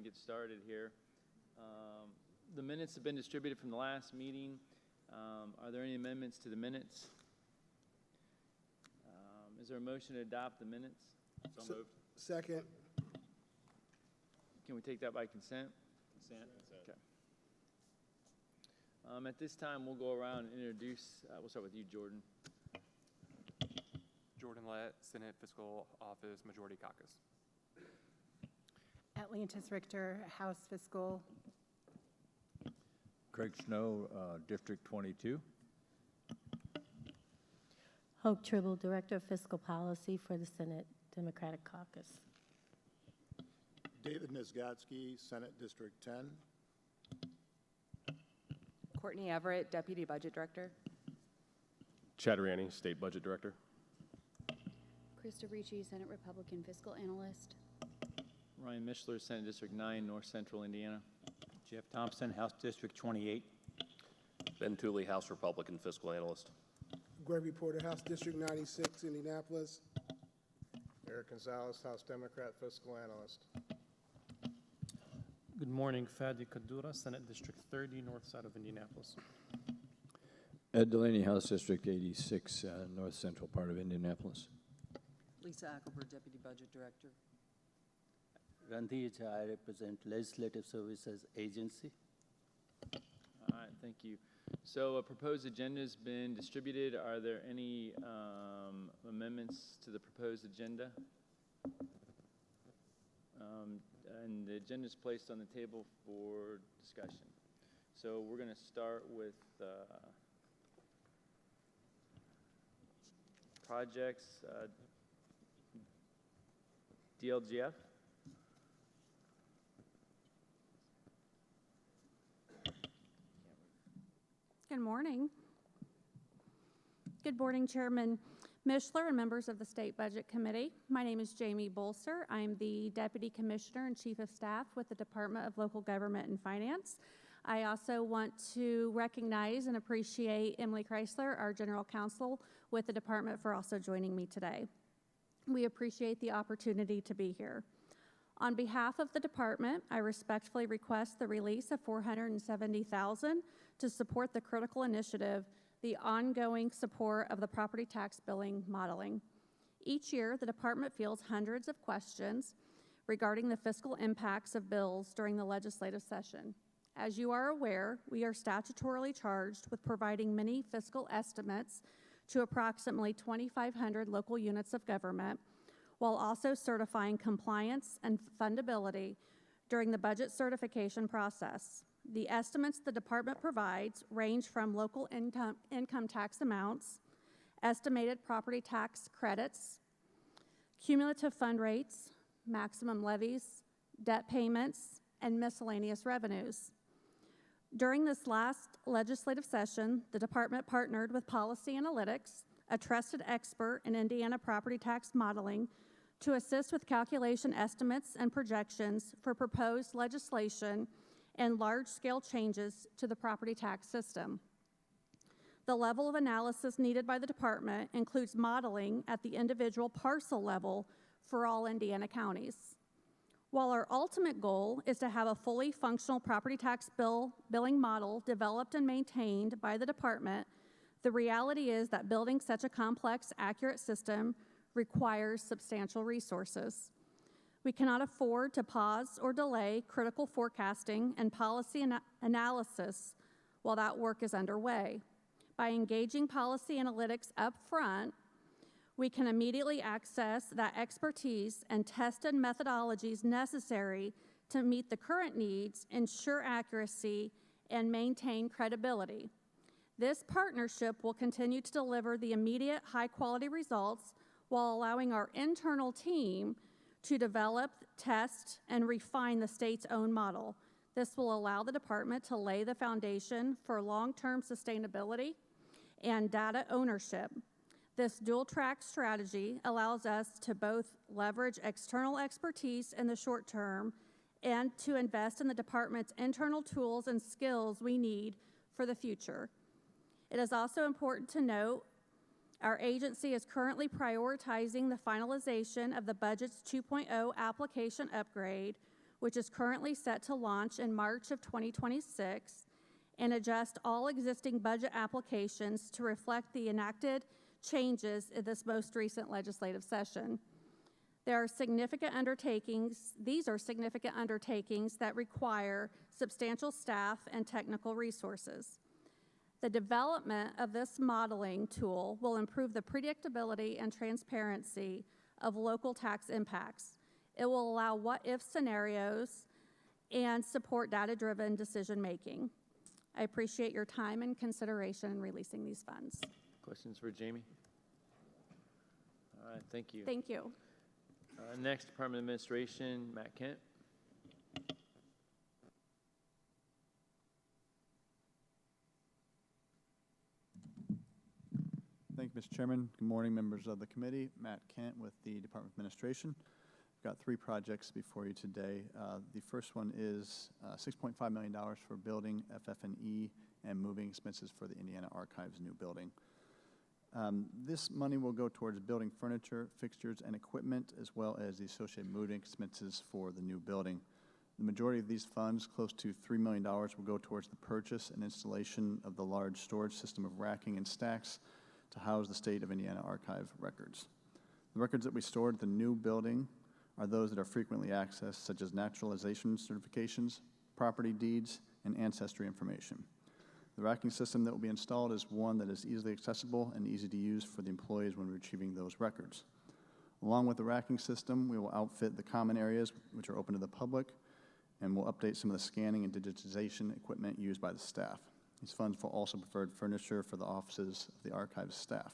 and get started here. The minutes have been distributed from the last meeting. Are there any amendments to the minutes? Is there a motion to adopt the minutes? So moved. Second. Can we take that by consent? Consent. Okay. At this time, we'll go around and introduce. We'll start with you, Jordan. Jordan Lett, Senate Fiscal Office, Majority Caucus. Atlantis Richter, House Fiscal. Craig Snow, District 22. Hope Tribble, Director of Fiscal Policy for the Senate Democratic Caucus. David Nizgatsky, Senate District 10. Courtney Everett, Deputy Budget Director. Chatteriani, State Budget Director. Krista Ricci, Senate Republican Fiscal Analyst. Ryan Mishler, Senate District 9, North Central Indiana. Jeff Thompson, House District 28. Ben Tooley, House Republican Fiscal Analyst. Gregory Porter, House District 96, Indianapolis. Eric Gonzalez, House Democrat Fiscal Analyst. Good morning, Fadi Kadura, Senate District 30, north side of Indianapolis. Ed Delaney, House District 86, north central part of Indianapolis. Lisa Ackelberg, Deputy Budget Director. Randhij, I represent Legislative Services Agency. All right, thank you. So a proposed agenda has been distributed. Are there any amendments to the proposed agenda? And the agenda is placed on the table for discussion. So we're going to start with projects, DLGF. Good morning. Good morning, Chairman Mishler and members of the State Budget Committee. My name is Jamie Bolster. I'm the Deputy Commissioner and Chief of Staff with the Department of Local Government and Finance. I also want to recognize and appreciate Emily Chrysler, our General Counsel with the Department, for also joining me today. We appreciate the opportunity to be here. On behalf of the Department, I respectfully request the release of $470,000 to support the critical initiative, the ongoing support of the property tax billing modeling. Each year, the Department fields hundreds of questions regarding the fiscal impacts of bills during the legislative session. As you are aware, we are statutorily charged with providing many fiscal estimates to approximately 2,500 local units of government, while also certifying compliance and fundability during the budget certification process. The estimates the Department provides range from local income tax amounts, estimated property tax credits, cumulative fund rates, maximum levies, debt payments, and miscellaneous revenues. During this last legislative session, the Department partnered with Policy Analytics, a trusted expert in Indiana property tax modeling, to assist with calculation estimates and projections for proposed legislation and large-scale changes to the property tax system. The level of analysis needed by the Department includes modeling at the individual parcel level for all Indiana counties. While our ultimate goal is to have a fully functional property tax billing model developed and maintained by the Department, the reality is that building such a complex, accurate system requires substantial resources. We cannot afford to pause or delay critical forecasting and policy analysis while that work is underway. By engaging Policy Analytics up front, we can immediately access that expertise and tested methodologies necessary to meet the current needs, ensure accuracy, and maintain credibility. This partnership will continue to deliver the immediate high-quality results while allowing our internal team to develop, test, and refine the state's own model. This will allow the Department to lay the foundation for long-term sustainability and data ownership. This dual-track strategy allows us to both leverage external expertise in the short term and to invest in the Department's internal tools and skills we need for the future. It is also important to note our agency is currently prioritizing the finalization of the Budget's 2.0 application upgrade, which is currently set to launch in March of 2026, and adjust all existing budget applications to reflect the enacted changes in this most recent legislative session. These are significant undertakings that require substantial staff and technical resources. The development of this modeling tool will improve the predictability and transparency of local tax impacts. It will allow what-if scenarios and support data-driven decision-making. I appreciate your time and consideration in releasing these funds. Questions for Jamie? All right, thank you. Thank you. Next, Department of Administration, Matt Kent. Thank you, Mr. Chairman. Good morning, members of the committee. Matt Kent with the Department of Administration. We've got 3 projects before you today. The first one is $6.5 million for building FF&E and moving expenses for the Indiana Archives new building. This money will go towards building furniture, fixtures, and equipment, as well as the associated moving expenses for the new building. The majority of these funds, close to $3 million, will go towards the purchase and installation of the large storage system of racking and stacks to house the state of Indiana Archive records. The records that we stored at the new building are those that are frequently accessed, such as naturalization certifications, property deeds, and ancestry information. The racking system that will be installed is one that is easily accessible and easy to use for the employees when retrieving those records. Along with the racking system, we will outfit the common areas, which are open to the public, and we'll update some of the scanning and digitization equipment used by the staff. These funds will also provide furniture for the offices of the archives staff.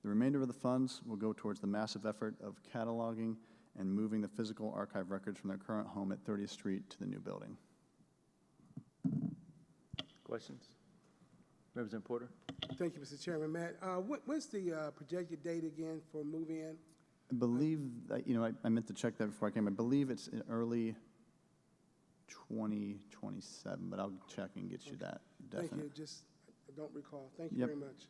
The remainder of the funds will go towards the massive effort of cataloging and moving the physical archive records from their current home at 30th Street to the new building. Questions? Representative Porter. Thank you, Mr. Chairman. Matt, when's the projected date again for move-in? I believe, that, I meant to check that before I came. I believe it's in early 2027, but I'll check and get you that definite. Thank you. Just, I don't recall. Thank you Yep. very much.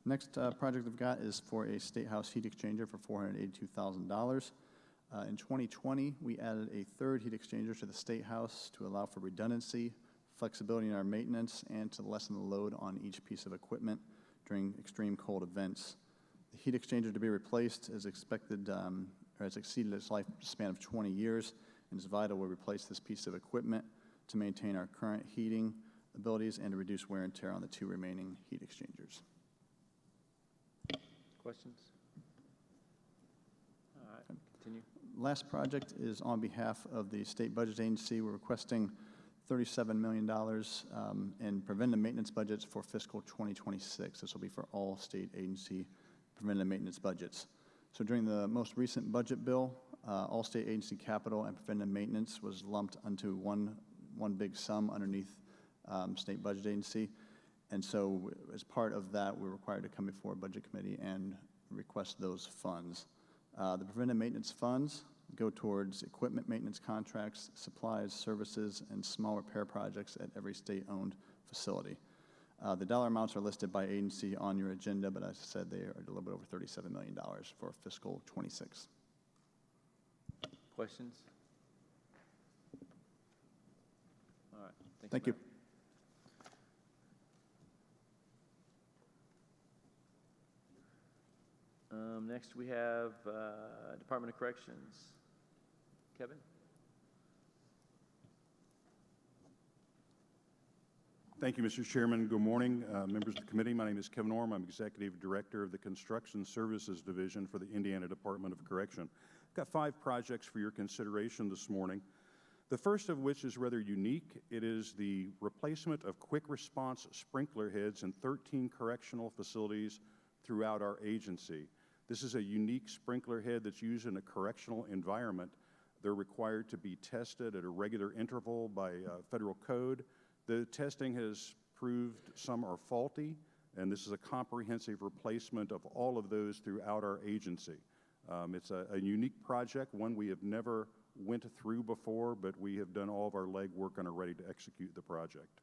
Next project I've got is for a State House heat exchanger for $482,000. In 2020, we added a third heat exchanger to the State House to allow for redundancy, flexibility in our maintenance, and to lessen the load on each piece of equipment during extreme cold events. The heat exchanger to be replaced is expected, or has exceeded its lifespan of 20 years, and is vital we replace this piece of equipment to maintain our current heating abilities and to reduce wear and tear on the 2 remaining heat exchangers. Questions? All right, continue. Last project is on behalf of the State Budget Agency. We're requesting $37 million in preventive maintenance budgets for fiscal 2026. This will be for all state agency preventive maintenance budgets. So during the most recent budget bill, all state agency capital and preventive maintenance was lumped into one big sum underneath State Budget Agency. And so as part of that, we're required to come before Budget Committee and request those funds. The preventive maintenance funds go towards equipment maintenance contracts, supplies, services, and small repair projects at every state-owned facility. The dollar amounts are listed by agency on your agenda, but as I said, they are a little bit over $37 million for fiscal 26. Questions? All right. Thank you. Next, we have Department of Corrections. Kevin? Thank you, Mr. Chairman. Good morning, members of the committee. My name is Kevin Orm. I'm Executive Director of the Construction Services Division for the Indiana Department of Correction. I've got 5 projects for your consideration this morning. The first of which is rather unique. It is the replacement of quick response sprinkler heads in 13 correctional facilities throughout our agency. This is a unique sprinkler head that's used in a correctional environment. They're required to be tested at a regular interval by federal code. The testing has proved some are faulty, and this is a comprehensive replacement of all of those throughout our agency. It's a unique project, one we have never went through before, but we have done all of our legwork and are ready to execute the project.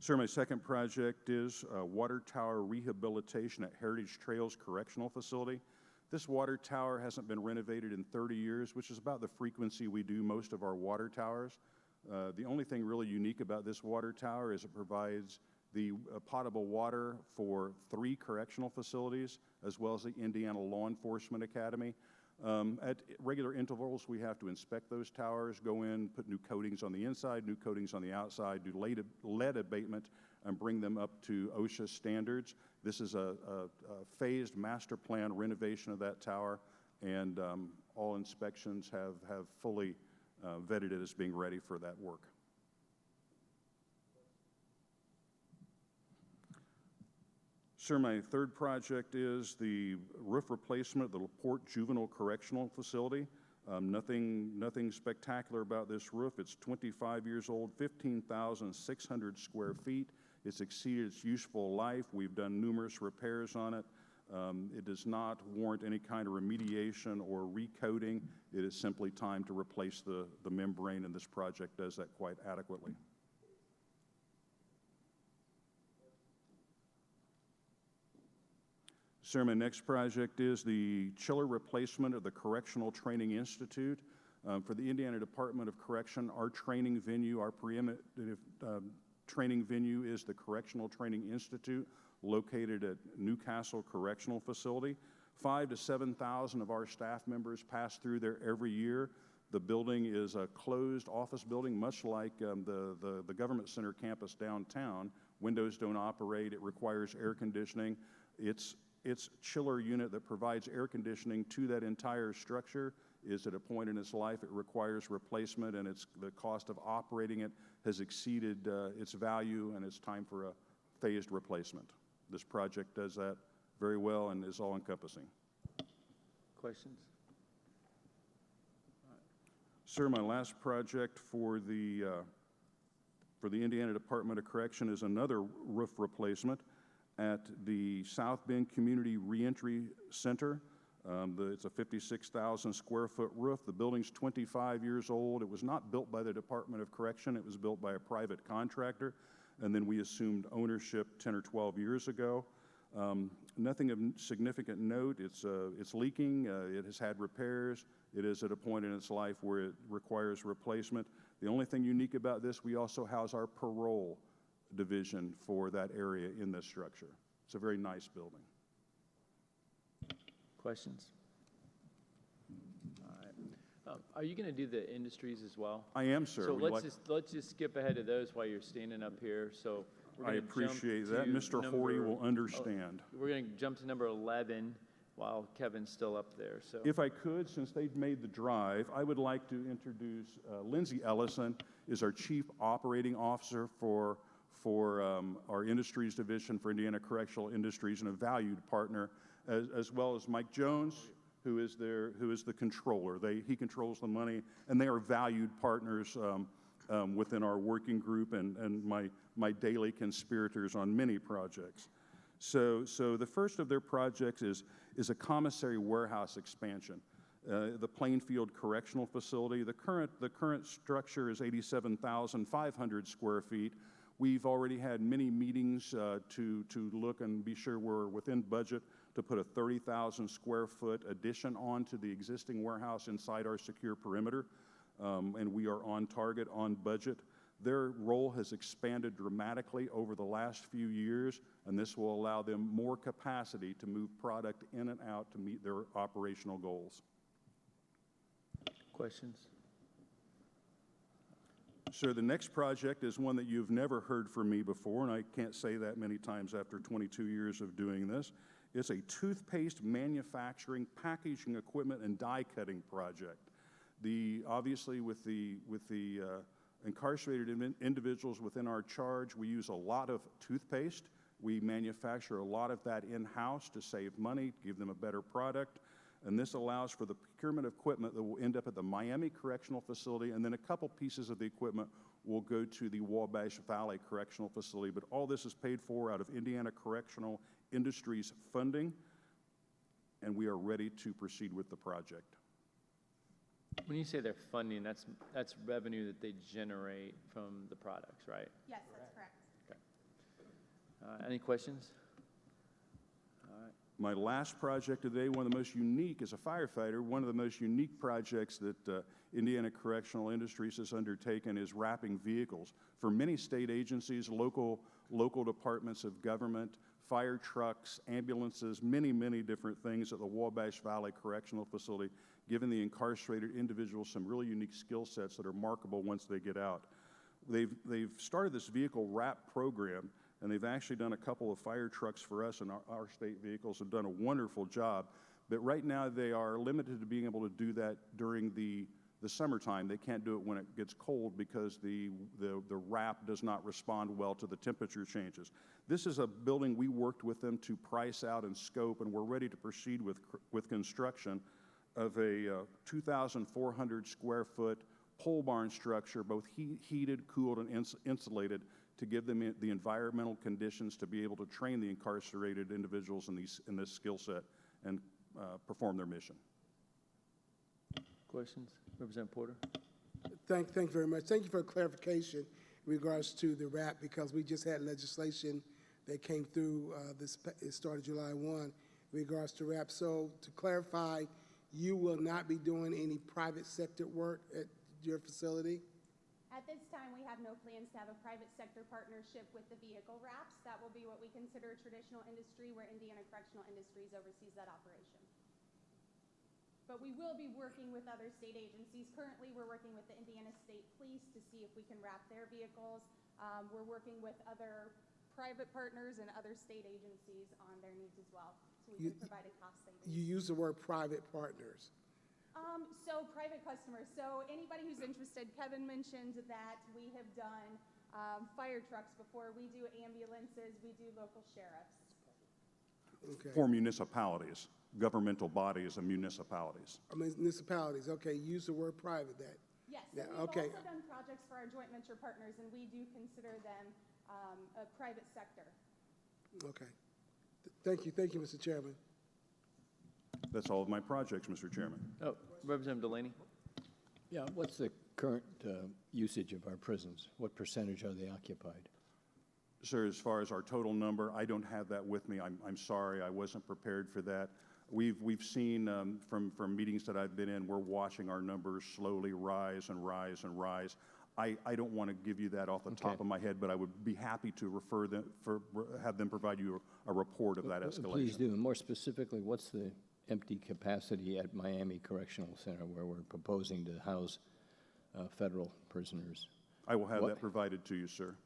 Sir, my second project is water tower rehabilitation at Heritage Trails Correctional Facility. This water tower hasn't been renovated in 30 years, which is about the frequency we do most of our water towers. The only thing really unique about this water tower is it provides the potable water for 3 correctional facilities, as well as the Indiana Law Enforcement Academy. At regular intervals, we have to inspect those towers, go in, put new coatings on the inside, new coatings on the outside, do lead abatement, and bring them up to OSHA standards. This is a phased master plan renovation of that tower, and all inspections have fully vetted it as being ready for that work. Sir, my third project is the roof replacement of the LaPorte Juvenile Correctional Facility. Nothing spectacular about this roof. It's 25 years old, 15,600 square feet. It's exceeded its useful life. We've done numerous repairs on it. It does not warrant any kind of remediation or recoating. It is simply time to replace the membrane, and this project does that quite adequately. Sir, my next project is the chiller replacement of the Correctional Training Institute. For the Indiana Department of Correction, our training venue, our preeminent training venue is the Correctional Training Institute, located at Newcastle Correctional Facility. 5,000 to 7,000 of our staff members pass through there every year. The building is a closed office building, much like the Government Center campus downtown. Windows don't operate. It requires air conditioning. Its chiller unit that provides air conditioning to that entire structure is at a point in its life it requires replacement, and the cost of operating it has exceeded its value, and it's time for a phased replacement. This project does that very well and is all-encompassing. Questions? Sir, my last project for the Indiana Department of Correction is another roof replacement at the South Bend Community Reentry Center. It's a 56,000 square foot roof. The building's 25 years old. It was not built by the Department of Correction. It was built by a private contractor, and then we assumed ownership 10 or 12 years ago. Nothing of significant note. It's leaking. It has had repairs. It is at a point in its life where it requires replacement. The only thing unique about this, we also house our parole division for that area in this structure. It's a very nice building. Questions? All right. Are you going to do the industries as well? I am, sir. So let's just skip ahead of those while you're standing up here. So we're I gonna appreciate jump that. to Mr. Horty will understand. We're going to jump to number 11 while Kevin's still up there. So if I could, since they've made the drive, I would like to introduce Lindsay Ellison, is our Chief Operating Officer for our Industries Division for Indiana Correctional Industries and a valued partner, as well as Mike Jones, who is the controller. He controls the money, and they are valued partners within our working group and my daily conspirators on many projects. So the first of their projects is a commissary warehouse expansion. The Plainfield Correctional Facility. The current structure is 87,500 square feet. We've already had many meetings to look and be sure we're within budget to put a 30,000 square foot addition onto the existing warehouse inside our secure perimeter, and we are on target, on budget. Their role has expanded dramatically over the last few years, and this will allow them more capacity to move product in and out to meet their operational goals. questions? So the next project is one that you've never heard from me before, and I can't say that many times after 22 years of doing this. It's a toothpaste manufacturing, packaging equipment, and die cutting project. Obviously, with the incarcerated individuals within our charge, we use a lot of toothpaste. We manufacture a lot of that in-house to save money, give them a better product. And this allows for the procurement of equipment that will end up at the Miami Correctional Facility, and then a couple pieces of the equipment will go to the Wabash Valley Correctional Facility. But all this is paid for out of Indiana Correctional Industries funding, and we are ready to proceed with the project. When you say they're funding, that's revenue that they generate from the products, right? Yes, that's correct. Okay. Any questions? All right. My last project today, one of the most unique, as a firefighter, one of the most unique projects that Indiana Correctional Industries has undertaken is wrapping vehicles for many state agencies, local departments of government, fire trucks, ambulances, many different things at the Wabash Valley Correctional Facility, giving the incarcerated individuals some really unique skill sets that are marketable once they get out. They've started this vehicle wrap program, and they've actually done a couple of fire trucks for us, and our state vehicles have done a wonderful job. But right now they are limited to being able to do that during the summertime. They can't do it when it gets cold because the wrap does not respond well to the temperature changes. This is a building we worked with them to price out and scope, and we're ready to proceed with construction of a 2,400 square foot pole barn structure, both heated, cooled, and insulated, to give them the environmental conditions to be able to train the incarcerated individuals in this skill set and perform their mission. Questions? Representative Porter? Thank you very much. Thank you for the clarification in regards to the wrap, because we just had legislation that came through it started July 1 in regards to wrap. So to clarify, you will not be doing any private sector work at your facility? At this time, we have no plans to have a private sector partnership with the vehicle wraps. That will be what we consider traditional industry, where Indiana Correctional Industries oversees that operation. But we will be working with other state agencies. Currently, we're working with the Indiana State Police to see if we can wrap their vehicles. We're working with other private partners and other state agencies on their needs as well, so we can provide a cost savings. You use the word private partners. So private customers. So anybody who's interested, Kevin mentioned that we have done fire trucks before. We do ambulances. We do local sheriffs. Okay. For municipalities, governmental bodies and municipalities. Municipalities. Okay. Use the word private. That. Yes. Yeah, So we've okay. also done projects for our joint venture partners, and we do consider them a private sector. Okay. Thank you. Thank you, Mr. Chairman. That's all of my projects, Mr. Chairman. Oh, Representative Delaney? Yeah, what's the current usage of our prisons? What percentage are they occupied? Sir, as far as our total number, I don't have that with me. I'm sorry, I wasn't prepared for that. We've seen from meetings that I've been in, we're watching our numbers slowly rise and rise and rise. I don't want to give you that off the top of my head, but I would be happy to have them provide you a report of that escalation. Please do. And more specifically, what's the empty capacity at Miami Correctional Center, where we're proposing to house federal prisoners? I will have that provided to you, sir.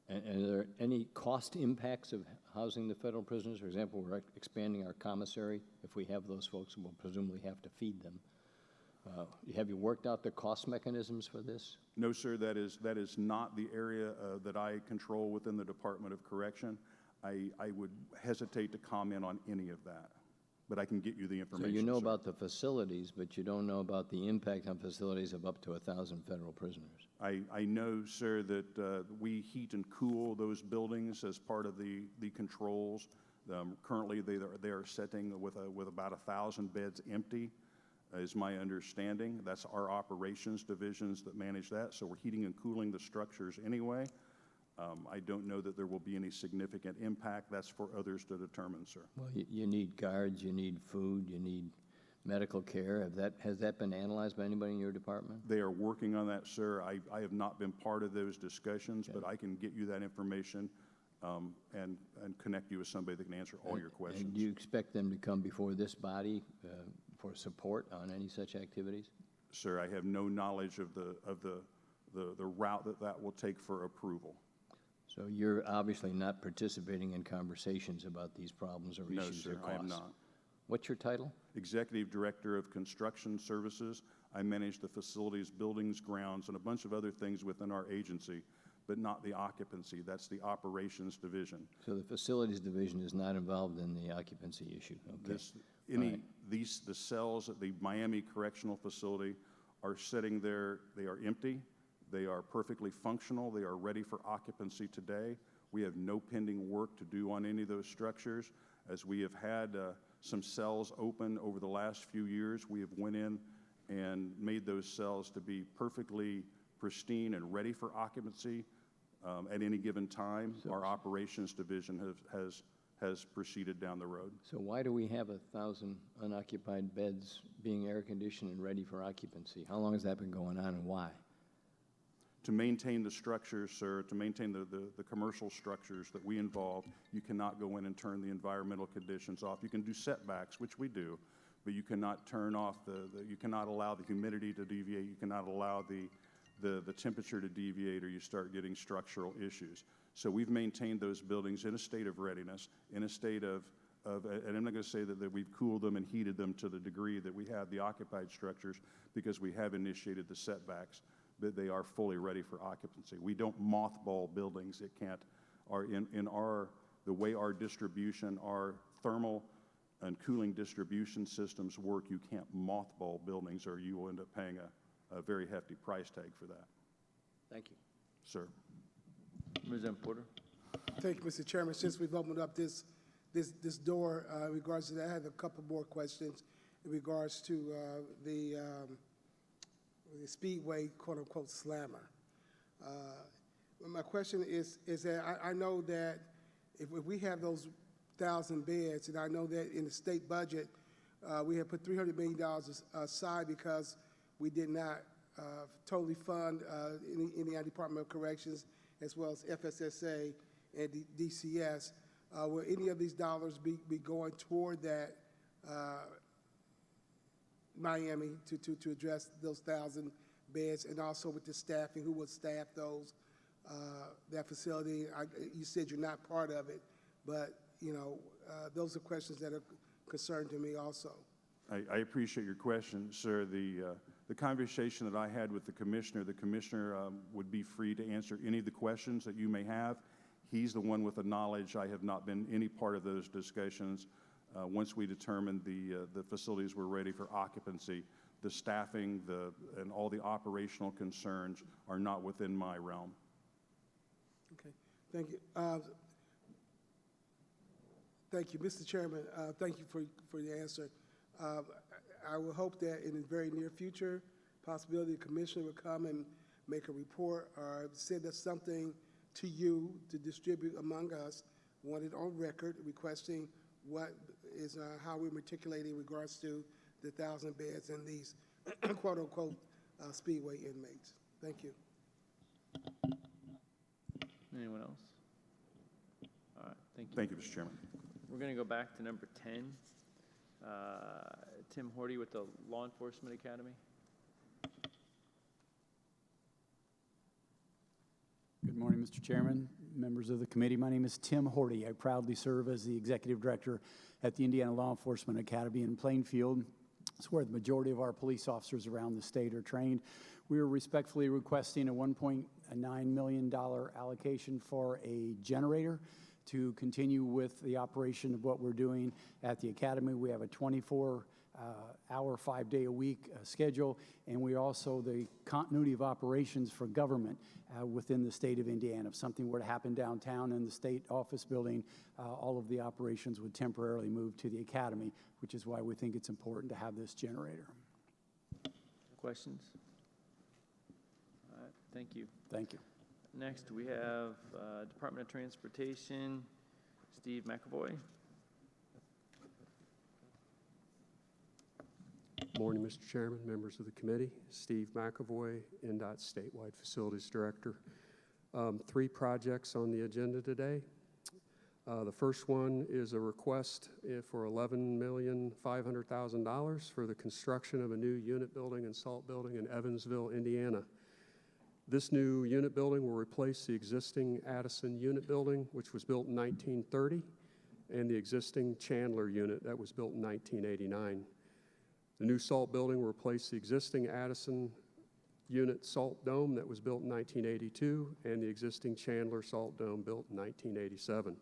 And are there any cost impacts of housing the federal prisoners? For example, we're expanding our commissary. If we have those folks, we'll presumably have to feed them. Have you worked out the cost mechanisms for this? No, sir, that is not the area that I control within the Department of Correction. I would hesitate to comment on any of that, but I can get you the information. So you know sir. about the facilities, but you don't know about the impact on facilities of up to 1,000 federal prisoners. I know, sir, that we heat and cool those buildings as part of the controls. Currently, they are sitting with about 1,000 beds empty, is my understanding. That's our operations divisions that manage that, so we're heating and cooling the structures anyway. I don't know that there will be any significant impact. That's for others to determine, sir. Well, you need guards, you need food, you need medical care. Has that been analyzed by anybody in your department? They are working on that, sir. I have not been part of those discussions, but I can get you that information and connect you with somebody that can answer all your questions. And do you expect them to come before this body for support on any such activities? Sir, I have no knowledge of the route that will take for approval. So you're obviously not participating in conversations about these problems or issues or costs? No, sir, I am not. What's your title? Executive Director of Construction Services. I manage the facilities, buildings, grounds, and a bunch of other things within our agency, but not the occupancy. That's the operations division. So the facilities division is not involved in the occupancy issue? Okay. The cells at the Miami Correctional Facility are sitting there. They are empty. They are perfectly functional. They are ready for occupancy today. We have no pending work to do on any of those structures. As we have had some cells open over the last few years, we have went in and made those cells to be perfectly pristine and ready for occupancy. At any given time, our operations division has proceeded down the road. So why do we have 1,000 unoccupied beds being air-conditioned and ready for occupancy? How long has that been going on, and why? To maintain the structures, sir, to maintain the commercial structures that we involve, you cannot go in and turn the environmental conditions off. You can do setbacks, which we do, but you cannot turn off you cannot allow the humidity to deviate, you cannot allow the temperature to deviate, or you start getting structural issues. So we've maintained those buildings in a state of readiness, in a state of and I'm not going to say that we've cooled them and heated them to the degree that we have the occupied structures, because we have initiated the setbacks, but they are fully ready for occupancy. We don't mothball buildings. It can't, the way our distribution, our thermal and cooling distribution systems work, you can't mothball buildings, or you will end up paying a very hefty price tag for that. Thank you. Sir. Representative Porter. Thank you, Mr. Chairman. Since we've opened up this door in regards to that, I have a couple more questions in regards to the Speedway, quote-unquote, slammer. My question is that I know that if we have those 1,000 beds, and I know that in the state budget, we have put $300 million aside because we did not totally fund Indiana Department of Corrections, as well as FSSA and DCS. Will any of these dollars be going toward that Miami to address those 1,000 beds, and also with the staffing, who will staff that facility? You said you're not part of it, but those are questions that are concerned to me also. I appreciate your question, sir. The conversation that I had with the commissioner would be free to answer any of the questions that you may have. He's the one with the knowledge. I have not been any part of those discussions. Once we determined the facilities were ready for occupancy, the staffing and all the operational concerns are not within my realm. Okay, thank you. Thank you, Mr. Chairman. Thank you for the answer. I will hope that in the very near future, possibility the commissioner will come and make a report or send us something to you to distribute among us, want it on record, requesting what is how we're matriculating in regards to the 1,000 beds and these quote-unquote Speedway inmates. Thank you. Anyone else? All right, thank you. Thank you, Mr. Chairman. We're going to go back to number 10. Tim Horty with the Law Enforcement Academy. Good morning, Mr. Chairman, members of the committee. My name is Tim Horty. I proudly serve as the executive director at the Indiana Law Enforcement Academy in Plainfield. It's where the majority of our police officers around the state are trained. We are respectfully requesting a $1.9 million allocation for a generator to continue with the operation of what we're doing at the academy. We have a 24-hour, 5-day-a-week schedule, and we also the continuity of operations for government within the state of Indiana. If something were to happen downtown in the state office building, all of the operations would temporarily move to the academy, which is why we think it's important to have this generator. Questions? All right, thank you. Thank you. Next, we have Department of Transportation, Steve McAvoy. Morning, Mr. Chairman, members of the committee. Steve McAvoy, NDOT Statewide Facilities Director. 3 projects on the agenda today. The first one is a request for $11,500,000 for the construction of a new unit building and salt building in Evansville, Indiana. This new unit building will replace the existing Addison unit building, which was built in 1930, and the existing Chandler unit that was built in 1989. The new salt building will replace the existing Addison unit salt dome that was built in 1982 and the existing Chandler salt dome built in 1987.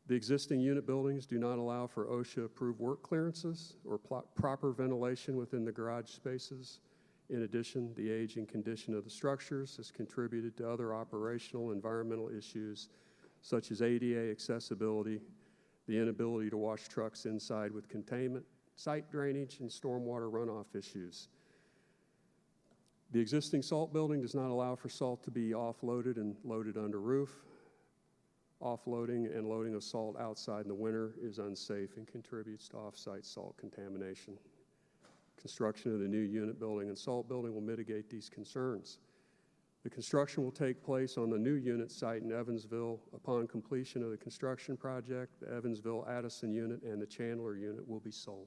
The existing unit buildings do not allow for OSHA-approved work clearances or proper ventilation within the garage spaces. In addition, the age and condition of the structures has contributed to other operational environmental issues such as ADA accessibility, the inability to wash trucks inside with containment, site drainage, and stormwater runoff issues. The existing salt building does not allow for salt to be offloaded and loaded under roof. Offloading and loading of salt outside in the winter is unsafe and contributes to off-site salt contamination. Construction of the new unit building and salt building will mitigate these concerns. The construction will take place on the new unit site in Evansville. Upon completion of the construction project, the Evansville Addison unit and the Chandler unit will be sold.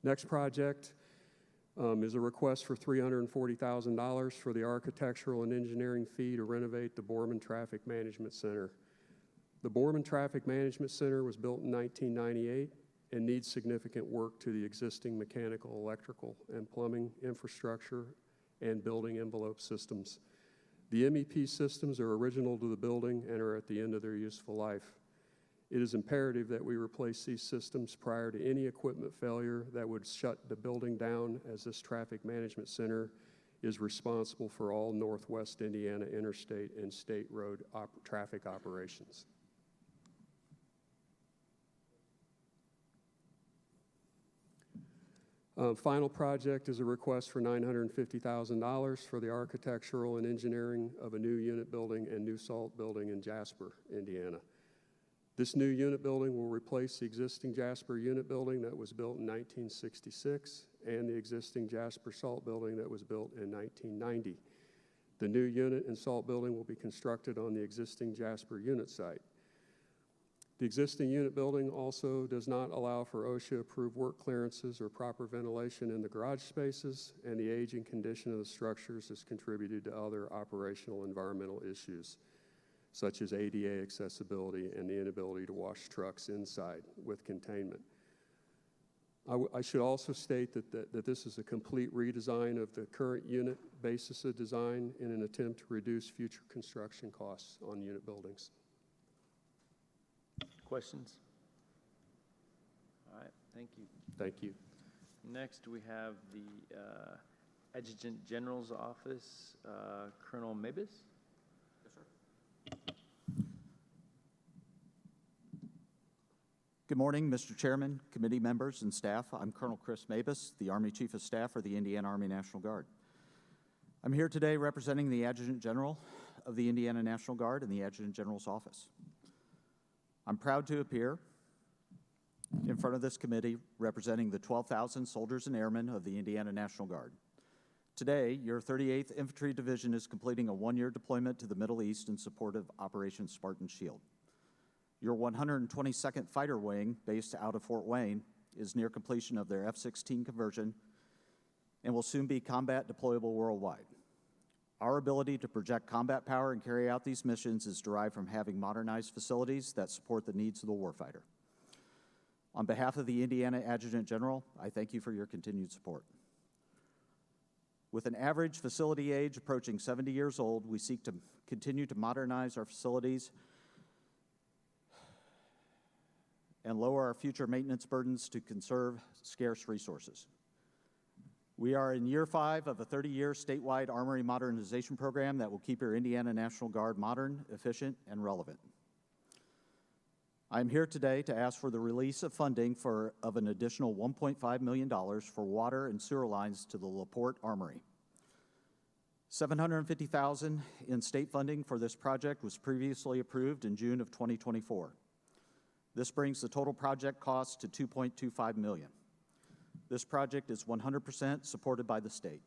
Next project is a request for $340,000 for the architectural and engineering fee to renovate the Borman Traffic Management Center. The Borman Traffic Management Center was built in 1998 and needs significant work to the existing mechanical, electrical, and plumbing infrastructure and building envelope systems. The MEP systems are original to the building and are at the end of their useful life. It is imperative that we replace these systems prior to any equipment failure that would shut the building down, as this traffic management center is responsible for all Northwest Indiana interstate and state road traffic operations. Final project is a request for $950,000 for the architectural and engineering of a new unit building and new salt building in Jasper, Indiana. This new unit building will replace the existing Jasper unit building that was built in 1966 and the existing Jasper salt building that was built in 1990. The new unit and salt building will be constructed on the existing Jasper unit site. The existing unit building also does not allow for OSHA-approved work clearances or proper ventilation in the garage spaces, and the age and condition of the structures has contributed to other operational environmental issues, such as ADA accessibility and the inability to wash trucks inside with containment. I should also state that this is a complete redesign of the current unit basis of design in an attempt to reduce future construction costs on unit buildings. Questions? All right, thank you. Thank you. Next, we have the Adjutant General's Office, Colonel Mabus. Yes, sir. Good morning, Mr. Chairman, committee members, and staff. I'm Colonel Chris Mabus, the Army Chief of Staff for the Indiana Army National Guard. I'm here today representing the Adjutant General of the Indiana National Guard and the Adjutant General's Office. I'm proud to appear in front of this committee representing the 12,000 soldiers and airmen of the Indiana National Guard. Today, your 38th Infantry Division is completing a one-year deployment to the Middle East in support of Operation Spartan Shield. Your 122nd Fighter Wing, based out of Fort Wayne, is near completion of their F-16 conversion and will soon be combat deployable worldwide. Our ability to project combat power and carry out these missions is derived from having modernized facilities that support the needs of the warfighter. On behalf of the Indiana Adjutant General, I thank you for your continued support. With an average facility age approaching 70 years old, we seek to continue to modernize our facilities and lower our future maintenance burdens to conserve scarce resources. We are in year 5 of a 30-year statewide armory modernization program that will keep your Indiana National Guard modern, efficient, and relevant. I am here today to ask for the release of funding of an additional $1.5 million for water and sewer lines to the LaPorte Armory. $750,000 in state funding for this project was previously approved in June of 2024. This brings the total project cost to $2.25 million. This project is 100% supported by the state.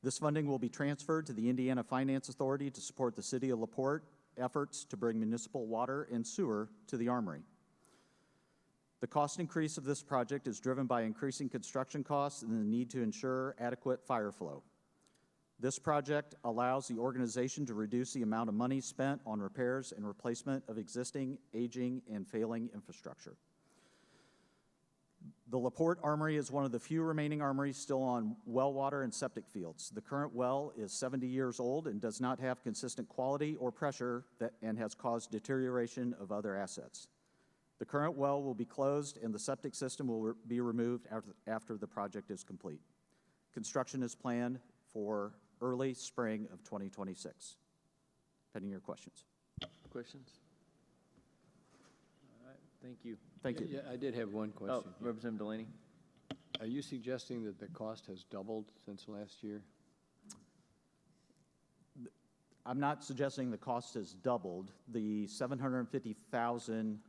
This funding will be transferred to the Indiana Finance Authority to support the City of LaPorte efforts to bring municipal water and sewer to the Armory. The cost increase of this project is driven by increasing construction costs and the need to ensure adequate fire flow. This project allows the organization to reduce the amount of money spent on repairs and replacement of existing, aging, and failing infrastructure. The LaPorte Armory is one of the few remaining armories still on well water and septic fields. The current well is 70 years old and does not have consistent quality or pressure and has caused deterioration of other assets. The current well will be closed and the septic system will be removed after the project is complete. Construction is planned for early spring of 2026. Pending your questions. Questions? All right, thank you. Thank you. Yeah, I did have one Oh, question. Representative Delaney? Are you suggesting that the cost has doubled since last year? I'm not suggesting the cost has doubled. The $750,000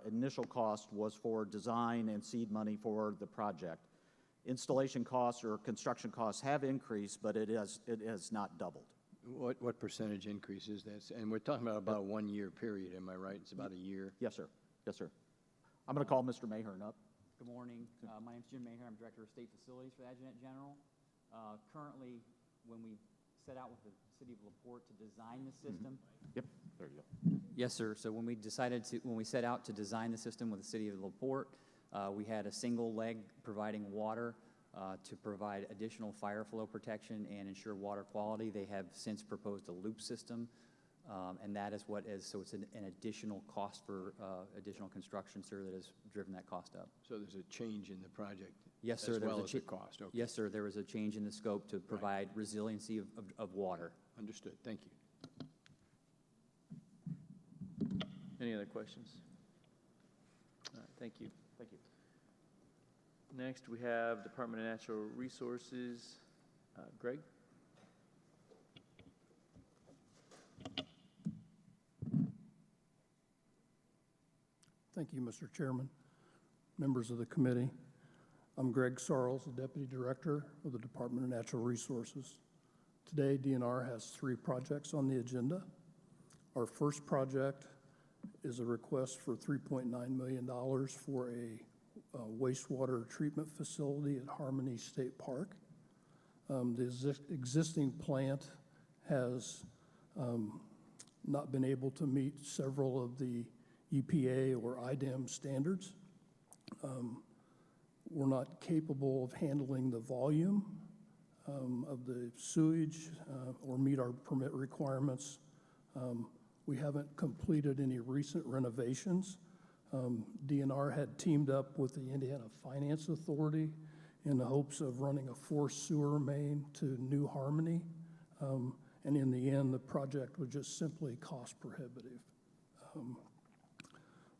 initial cost was for design and seed money for the project. Installation costs or construction costs have increased, but it has not doubled. What percentage increase is that? And we're talking about a 1-year period, am I right? It's about a year? Yes, sir. Yes, sir. I'm going to call Mr. Mahern up. Good morning. My name is Jim Maher. I'm Director of State Facilities for the Adjutant General. Currently, when we set out with the City of LaPorte to design the system. Yep, there you go. Yes, sir. So when we set out to design the system with the City of LaPorte, we had a single leg providing water to provide additional fire flow protection and ensure water quality. They have since proposed a loop system, and that is what is, so it's an additional cost for additional construction, sir, that has driven that cost up. So there's a change in the project? Yes, sir. As well as the cost? Okay. Yes, sir. There was a change in the scope to provide resiliency of water. Understood. Thank you. Any other questions? All right, thank you. Thank you. Next, we have Department of Natural Resources. Greg? Thank you, Mr. Chairman, members of the committee. I'm Greg Sarles, the Deputy Director of the Department of Natural Resources. Today, DNR has 3 projects on the agenda. Our first project is a request for $3.9 million for a wastewater treatment facility at Harmony State Park. The existing plant has not been able to meet several of the EPA or IDEM standards. We're not capable of handling the volume of the sewage or meet our permit requirements. We haven't completed any recent renovations. DNR had teamed up with the Indiana Finance Authority in the hopes of running a forced sewer main to New Harmony. And in the end, the project was just simply cost prohibitive.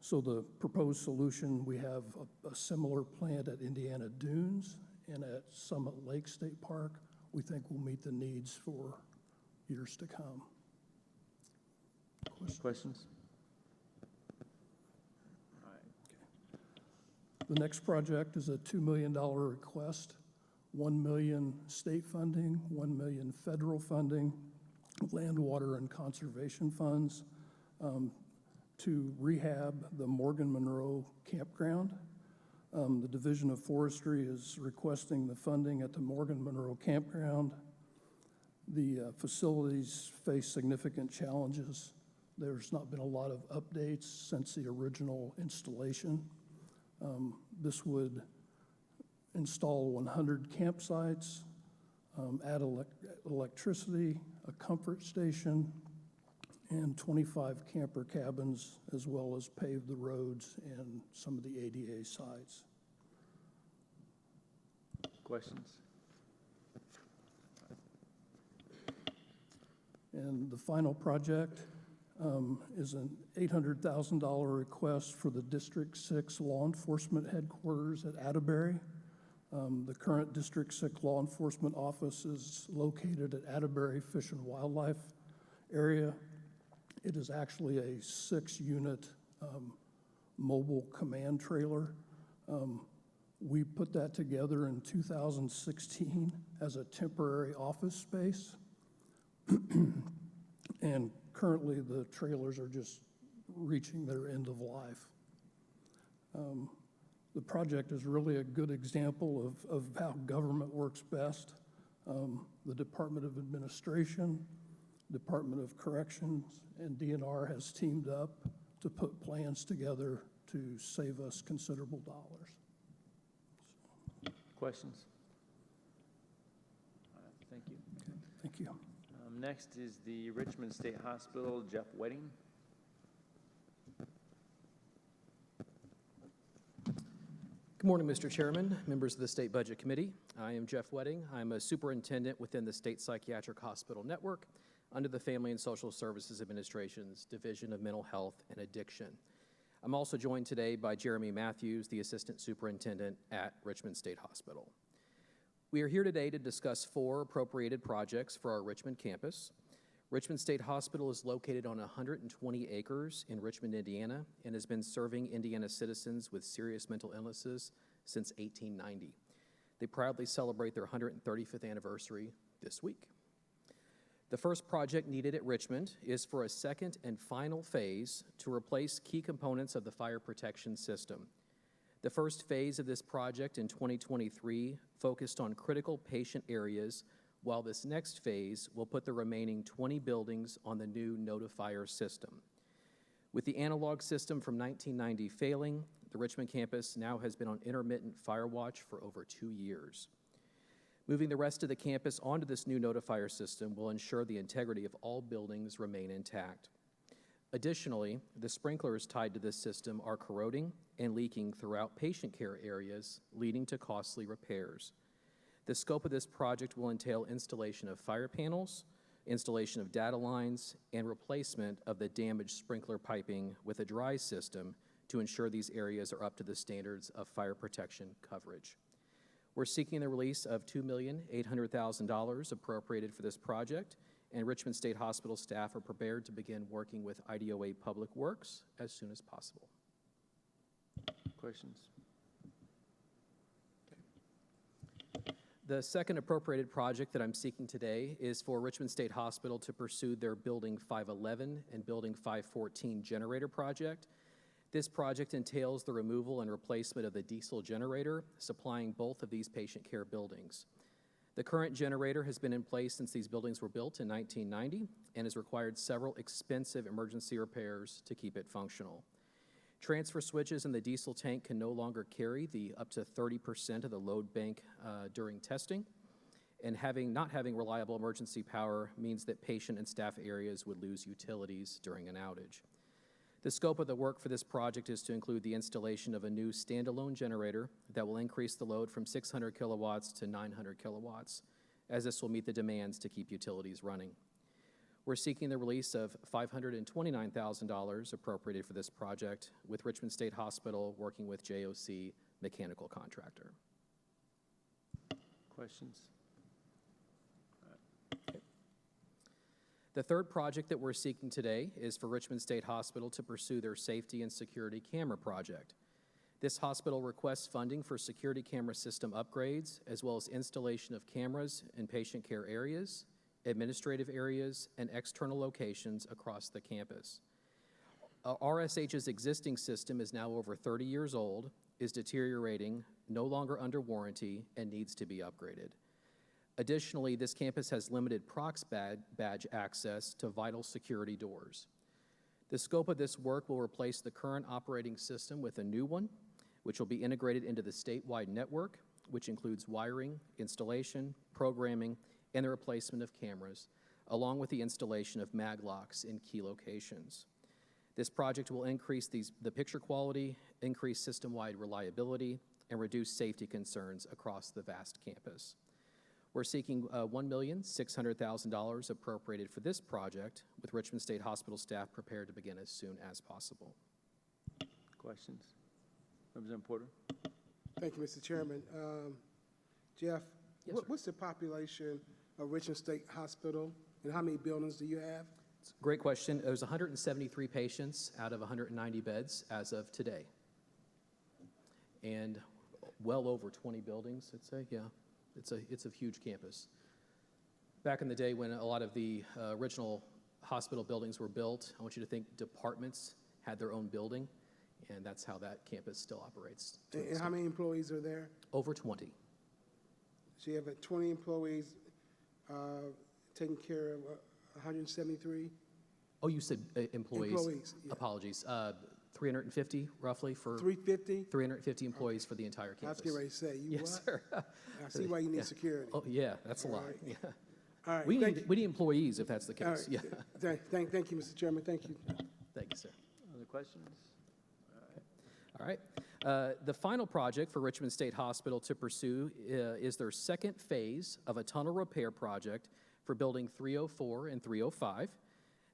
So the proposed solution, we have a similar plant at Indiana Dunes and at Summit Lake State Park. We think will meet the needs for years to come. Questions? All right. The next project is a $2 million request, $1 million state funding, $1 million federal funding, land, water, and conservation funds to rehab the Morgan Monroe campground. The Division of Forestry is requesting the funding at the Morgan Monroe campground. The facilities face significant challenges. There's not been a lot of updates since the original installation. This would install 100 campsites, add electricity, a comfort station, and 25 camper cabins, as well as pave the roads and some of the ADA sites. Questions? And the final project is an $800,000 request for the District 6 Law Enforcement Headquarters at Atterbury. The current District 6 Law Enforcement Office is located at Atterbury Fish and Wildlife area. It is actually a 6-unit mobile command trailer. We put that together in 2016 as a temporary office space. And currently the trailers are just reaching their end of life. The project is really a good example of how government works best. The Department of Administration, Department of Corrections, and DNR has teamed up to put plans together to save us considerable dollars. Questions? All right, thank you. Okay, thank you. Next is the Richmond State Hospital, Jeff Wedding. Good morning, Mr. Chairman, members of the State Budget Committee. I am Jeff Wedding. I'm a superintendent within the State Psychiatric Hospital Network under the Family and Social Services Administration's Division of Mental Health and Addiction. I'm also joined today by Jeremy Matthews, the Assistant Superintendent at Richmond State Hospital. We are here today to discuss 4 appropriated projects for our Richmond campus. Richmond State Hospital is located on 120 acres in Richmond, Indiana, and has been serving Indiana citizens with serious mental illnesses since 1890. They proudly celebrate their 135th anniversary this week. The first project needed at Richmond is for a second and final phase to replace key components of the fire protection system. The first phase of this project in 2023 focused on critical patient areas, while this next phase will put the remaining 20 buildings on the new notifier system. With the analog system from 1990 failing, the Richmond campus now has been on intermittent fire watch for over 2 years. Moving the rest of the campus onto this new notifier system will ensure the integrity of all buildings remain intact. Additionally, the sprinklers tied to this system are corroding and leaking throughout patient care areas, leading to costly repairs. The scope of this project will entail installation of fire panels, installation of data lines, and replacement of the damaged sprinkler piping with a dry system to ensure these areas are up to the standards of fire protection coverage. We're seeking the release of $2,800,000 appropriated for this project, and Richmond State Hospital staff are prepared to begin working with IDOA Public Works as soon as possible. Questions? The second appropriated project that I'm seeking today is for Richmond State Hospital to pursue their Building 511 and Building 514 generator project. This project entails the removal and replacement of the diesel generator supplying both of these patient care buildings. The current generator has been in place since these buildings were built in 1990 and has required several expensive emergency repairs to keep it functional. Transfer switches in the diesel tank can no longer carry the up to 30% of the load bank during testing, and not having reliable emergency power means that patient and staff areas would lose utilities during an outage. The scope of the work for this project is to include the installation of a new standalone generator that will increase the load from 600 kilowatts to 900 kilowatts, as this will meet the demands to keep utilities running. We're seeking the release of $529,000 appropriated for this project, with Richmond State Hospital working with JOC Mechanical Contractor. Questions? The third project that we're seeking today is for Richmond State Hospital to pursue their safety and security camera project. This hospital requests funding for security camera system upgrades, as well as installation of cameras in patient care areas, administrative areas, and external locations across the campus. RSH's existing system is now over 30 years old, is deteriorating, no longer under warranty, and needs to be upgraded. Additionally, this campus has limited Prox badge access to vital security doors. The scope of this work will replace the current operating system with a new one, which will be integrated into the statewide network, which includes wiring, installation, programming, and the replacement of cameras, along with the installation of mag locks in key locations. This project will increase the picture quality, increase system-wide reliability, and reduce safety concerns across the vast campus. We're seeking $1,600,000 appropriated for this project, with Richmond State Hospital staff prepared to begin as soon as possible. Questions? Representative Porter? Thank you, Mr. Chairman. Jeff, Yes, what's the population of Richmond State Hospital, and how many buildings do you have? It's a great question. There's 173 patients out of 190 beds as of today, and well over 20 buildings, I'd say, yeah. It's a huge campus. Back in the day when a lot of the original hospital buildings were built, I want you to think departments had their own building, and that's how that campus still operates. And how many employees are there? Over 20. So you have 20 employees taking care of 173? Oh, you said employees. Employees, yeah. Apologies. 350 roughly for 350? 350 employees for the entire campus. I was getting ready to say, you Yes, what? sir. I see why you need security. Oh, yeah, that's a lot. right. Yeah. All right, We thank need employees if that's the All case. right. Yeah. Thank you, Mr. Chairman. Thank you. Thank you, sir. Other questions? All right. The final project for Richmond State Hospital to pursue is their second phase of a tunnel repair project for Building 304 and 305.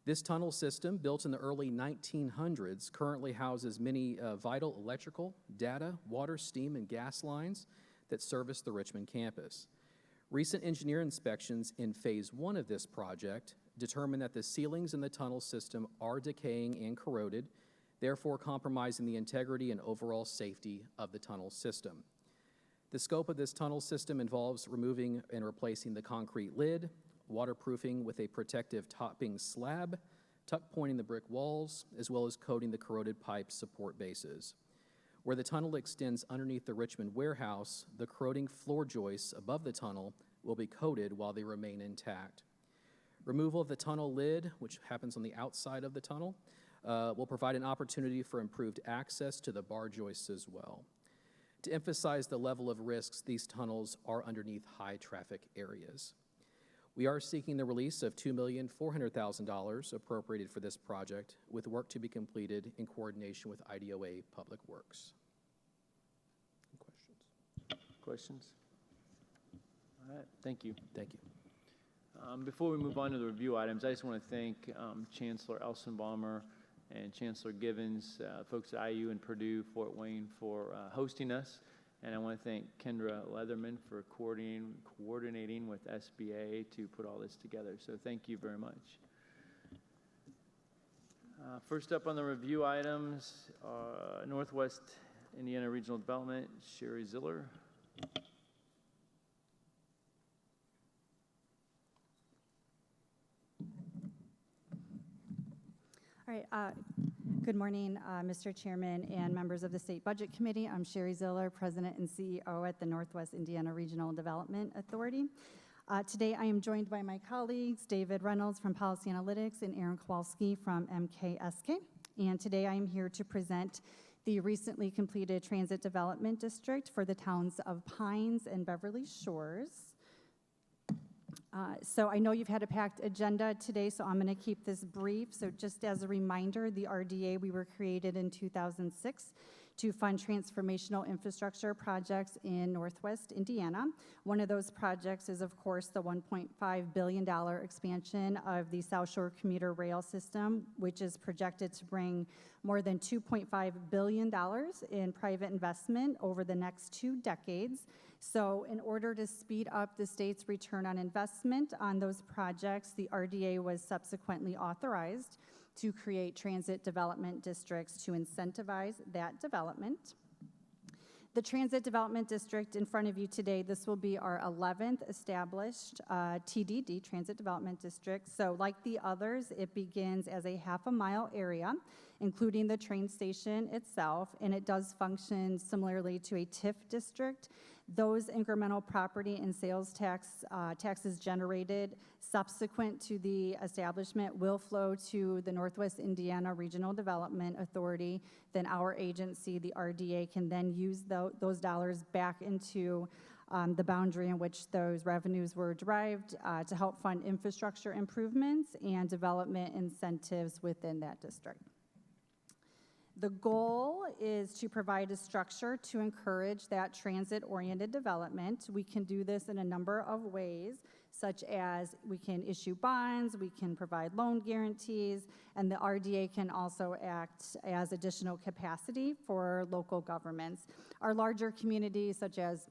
This tunnel system, built in the early 1900s, currently houses many vital electrical, data, water, steam, and gas lines that service the Richmond campus. Recent engineer inspections in Phase 1 of this project determined that the ceilings in the tunnel system are decaying and corroded, therefore compromising the integrity and overall safety of the tunnel system. The scope of this tunnel system involves removing and replacing the concrete lid, waterproofing with a protective topping slab, tuck pointing the brick walls, as well as coating the corroded pipe support bases. Where the tunnel extends underneath the Richmond warehouse, the corroding floor joists above the tunnel will be coated while they remain intact. Removal of the tunnel lid, which happens on the outside of the tunnel, will provide an opportunity for improved access to the bar joists as well. To emphasize the level of risks, these tunnels are underneath high traffic areas. We are seeking the release of $2,400,000 appropriated for this project, with work to be completed in coordination with IDOA Public Works. Questions? All right, thank you. Thank you. Before we move on to the review items, I just want to thank Chancellor Elsenbaumer and Chancellor Givens, folks at IU and Purdue, Fort Wayne, for hosting us. And I want to thank Kendra Leatherman for coordinating with SBA to put all this together. So thank you very much. First up on the review items, Northwest Indiana Regional Development, Sherry Ziller. All right. Good morning, Mr. Chairman and members of the State Budget Committee. I'm Sherry Ziller, President and CEO at the Northwest Indiana Regional Development Authority. Today, I am joined by my colleagues, David Reynolds from Policy Analytics and Aaron Kowalski from MKSK. And today, I am here to present the recently completed Transit Development District for the towns of Pines and Beverly Shores. So I know you've had a packed agenda today, so I'm going to keep this brief. So just as a reminder, the RDA, we were created in 2006 to fund transformational infrastructure projects in Northwest Indiana. One of those projects is, of course, the $1.5 billion expansion of the South Shore commuter rail system, which is projected to bring more than $2.5 billion in private investment over the next 2 decades. So in order to speed up the state's return on investment on those projects, the RDA was subsequently authorized to create transit development districts to incentivize that development. The Transit Development District in front of you today, this will be our 11th established TDD, Transit Development District. So like the others, it begins as a half-a-mile area, including the train station itself, and it does function similarly to a TIF district. Those incremental property and sales taxes generated subsequent to the establishment will flow to the Northwest Indiana Regional Development Authority. Then our agency, the RDA, can then use those dollars back into the boundary in which those revenues were derived to help fund infrastructure improvements and development incentives within that district. The goal is to provide a structure to encourage that transit-oriented development. We can do this in a number of ways, such as we can issue bonds, we can provide loan guarantees, and the RDA can also act as additional capacity for local governments. Our larger communities, such as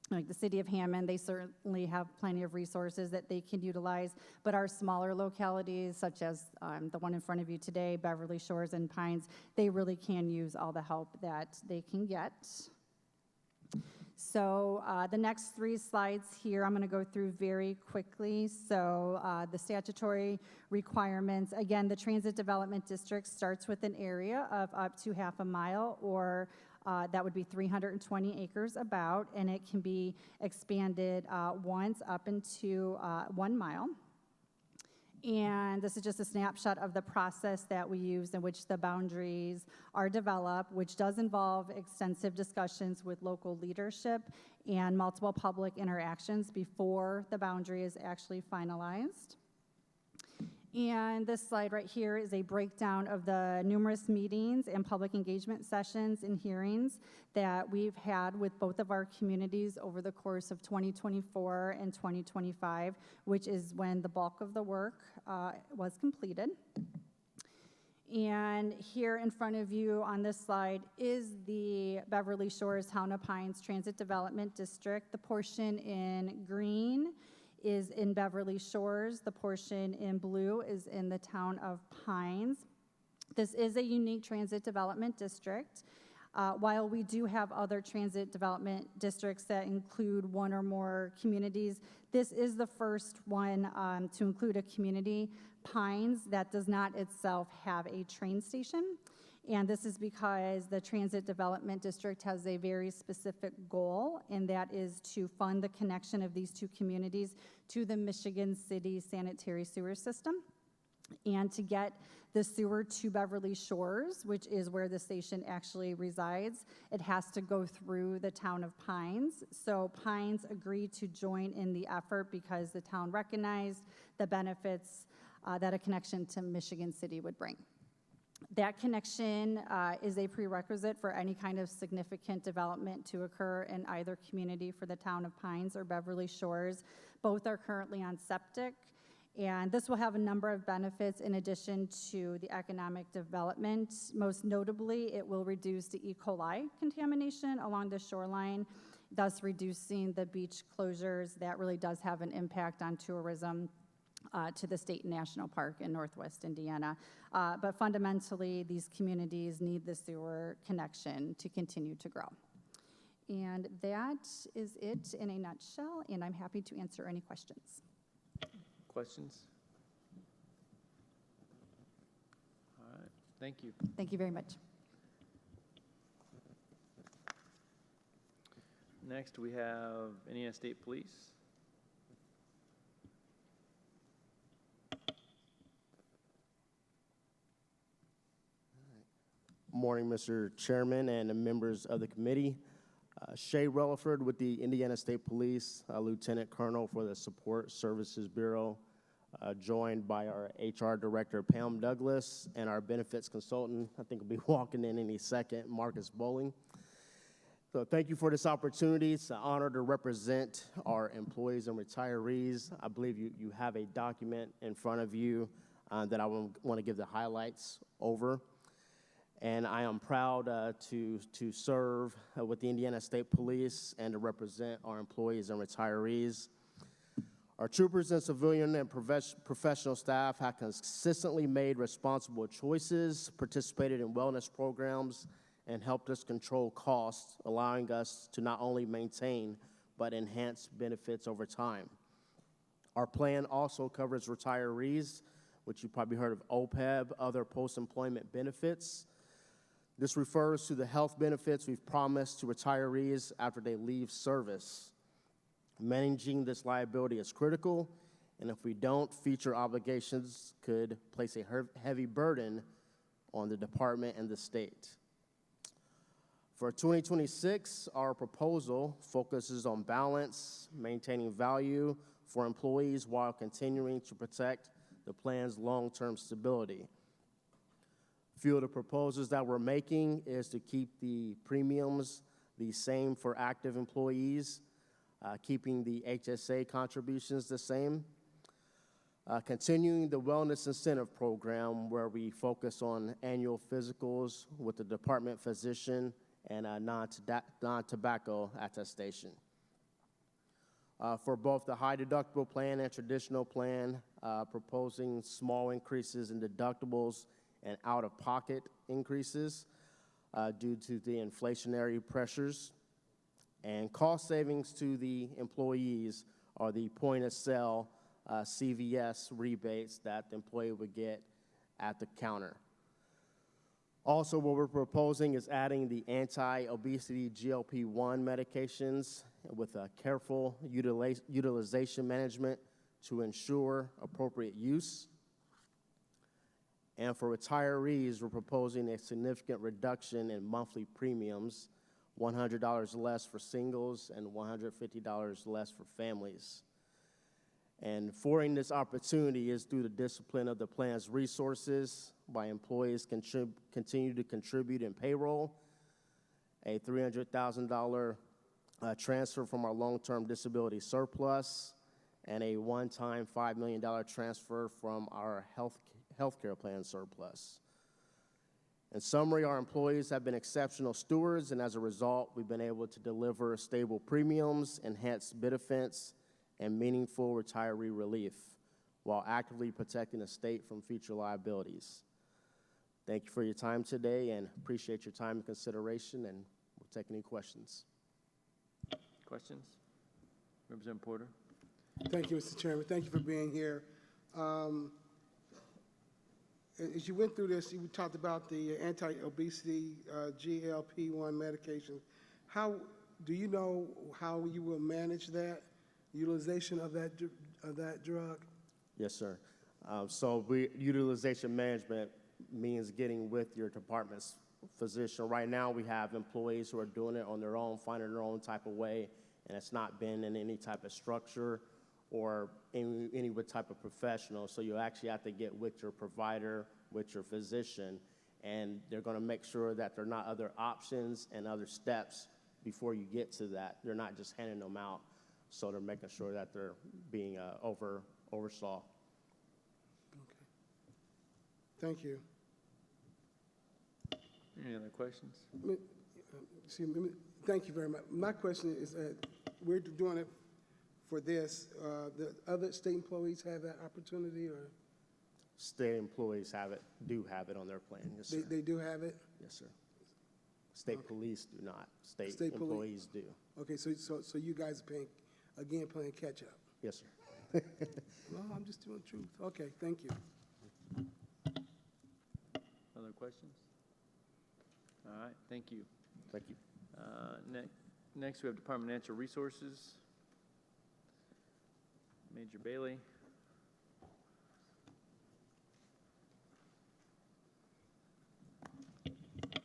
like the city of Hammond, they certainly have plenty of resources that they can utilize, but our smaller localities, such as the one in front of you today, Beverly Shores and Pines, they really can use all the help that they can get. So the next 3 slides here, I'm going to go through very quickly. So the statutory requirements, again, the Transit Development District starts with an area of up to half a mile, or that would be 320 acres about, and it can be expanded once up into 1 mile. And this is just a snapshot of the process that we use in which the boundaries are developed, which does involve extensive discussions with local leadership and multiple public interactions before the boundary is actually finalized. And this slide right here is a breakdown of the numerous meetings and public engagement sessions and hearings that we've had with both of our communities over the course of 2024 and 2025, which is when the bulk of the work was completed. And here in front of you on this slide is the Beverly Shores Town of Pines Transit Development District. The portion in green is in Beverly Shores. The portion in blue is in the town of Pines. This is a unique transit development district. While we do have other transit development districts that include one or more communities, this is the first one to include a community, Pines, that does not itself have a train station. And this is because the Transit Development District has a very specific goal, and that is to fund the connection of these two communities to the Michigan City sanitary sewer system. And to get the sewer to Beverly Shores, which is where the station actually resides, it has to go through the town of Pines. So Pines agreed to join in the effort because the town recognized the benefits that a connection to Michigan City would bring. That connection is a prerequisite for any kind of significant development to occur in either community for the town of Pines or Beverly Shores. Both are currently on septic, and this will have a number of benefits in addition to the economic development. Most notably, it will reduce the E. coli contamination along the shoreline, thus reducing the beach closures. That really does have an impact on tourism to the state national park in Northwest Indiana. But fundamentally, these communities need the sewer connection to continue to grow. And that is it in a nutshell, and I'm happy to answer any questions. Questions? All right, thank you. Thank you very much. Next, we have Indiana State Police. Morning, Mr. Chairman and the members of the committee. Shay Relaford with the Indiana State Police, Lieutenant Colonel for the Support Services Bureau, joined by our HR Director, Pam Douglas, and our benefits consultant, I think will be walking in any second, Marcus Bowling. So thank you for this opportunity. It's an honor to represent our employees and retirees. I believe you have a document in front of you that I want to give the highlights over. And I am proud to serve with the Indiana State Police and to represent our employees and retirees. Our troopers and civilian and professional staff have consistently made responsible choices, participated in wellness programs, and helped us control costs, allowing us to not only maintain but enhance benefits over time. Our plan also covers retirees, which you probably heard of OPEB, other post-employment benefits. This refers to the health benefits we've promised to retirees after they leave service. Managing this liability is critical, and if we don't, future obligations could place a heavy burden on the department and the state. For 2026, our proposal focuses on balance, maintaining value for employees while continuing to protect the plan's long-term stability. Few of the proposals that we're making is to keep the premiums the same for active employees, keeping the HSA contributions the same, continuing the Wellness Incentive Program where we focus on annual physicals with the department physician and non-tobacco attestation. For both the high deductible plan and traditional plan, proposing small increases in deductibles and out-of-pocket increases due to the inflationary pressures. And cost savings to the employees are the point-of-sale CVS rebates that the employee would get at the counter. Also, what we're proposing is adding the anti-obesity GLP-1 medications with a careful utilization management to ensure appropriate use. And for retirees, we're proposing a significant reduction in monthly premiums, $100 less for singles and $150 less for families. And affording this opportunity is through the discipline of the plan's resources by employees continue to contribute in payroll, a $300,000 transfer from our long-term disability surplus, and a one-time $5 million transfer from our healthcare plan surplus. In summary, our employees have been exceptional stewards, and as a result, we've been able to deliver stable premiums, enhanced benefits, and meaningful retiree relief while actively protecting the state from future liabilities. Thank you for your time today and appreciate your time and consideration, and we'll take any questions. Questions? Representative Porter. Thank you, Mr. Chairman. Thank you for being here. As you went through this, you talked about the anti-obesity GLP-1 medication. How do you know how you will manage that utilization of that drug? Yes, sir. Utilization management means getting with your department's physician. Right now, we have employees who are doing it on their own, finding their own type of way, and it's not been in any type of structure or any type of professional. So you actually have to get with your provider, with your physician, and they're going to make sure that there are not other options and other steps before you get to that. They're not just handing them out, so they're making sure that they're being oversaw. Okay. Thank you. Any other questions? Thank you very much. My question is that we're doing it for this. The other state employees have that opportunity, or? State employees do have it on their plan. Yes, sir. They do have it? Yes, sir. State police do not. State employees do. Okay, so you guys are playing catch up? Yes, sir. No, I'm just doing truth. Okay, thank you. Other questions? All right, thank you. Thank you. Next, we have Department of Natural Resources. Major Bailey.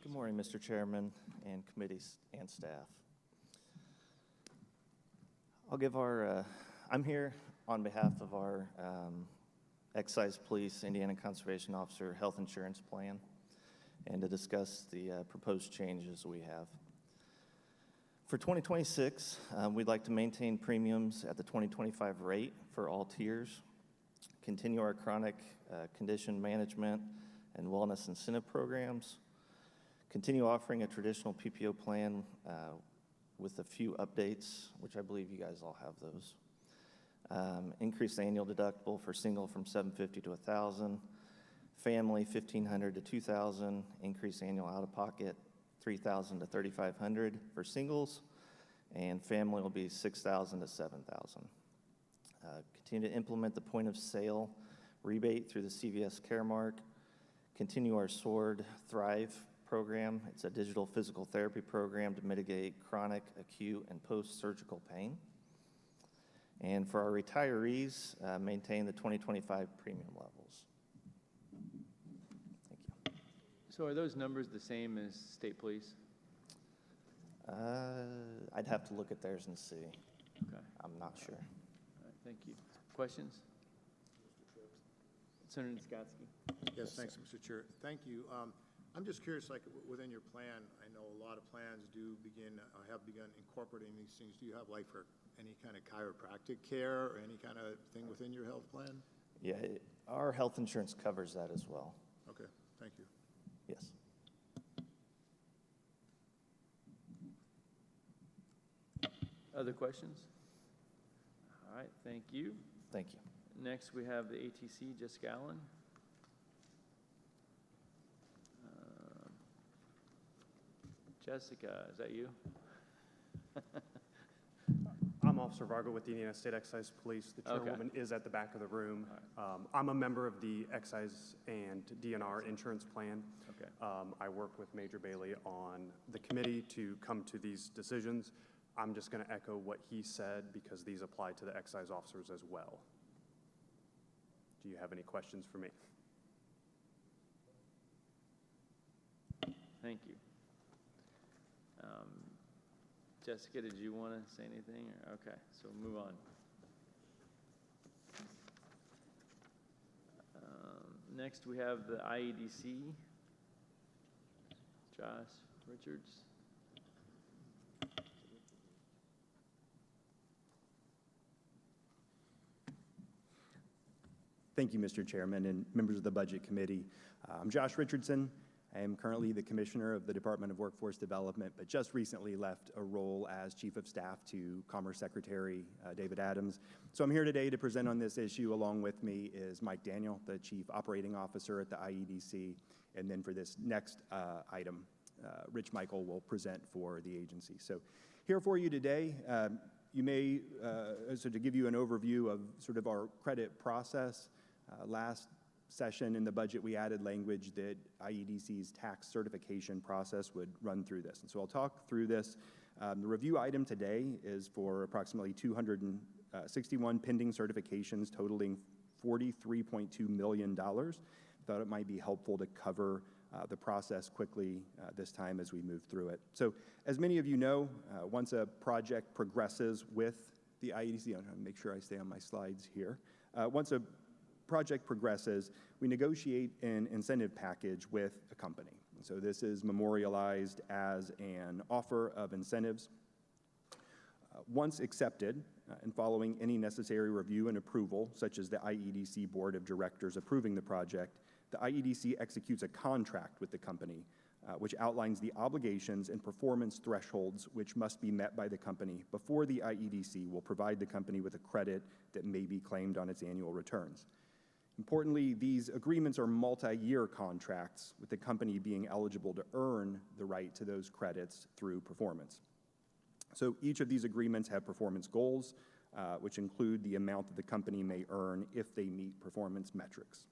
Good morning, Mr. Chairman and committees and staff. I'm here on behalf of our Excise Police Indiana Conservation Officer Health Insurance Plan and to discuss the proposed changes we have. For 2026, we'd like to maintain premiums at the 2025 rate for all tiers, continue our chronic condition management and wellness incentive programs, continue offering a traditional PPO plan with a few updates, which I believe you guys all have those. Increase the annual deductible for single from $750 to $1,000, family $1,500 to $2,000, increase annual out-of-pocket $3,000 to $3,500 for singles, and family will be $6,000 to $7,000. Continue to implement the point of sale rebate through the CVS Caremark. Continue our SWORD Thrive program. It's a digital physical therapy program to mitigate chronic, acute, and post-surgical pain. And for our retirees, maintain the 2025 premium levels. Thank you. So are those numbers the same as state police? I'd have to look at theirs and see. Okay. I'm not sure. All right, thank you. Questions? Senator Skotsky. Yes, thanks, Mr. Chair. Thank you. I'm just curious, like within your plan, I know a lot of plans have begun incorporating these things. Do you have like for any kind of chiropractic care or any kind of thing within your health plan? Yeah, our health insurance covers that as well. Okay, thank you. Yes. Other questions? All right, thank you. Thank you. Next, we have the ATC, Jessica Allen. Jessica, is that you? I'm Officer Vargo with the Indiana State Excise Police. The chairwoman is at the back of the room. I'm a member of the Excise and DNR insurance plan. Okay. I work with Major Bailey on the committee to come to these decisions. I'm just going to echo what he said because these apply to the excise officers as well. Do you have any questions for me? Thank you. Jessica, did you want to say anything? Okay, so move on. Next, we have the IEDC. Josh Richards. Thank you, Mr. Chairman and members of the Budget Committee. I'm Josh Richardson. I am currently the Commissioner of the Department of Workforce Development, but just recently left a role as Chief of Staff to Commerce Secretary David Adams. So I'm here today to present on this issue. Along with me is Mike Daniel, the Chief Operating Officer at the IEDC. And then for this next item, Rich Michael will present for the agency. So here for you today, so to give you an overview of sort of our credit process. Last session in the budget, we added language that IEDC's tax certification process would run through this. And so I'll talk through this. The review item today is for approximately 261 pending certifications totaling $43.2 million. Thought it might be helpful to cover the process quickly this time as we move through it. So as many of you know, once a project progresses with the IEDC, I'm going to make sure I stay on my slides here. Once a project progresses, we negotiate an incentive package with a company. And so this is memorialized as an offer of incentives. Once accepted, and following any necessary review and approval, such as the IEDC Board of Directors approving the project, the IEDC executes a contract with the company, which outlines the obligations and performance thresholds which must be met by the company before the IEDC will provide the company with a credit that may be claimed on its annual returns. Importantly, these agreements are multi-year contracts, with the company being eligible to earn the right to those credits through performance. So each of these agreements have performance goals, which include the amount that the company may earn if they meet performance metrics.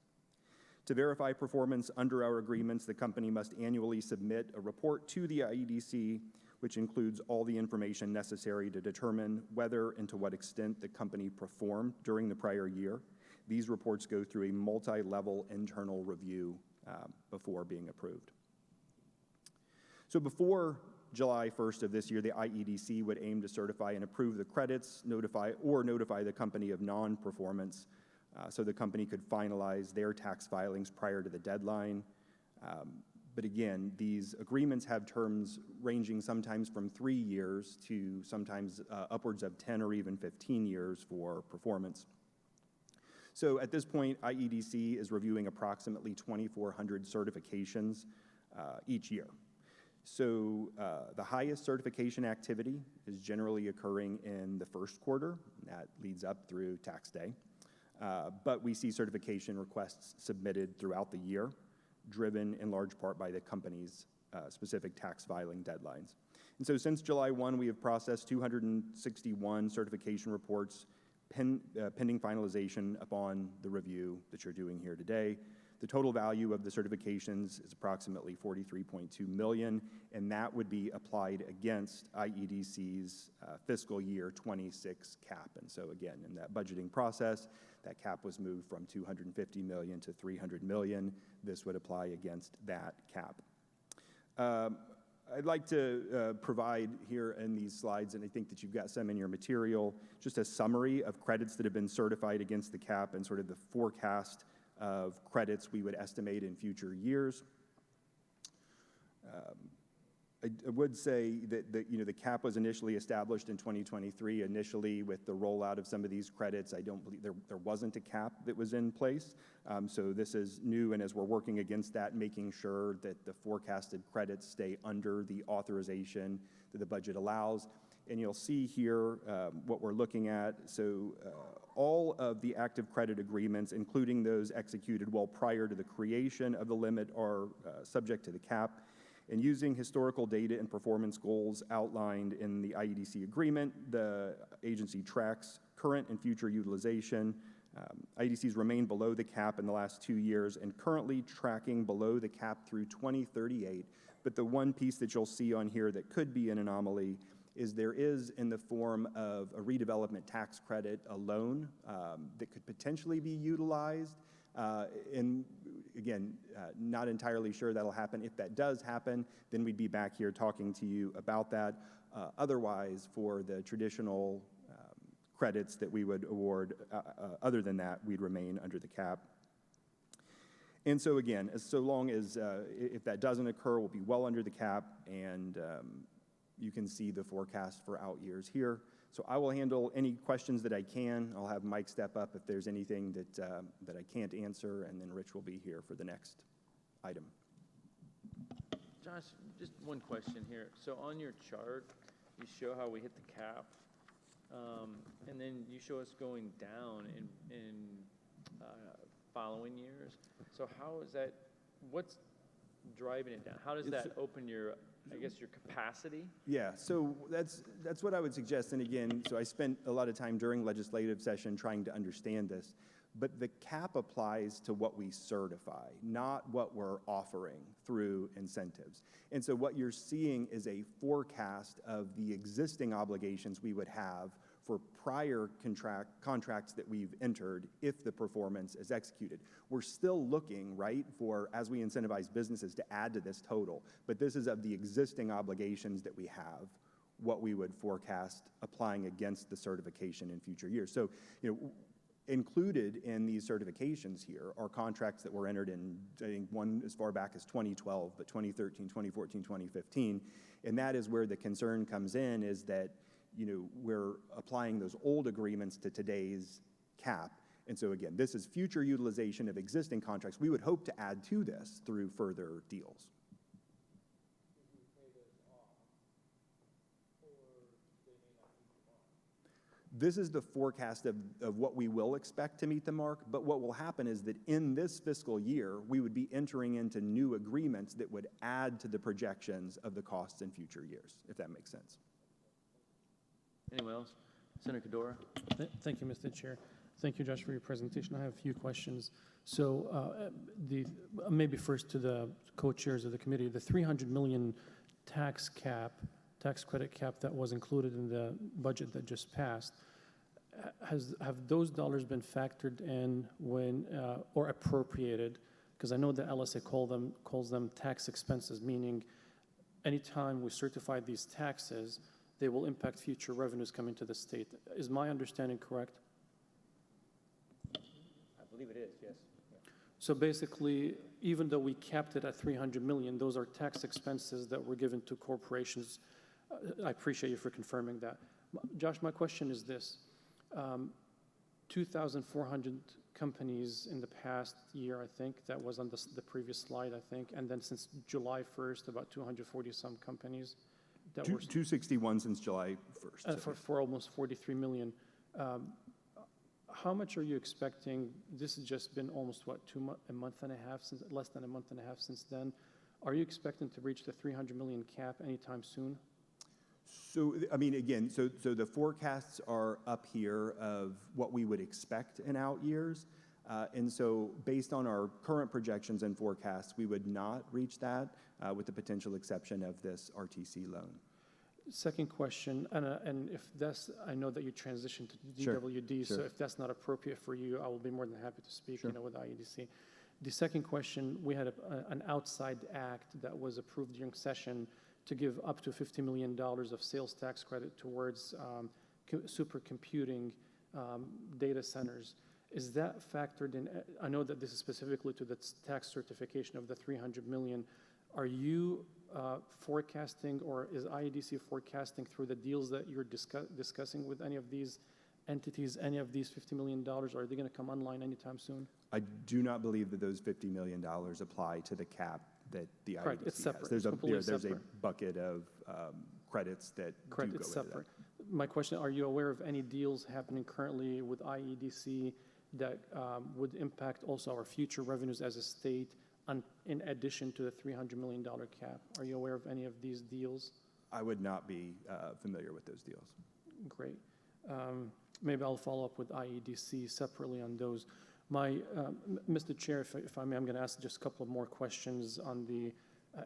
To verify performance under our agreements, the company must annually submit a report to the IEDC, which includes all the information necessary to determine whether and to what extent the company performed during the prior year. These reports go through a multi-level internal review before being approved. So before July 1st of this year, the IEDC would aim to certify and approve the credits, notify the company of non-performance, so the company could finalize their tax filings prior to the deadline. But again, these agreements have terms ranging sometimes from 3 years to sometimes upwards of 10 or even 15 years for performance. So at this point, IEDC is reviewing approximately 2,400 certifications each year. So the highest certification activity is generally occurring in the first quarter. That leads up through tax day. But we see certification requests submitted throughout the year, driven in large part by the company's specific tax filing deadlines. And so since July 1, we have processed 261 certification reports pending finalization upon the review that you're doing here today. The total value of the certifications is approximately $43.2 million, and that would be applied against IEDC's fiscal year 26 cap. And so again, in that budgeting process, that cap was moved from $250 million to $300 million. This would apply against that cap. I'd like to provide here in these slides, and I think that you've got some in your material, just a summary of credits that have been certified against the cap and sort of the forecast of credits we would estimate in future years. I would say that the cap was initially established in 2023. Initially, with the rollout of some of these credits, I don't believe there wasn't a cap that was in place. So this is new, and as we're working against that, making sure that the forecasted credits stay under the authorization that the budget allows. And you'll see here what we're looking at. So all of the active credit agreements, including those executed well prior to the creation of the limit, are subject to the cap. And using historical data and performance goals outlined in the IEDC agreement, the agency tracks current and future utilization. IEDCs remain below the cap in the last 2 years and currently tracking below the cap through 2038. But the one piece that you'll see on here that could be an anomaly is there is, in the form of a redevelopment tax credit, a loan that could potentially be utilized. And again, not entirely sure that'll happen. If that does happen, then we'd be back here talking to you about that. Otherwise, for the traditional credits that we would award, other than that, we'd remain under the cap. And so again, so long as, if that doesn't occur, we'll be well under the cap, and you can see the forecast for out years here. So I will handle any questions that I can. I'll have Mike step up if there's anything that I can't answer, and then Rich will be here for the next item. Josh, just one question here. So on your chart, you show how we hit the cap, and then you show us going down in following years. So how is that, what's driving it down? How does that open your, I guess, your capacity? Yeah, so that's what I would suggest. And again, so I spent a lot of time during legislative session trying to understand this. But the cap applies to what we certify, not what we're offering through incentives. And so what you're seeing is a forecast of the existing obligations we would have for prior contracts that we've entered if the performance is executed. We're still looking, right, for, as we incentivize businesses, to add to this total. But this is of the existing obligations that we have, what we would forecast applying against the certification in future years. So, included in these certifications here are contracts that were entered in, I think, one as far back as 2012, but 2013, 2014, 2015. And that is where the concern comes in, is that, we're applying those old agreements to today's cap. And so again, this is future utilization of existing contracts. We would hope to add to this through further deals. This is the forecast of what we will expect to meet the mark, but what will happen is that in this fiscal year, we would be entering into new agreements that would add to the projections of the costs in future years, if that makes sense. Anyone else? Senator Cadora? Thank you, Mr. Chair. Thank you, Josh, for your presentation. I have a few questions. So maybe first to the co-chairs of the committee, the $300 million tax credit cap that was included in the budget that just passed, have those dollars been factored in when or appropriated? Because I know the LSA calls them tax expenses, meaning anytime we certify these taxes, they will impact future revenues coming to the state. Is my understanding correct? I believe it is, yes. So basically, even though we capped it at $300 million, those are tax expenses that were given to corporations. I appreciate you for confirming that. Josh, my question is this. 2,400 companies in the past year, I think, that was on the previous slide, I think, and then since July 1st, about 240-some companies. That were 261 since July 1st. For almost 43 million. How much are you expecting? This has just been almost, what, a month and a half, less than a month and a half since then. Are you expecting to reach the 300 million cap anytime soon? So, I mean, again, so the forecasts are up here of what we would expect in out years. And so based on our current projections and forecasts, we would not reach that with the potential exception of this RTC loan. Second question, and if that's, I know that you transitioned to DWD, so if that's not appropriate for you, I will be more than happy to speak, with IEDC. The second question, we had an outside act that was approved during session to give up to $50 million of sales tax credit towards supercomputing data centers. Is that factored in? I know that this is specifically to the tax certification of the $300 million. Are you forecasting, or is IEDC forecasting through the deals that you're discussing with any of these entities, any of these $50 million? Are they going to come online anytime soon? I do not believe that those $50 million apply to the cap that the IEDC Correct, it's separate. has. There's It's a bucket of credits that Correct, do go it's into separate. that. My question, are you aware of any deals happening currently with IEDC that would impact also our future revenues as a state in addition to the $300 million cap? Are you aware of any of these deals? I would not be familiar with those deals. Great. Maybe I'll follow up with IEDC separately on those. Mr. Chair, if I may, I'm going to ask just a couple of more questions on the,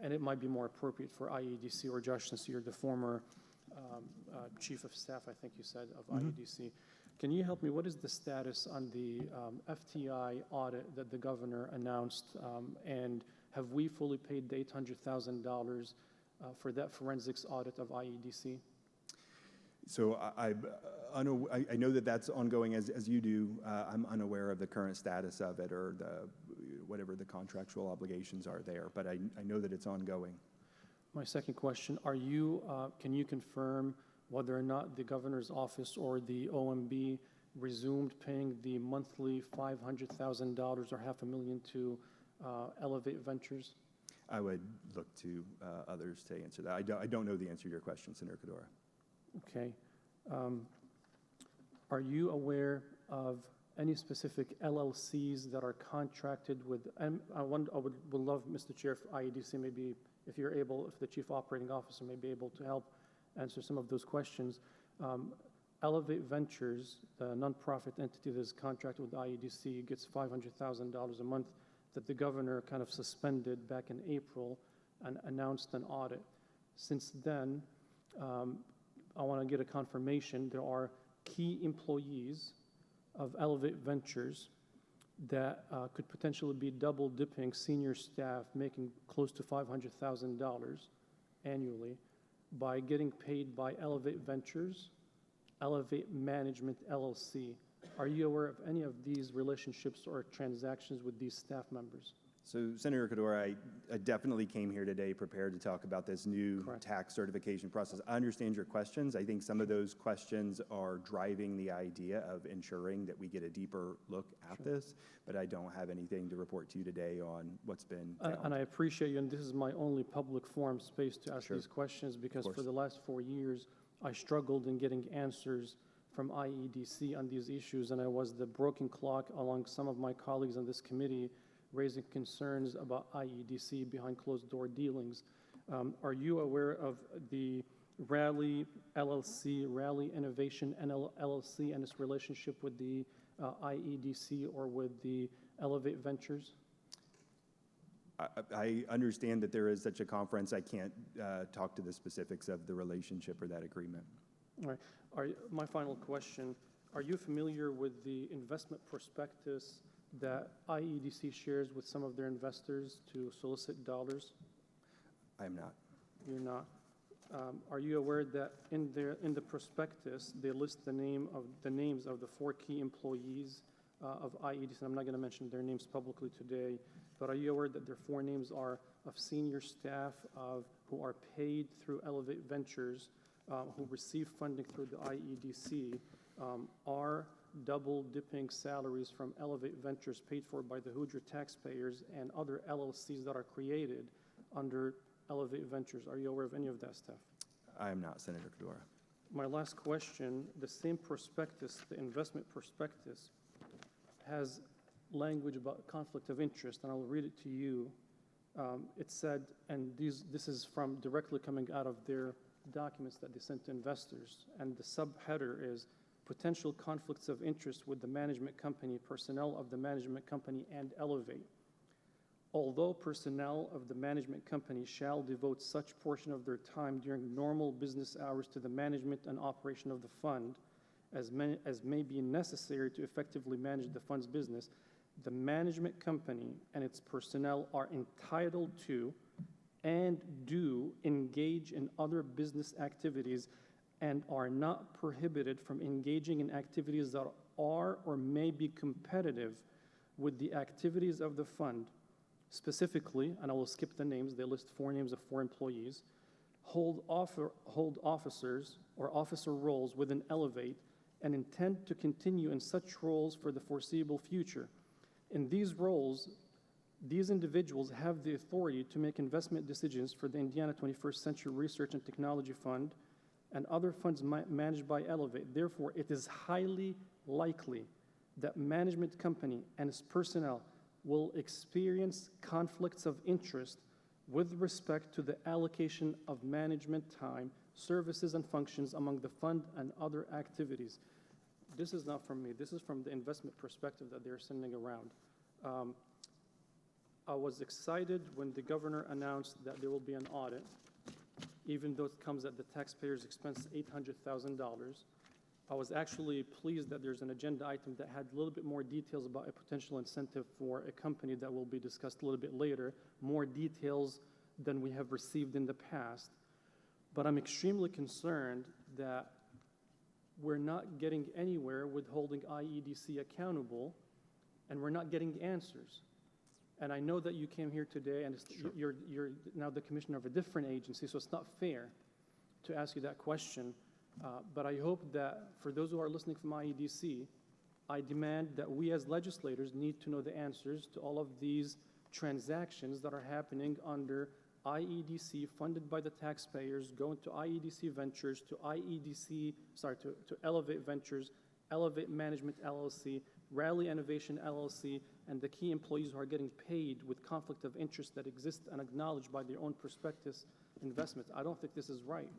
and it might be more appropriate for IEDC or Josh, since you're the former chief of staff, I think you said, of IEDC. Can you help me? What is the status on the FTI audit that the governor announced? And have we fully paid the $800,000 for that forensics audit of IEDC? So I know that that's ongoing as you do. I'm unaware of the current status of it or whatever the contractual obligations are there. But I know that it's ongoing. My second question, can you confirm whether or not the governor's office or the OMB resumed paying the monthly $500,000 or $500,000 to Elevate Ventures? I would look to others to answer that. I don't know the answer to your question, Senator Kadora. Okay. Are you aware of any specific LLCs that are contracted with, and I would love, Mr. Chair, if IEDC maybe, if you're able, if the Chief Operating Officer may be able to help answer some of those questions. Elevate Ventures, the nonprofit entity that is contracted with IEDC, gets $500,000 a month that the governor kind of suspended back in April and announced an audit. Since then, I want to get a confirmation there are key employees of Elevate Ventures that could potentially be double dipping senior staff making close to $500,000 annually by getting paid by Elevate Ventures, Elevate Management LLC. Are you aware of any of these relationships or transactions with these staff members? So, Senator Kadora, I definitely came here today prepared to talk about this new tax certification process. I understand your questions. I think some of those questions are driving the idea of ensuring that we get a deeper look at this, but I don't have anything to report to you today on what's been found. And I appreciate you, and this is my only public forum space to ask these questions, because for the last 4 years, I struggled in getting answers from IEDC on these issues, and I was the broken clock along some of my colleagues on this committee raising concerns about IEDC behind closed-door dealings. Are you aware of the Rally LLC, Rally Innovation LLC, and its relationship with the IEDC or with the Elevate Ventures? I understand that there is such a conference. I can't talk to the specifics of the relationship or that agreement. All right. My final question, are you familiar with the investment prospectus that IEDC shares with some of their investors to solicit dollars? I am not. You're not. Are you aware that in the prospectus they list the names of the 4 key employees of IEDC? I'm not going to mention their names publicly today, but are you aware that their 4 names are of senior staff who are paid through Elevate Ventures, who receive funding through the IEDC, are double dipping salaries from Elevate Ventures paid for by the Hoosier taxpayers and other LLCs that are created under Elevate Ventures? Are you aware of any of that stuff? I am not, Senator Kadora. My last question, the same prospectus, the investment prospectus, has language about conflict of interest, and I'll read it to you. It said, and this is from directly coming out of their documents that they sent to investors, and the subheader is potential conflicts of interest with the management company, personnel of the management company, and Elevate. Although personnel of the management company shall devote such portion of their time during normal business hours to the management and operation of the fund as may be necessary to effectively manage the fund's business, the management company and its personnel are entitled to and do engage in other business activities and are not prohibited from engaging in activities that are or may be competitive with the activities of the fund. Specifically, and I will skip the names, they list 4 names of 4 employees, hold officers or officer roles within Elevate and intend to continue in such roles for the foreseeable future. In these roles, these individuals have the authority to make investment decisions for the Indiana 21st Century Research and Technology Fund and other funds managed by Elevate. Therefore, it is highly likely that management company and its personnel will experience conflicts of interest with respect to the allocation of management time, services, and functions among the fund and other activities. This is not from me. This is from the investment perspective that they're sending around. I was excited when the governor announced that there will be an audit, even though it comes at the taxpayer's expense, $800,000. I was actually pleased that there's an agenda item that had a little bit more details about a potential incentive for a company that will be discussed a little bit later, more details than we have received in the past. But I'm extremely concerned that we're not getting anywhere with holding IEDC accountable, and we're not getting answers. And I know that you came here today, and you're now the commissioner of a different agency, so it's not fair to ask you that question. But I hope that for those who are listening from IEDC, I demand that we as legislators need to know the answers to all of these transactions that are happening under IEDC, funded by the taxpayers, going to IEDC Ventures, to Elevate Ventures, Elevate Management LLC, Rally Innovation LLC, and the key employees who are getting paid with conflict of interest that exists and acknowledged by their own prospectus investments. I don't think this is right.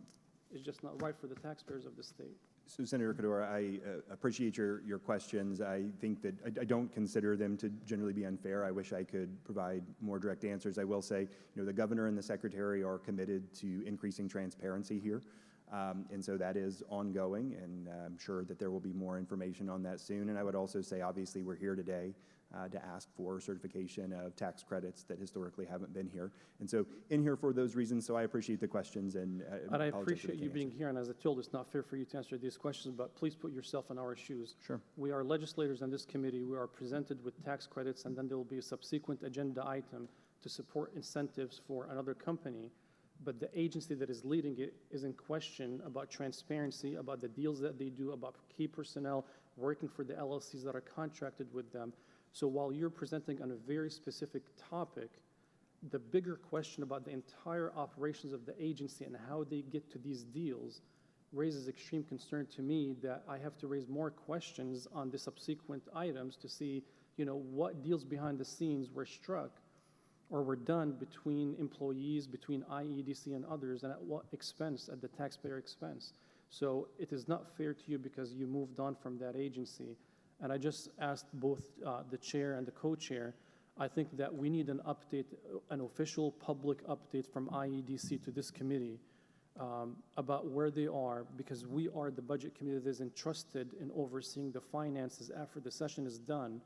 It's just not right for the taxpayers of the state. So Senator Kador, I appreciate your questions. I think that I don't consider them to generally be unfair. I wish I could provide more direct answers. I will say, the governor and the secretary are committed to increasing transparency here. And so that is ongoing, and I'm sure that there will be more information on that soon. And I would also say, obviously, we're here today to ask for certification of tax credits that historically haven't been here. And so in here for those reasons, so I appreciate the questions. And I appreciate you being here, and as I told, it's not fair for you to answer these questions, but please put yourself in our shoes. Sure. We are legislators on this committee. We are presented with tax credits, and then there will be a subsequent agenda item to support incentives for another company. But the agency that is leading it is in question about transparency, about the deals that they do, about key personnel working for the LLCs that are contracted with them. So while you're presenting on a very specific topic, the bigger question about the entire operations of the agency and how they get to these deals raises extreme concern to me, that I have to raise more questions on the subsequent items to see, what deals behind the scenes were struck or were done between employees, between IEDC and others, and at what expense, at the taxpayer expense. So it is not fair to you because you moved on from that agency. And I just asked both the chair and the co-chair, I think that we need an update, an official public update from IEDC to this committee about where they are, because we are the budget committee that is entrusted in overseeing the finances after the session is done,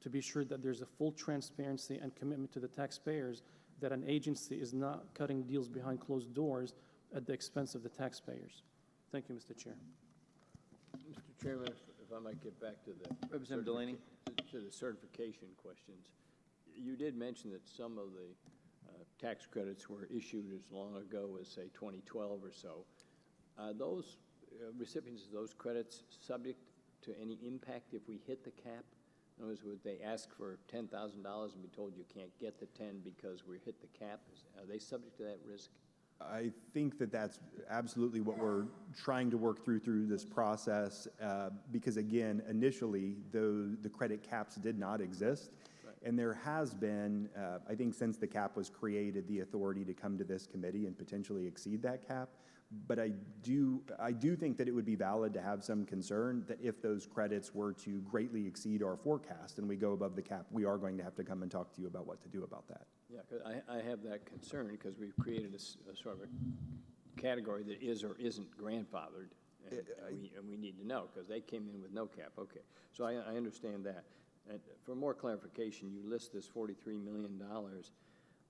to be sure that there's a full transparency and commitment to the taxpayers, that an agency is not cutting deals behind closed doors at the expense of the taxpayers. Thank you, Mr. Chair. Mr. Chairman, if I might get back to the Representative Delaney. To the certification questions. You did mention that some of the tax credits were issued as long ago as, say, 2012 or so. Are those recipients of those credits subject to any impact if we hit the cap? In other words, would they ask for $10,000 and be told you can't get the 10 because we hit the cap? Are they subject to that risk? I think that that's absolutely what we're trying to work through this process, because again, initially, the credit caps did not exist. Right. And there has been, I think since the cap was created, the authority to come to this committee and potentially exceed that cap. But I do think that it would be valid to have some concern that if those credits were to greatly exceed our forecast and we go above the cap, we are going to have to come and talk to you about what to do about that. Yeah, because I have that concern because we've created a sort of a category that is or isn't grandfathered, and we need to know because they came in with no cap. Okay, so I understand that. And for more clarification, you list this $43 million.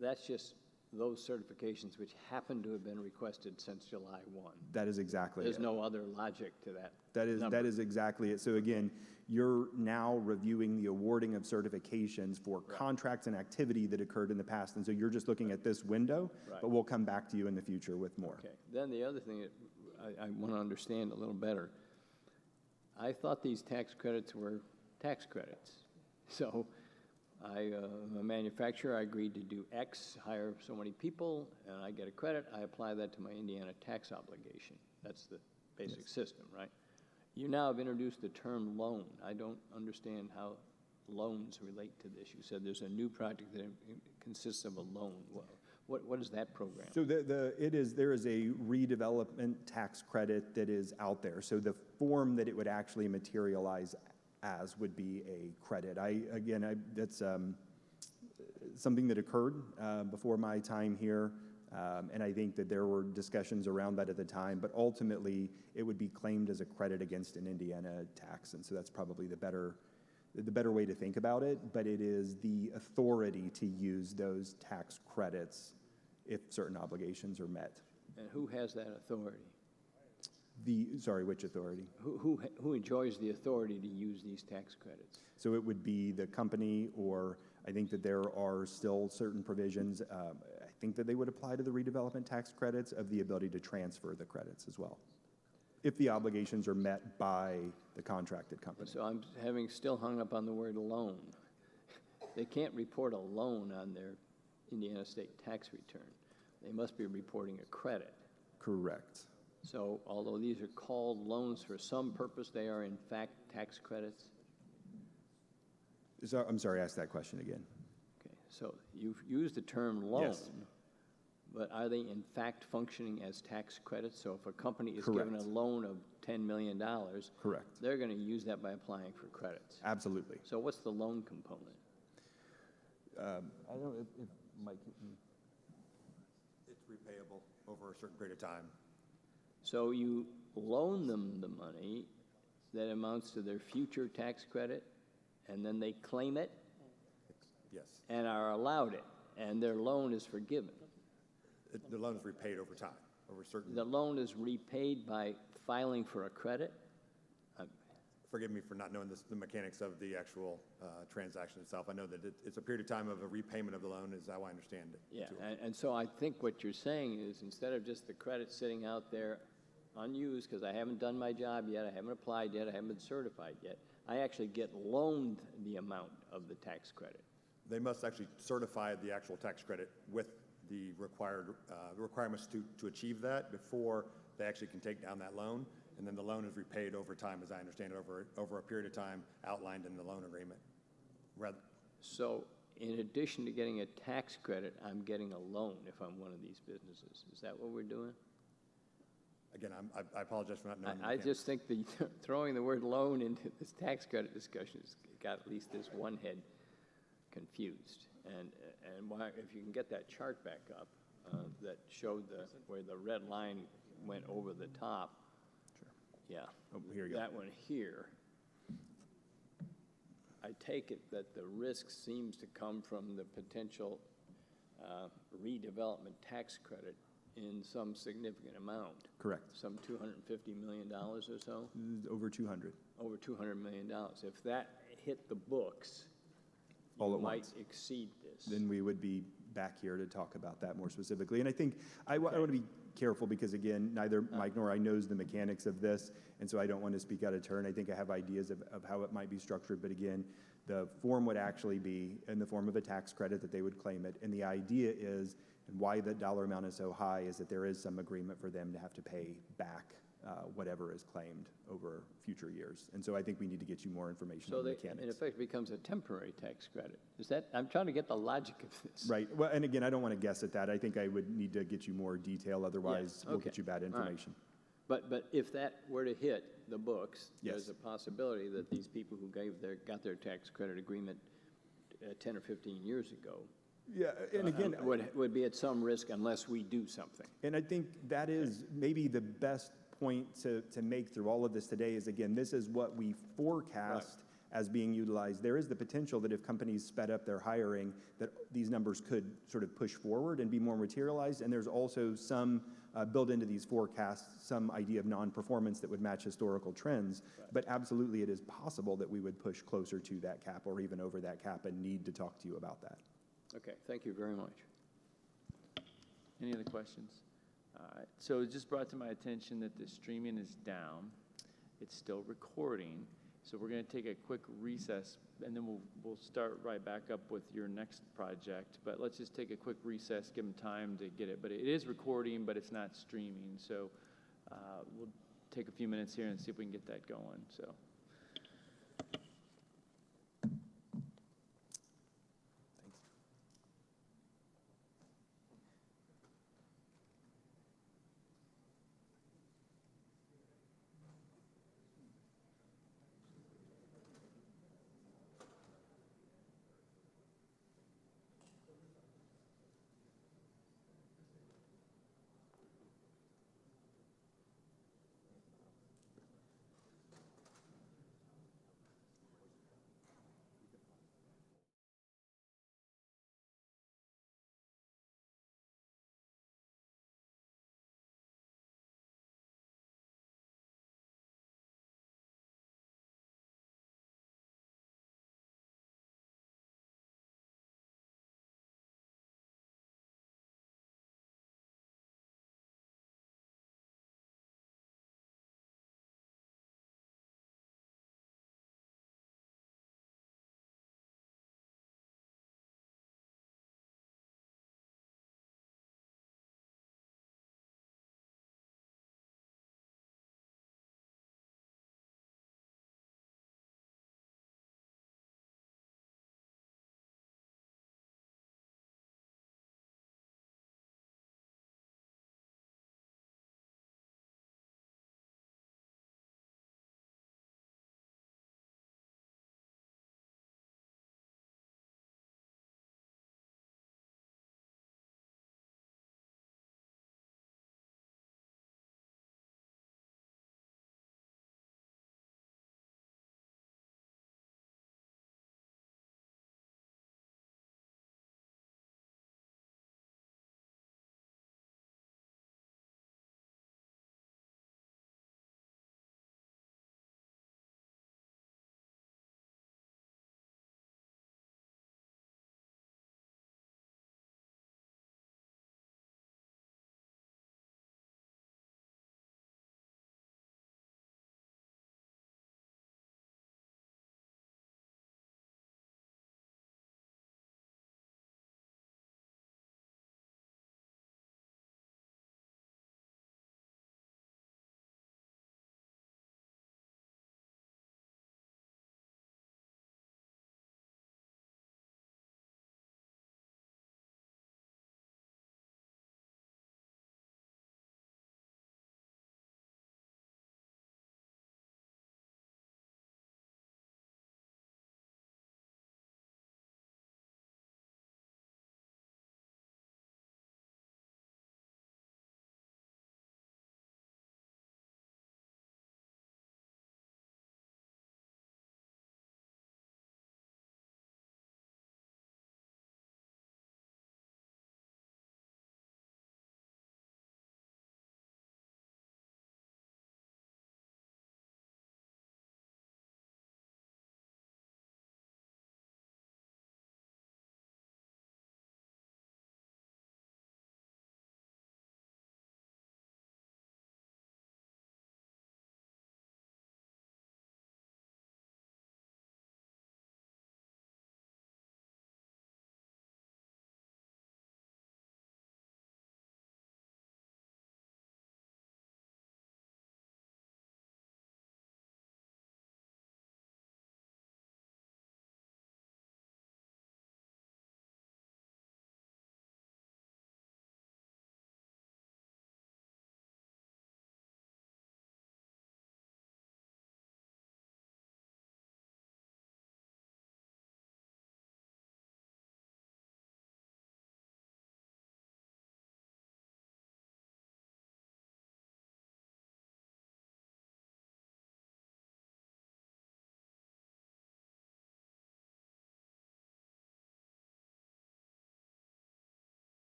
That's just those certifications which happen to have been requested since July 1. That is exactly There's it. no other logic to that. That is exactly it. So again, you're now reviewing the awarding of certifications for contracts and activity that occurred in the past. And so you're just looking at this window, but we'll come back to you in the future with more. Okay. Then the other thing that I want to understand a little better, I thought these tax credits were tax credits. So I'm a manufacturer, I agreed to do X, hire so many people, and I get a credit. I apply that to my Indiana tax obligation. That's the basic system, right? You now have introduced the term loan. I don't understand how loans relate to this. You said there's a new project that consists of a loan. What is that program? So there is a redevelopment tax credit that is out there. So the form that it would actually materialize as would be a credit. That's something that occurred before my time here, and I think that there were discussions around that at the time, but ultimately it would be claimed as a credit against an Indiana tax, and so that's probably the better way to think about it, but it is the authority to use those tax credits if certain obligations are met. And who has that authority? Which authority? Who enjoys the authority to use these tax credits? So it would be the company or I think that there are still certain provisions, I think that they would apply to the redevelopment tax credits of the ability to transfer the credits as well, if the obligations are met by the contracted company. So I'm still hung up on the word loan. They can't report a loan on their Indiana state tax return. They must be reporting a credit. Correct. So although these are called loans for some purpose, they are in fact tax credits? So, I'm sorry, ask that question again. Okay, so you've used the term loan, Yes. but are they in fact functioning as tax credits? So if a company is Correct. given a loan of $10 million, Correct. they're going to use that by applying for credits. Absolutely. So what's the loan component? I don't know if Mike. It's repayable over a certain period of time. So you loan them the money that amounts to their future tax credit, and then they claim it? Yes. And are allowed it, and their loan is forgiven. The loan is repaid over time, over a certain. The loan is repaid by filing for a credit? Forgive me for not knowing the mechanics of the actual transaction itself. I know that it's a period of time of a repayment of the loan is how I understand it. Yeah, and so I think what you're saying is instead of just the credit sitting out there unused, because I haven't done my job yet, I haven't applied yet, I haven't been certified yet, I actually get loaned the amount of the tax credit. They must actually certify the actual tax credit with the requirements to achieve that before they actually can take down that loan. And then the loan is repaid over time, as I understand it, over a period of time outlined in the loan agreement. So in addition to getting a tax credit, I'm getting a loan if I'm one of these businesses. Is that what we're doing? Again, I apologize for not knowing. I just think that throwing the word loan into this tax credit discussion has got at least this one head confused. And why, if you can get that chart back up that showed where the red line went over the top. Sure. Yeah. Oh, here you go. That one here. I take it that the risk seems to come from the potential redevelopment tax credit in some significant amount. Correct. Some $250 million or so? Over 200. Over $200 million. If that hit the books, All you at might once. exceed this. Then we would be back here to talk about that more specifically. And I think I want to be careful because, again, neither Mike nor I knows the mechanics of this, and so I don't want to speak out of turn. I think I have ideas of how it might be structured, but again, the form would actually be in the form of a tax credit that they would claim it, and the idea is, and why the dollar amount is so high, is that there is some agreement for them to have to pay back whatever is claimed over future years. And so I think we need to get you more information on the mechanics. In effect, becomes a temporary tax credit. Is that, I'm trying to get the logic of this. Right. Well, and again, I don't want to guess at that. I think I would need to get you more detail. Otherwise, we'll okay. get you bad All right. information. But if that were to hit the books, Yes. there's a possibility that these people who got their tax credit agreement 10 or 15 years ago Yeah, and again, would be at some risk unless we do something. and I think that is maybe the best point to make through all of this today is, again, this is what we forecast as being utilized. There is the potential that if companies sped up their hiring, that these numbers could sort of push forward and be more materialized. And there's also some built into these forecasts, some idea of non-performance that would match historical trends. But absolutely, it is possible that we would push closer to that cap or even over that cap and need to talk to you about that. Okay, thank you very much. Any other questions? All right, so it just brought to my attention that the streaming is down. It's still recording. So we're going to take a quick recess, and then we'll start right back up with your next project. But let's just take a quick recess, give them time to get it. But it is recording, but it's not streaming. So we'll take a few minutes here and see if we can get that going. So.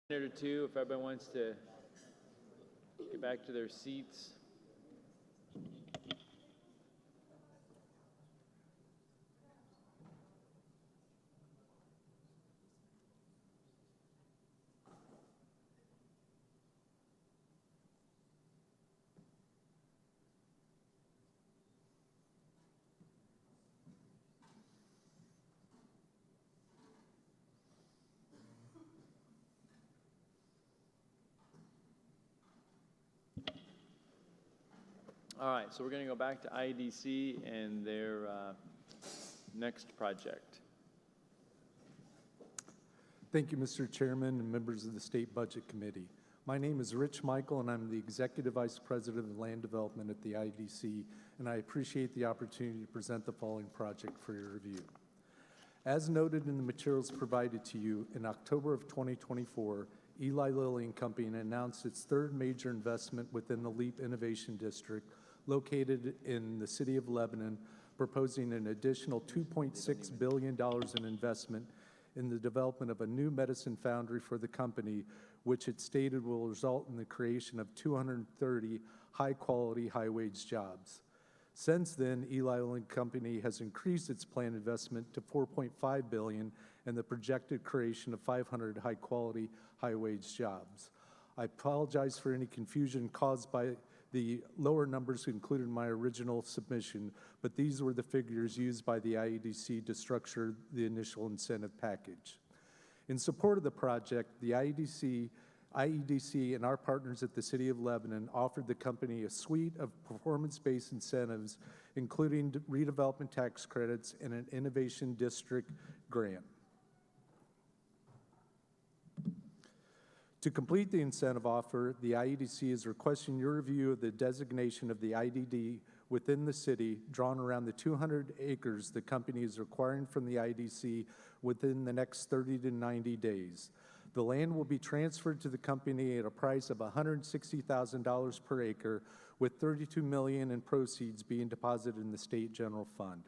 Minute or two, if everybody wants to get back to their seats. All right, so we're going to go back to IEDC and their next project. Thank you, Mr. Chairman and members of the State Budget Committee. My name is Rich Michael, and I'm the Executive Vice President of Land Development at the IEDC, and I appreciate the opportunity to present the following project for your review. As noted in the materials provided to you, in October of 2024, Eli Lilly and Company announced its third major investment within the LEAP Innovation District located in the city of Lebanon, proposing an additional $2.6 billion in investment in the development of a new medicine foundry for the company, which it stated will result in the creation of 230 high-quality, high-wage jobs. Since then, Eli Lilly and Company has increased its planned investment to $4.5 billion and the projected creation of 500 high-quality, high-wage jobs. I apologize for any confusion caused by the lower numbers included in my original submission, but these were the figures used by the IEDC to structure the initial incentive package. In support of the project, the IEDC and our partners at the City of Lebanon offered the company a suite of performance-based incentives, including redevelopment tax credits and an innovation district grant. To complete the incentive offer, the IEDC is requesting your review of the designation of the IDD within the city, drawn around the 200 acres the company is requiring from the IEDC within the next 30 to 90 days. The land will be transferred to the company at a price of $160,000 per acre, with $32 million in proceeds being deposited in the state general fund.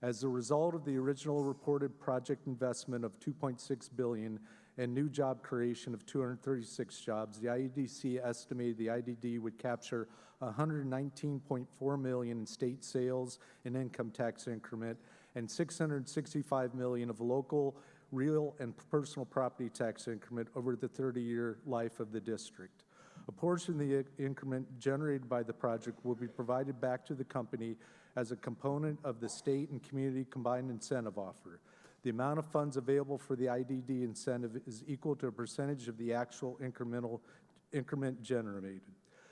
As a result of the original reported project investment of $2.6 billion and new job creation of 236 jobs, the IEDC estimated the IDD would capture $119.4 million in state sales and income tax increment and $665 million of local, real, and personal property tax increment over the 30-year life of the district. A portion of the increment generated by the project will be provided back to the company as a component of the state and community combined incentive offer. The amount of funds available for the IDD incentive is equal to a percentage of the actual increment generated.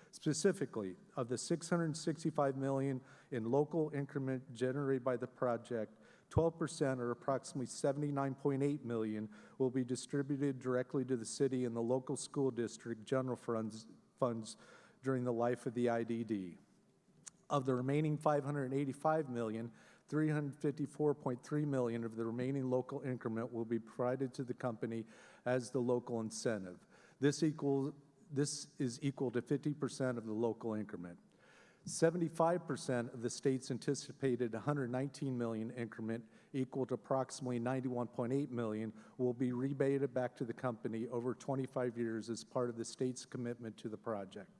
Specifically, of the $665 million in local increment generated by the project, 12%, or approximately $79.8 million, will be distributed directly to the city and the local school district general funds during the life of the IDD. Of the remaining $585 million, $354.3 million of the remaining local increment will be provided to the company as the local incentive. This is equal to 50% of the local increment. 75% of the state's anticipated $119 million increment, equal to approximately $91.8 million, will be rebated back to the company over 25 years as part of the state's commitment to the project.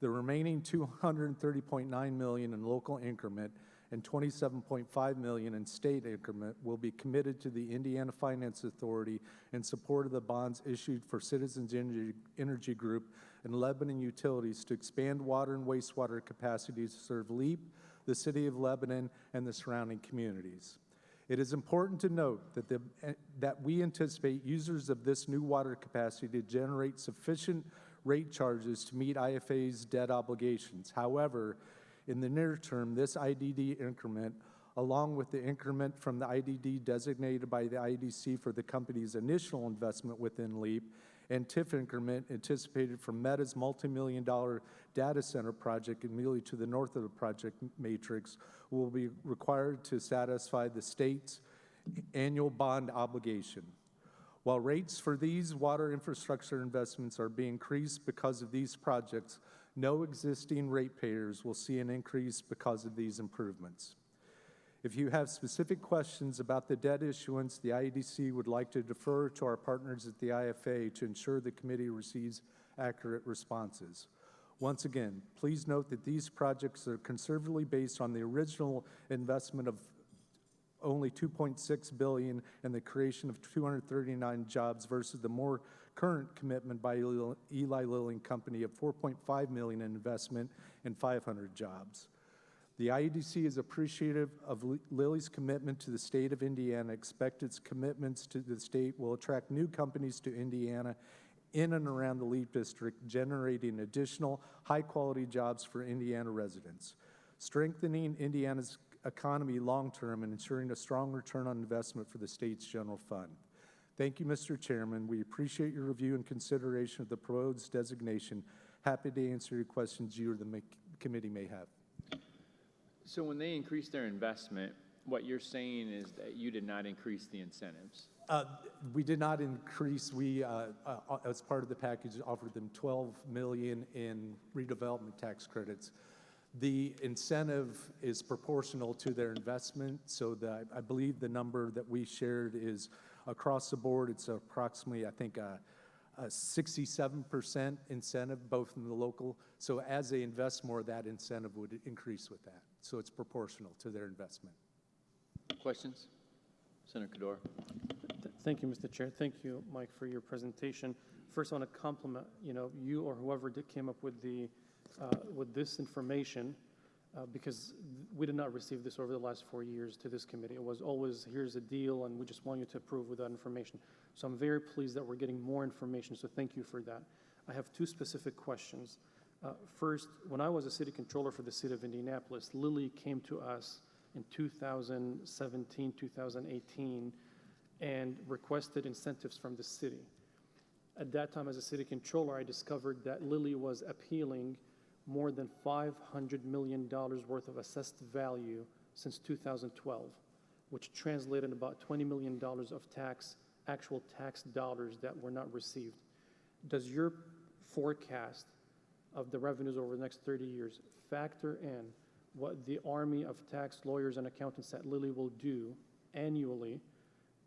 The remaining $230.9 million in local increment and $27.5 million in state increment will be committed to the Indiana Finance Authority in support of the bonds issued for Citizens Energy Group and Lebanon Utilities to expand water and wastewater capacity to serve LEAP, the city of Lebanon, and the surrounding communities. It is important to note that we anticipate users of this new water capacity to generate sufficient rate charges to meet IFA's debt obligations. However, in the near term, this IDD increment, along with the increment from the IDD designated by the IEDC for the company's initial investment within LEAP, and TIF increment anticipated from Meta's multi-million-dollar data center project immediately to the north of the project matrix, will be required to satisfy the state's annual bond obligation. While rates for these water infrastructure investments are being increased because of these projects, no existing ratepayers will see an increase because of these improvements. If you have specific questions about the debt issuance, the IEDC would like to defer to our partners at the IFA to ensure the committee receives accurate responses. Once again, please note that these projects are conservatively based on the original investment of only $2.6 billion and the creation of 239 jobs versus the more current commitment by Eli Lilly and Company of $4.5 million in investment and 500 jobs. The IEDC is appreciative of Lilly's commitment to the state of Indiana, expect its commitments to the state will attract new companies to Indiana in and around the LEAP District, generating additional high-quality jobs for Indiana residents, strengthening Indiana's economy long-term and ensuring a strong return on investment for the state's general fund. Thank you, Mr. Chairman. We appreciate your review and consideration of the proposed designation. Happy to answer your questions you or the committee may have. So when they increased their investment, what you're saying is that you did not increase the incentives? We did not increase. We, as part of the package, offered them $12 million in redevelopment tax credits. The incentive is proportional to their investment, so that I believe the number that we shared is across the board. It's approximately, I think, a 67% incentive, both in the local. So as they invest more, that incentive would increase with that. So it's proportional to their investment. Questions? Senator Kador. Thank you, Mr. Chair. Thank you, Mike, for your presentation. First, I want to compliment, you or whoever came up with the with this information, because we did not receive this over the last 4 years to this committee. It was always, here's a deal, and we just want you to approve with that information. So I'm very pleased that we're getting more information, so thank you for that. I have two specific questions. First, when I was a city controller for the city of Indianapolis, Lilly came to us in 2017, 2018, and requested incentives from the city. At that time, as a city controller, I discovered that Lilly was appealing more than $500 million worth of assessed value since 2012, which translated about $20 million of actual tax dollars that were not received. Does your forecast of the revenues over the next 30 years factor in what the army of tax lawyers and accountants at Lilly will do annually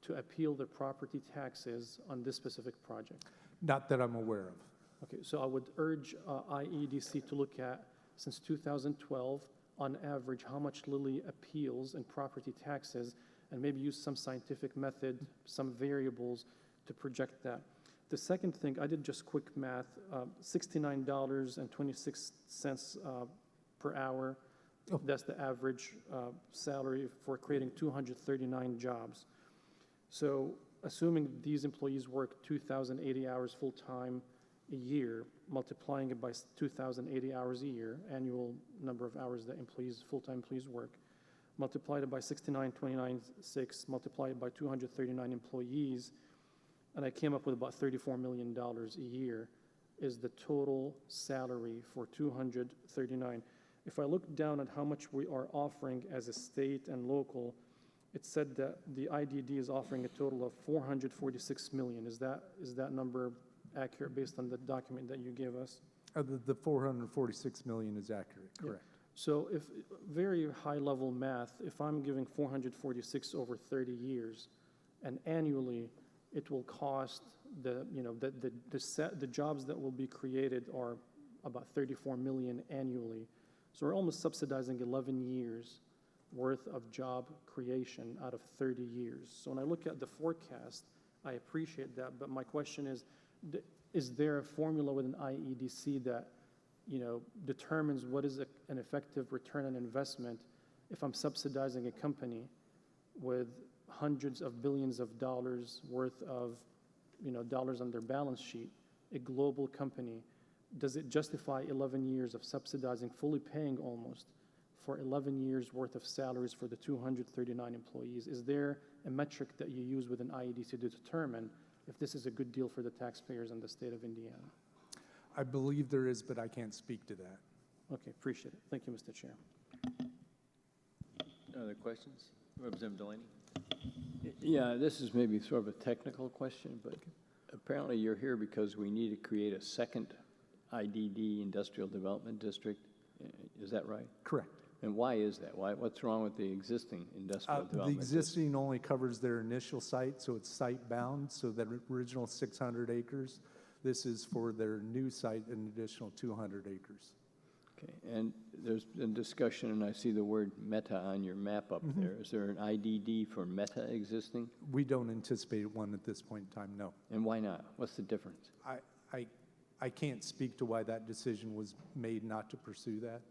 to appeal the property taxes on this specific project? Not that I'm aware of. Okay, so I would urge IEDC to look at, since 2012, on average, how much Lilly appeals in property taxes, and maybe use some scientific method, some variables to project that. The second thing, I did just quick math, $69.26 per hour. Oh. That's the average salary for creating 239 jobs. So assuming these employees work 2,080 hours full-time a year, multiplying it by 2,080 hours a year, annual number of hours that full-time employees work, multiplied it by 69.29.6, multiplied by 239 employees, and I came up with about $34 million a year is the total salary for 239. If I look down at how much we are offering as a state and local, it said that the IDD is offering a total of $446 million. Is that number accurate based on the document that you gave us? The $446 million is accurate, correct. Yeah. So if very high-level math, if I'm giving 446 over 30 years, and annually it will cost the jobs that will be created are about 34 million annually. So we're almost subsidizing 11 years worth of job creation out of 30 years. So when I look at the forecast, I appreciate that, but my question is there a formula within IEDC that determines what is an effective return on investment if I'm subsidizing a company with hundreds of billions of dollars worth of dollars on their balance sheet, a global company? Does it justify 11 years of subsidizing, fully paying almost, for 11 years worth of salaries for the 239 employees? Is there a metric that you use within IEDC to determine if this is a good deal for the taxpayers in the state of Indiana? I believe there is, but I can't speak to that. Okay, appreciate it. Thank you, Mr. Chair. Other questions? Representative Delaney. Yeah, this is maybe sort of a technical question, but apparently you're here because we need to create a second IDD, Industrial Development District. Is that right? Correct. And why is that? What's wrong with the existing industrial The development? existing only covers their initial site, so it's site-bound, so that original 600 acres. This is for their new site, an additional 200 acres. Okay, and there's been discussion, and I see the word Meta on your map up there. Is there an IDD for Meta existing? We don't anticipate one at this point in time, no. And why not? What's the difference? I can't speak to why that decision was made not to pursue that.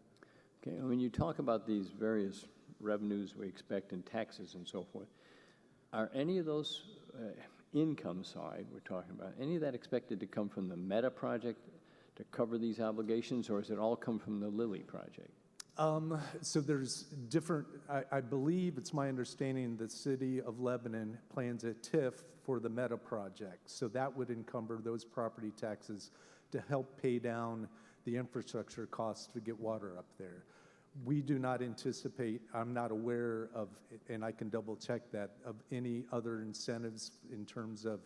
Okay, when you talk about these various revenues we expect in taxes and so forth, are any of those income side we're talking about, any of that expected to come from the Meta project to cover these obligations, or does it all come from the Lilly project? So there's different, I believe it's my understanding the city of Lebanon plans a TIF for the Meta project. So that would encumber those property taxes to help pay down the infrastructure costs to get water up there. We do not anticipate, I'm not aware of, and I can double check that, of any other incentives in terms of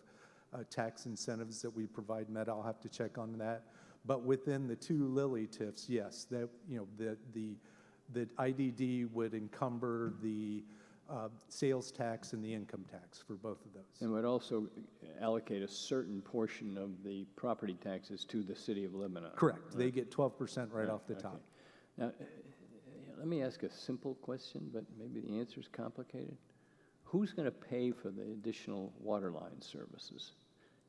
tax incentives that we provide Meta. I'll have to check on that. But within the two Lilly TIFs, yes, that, you know, the IDD would encumber the sales tax and the income tax for both of those. And would also allocate a certain portion of the property taxes to the city of Lebanon. Correct. Right? They get 12% right off the top. Now, let me ask a simple question, but maybe the answer is complicated. Who's going to pay for the additional water line services?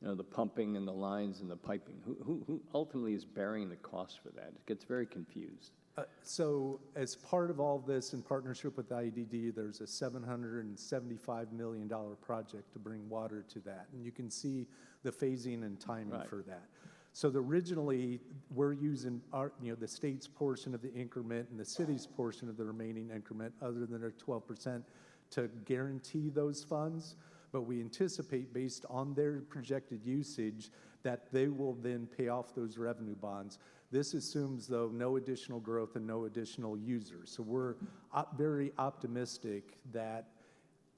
You know, the pumping and the lines and the piping. Who ultimately is bearing the cost for that? It gets very confused. So as part of all this, in partnership with the IDD, there's a $775 million project to bring water to that. And you can see the phasing and timing for that. So originally, we're using the state's portion of the increment and the city's portion of the remaining increment, other than their 12%, to guarantee those funds. But we anticipate, based on their projected usage, that they will then pay off those revenue bonds. This assumes, though, no additional growth and no additional users. So we're very optimistic that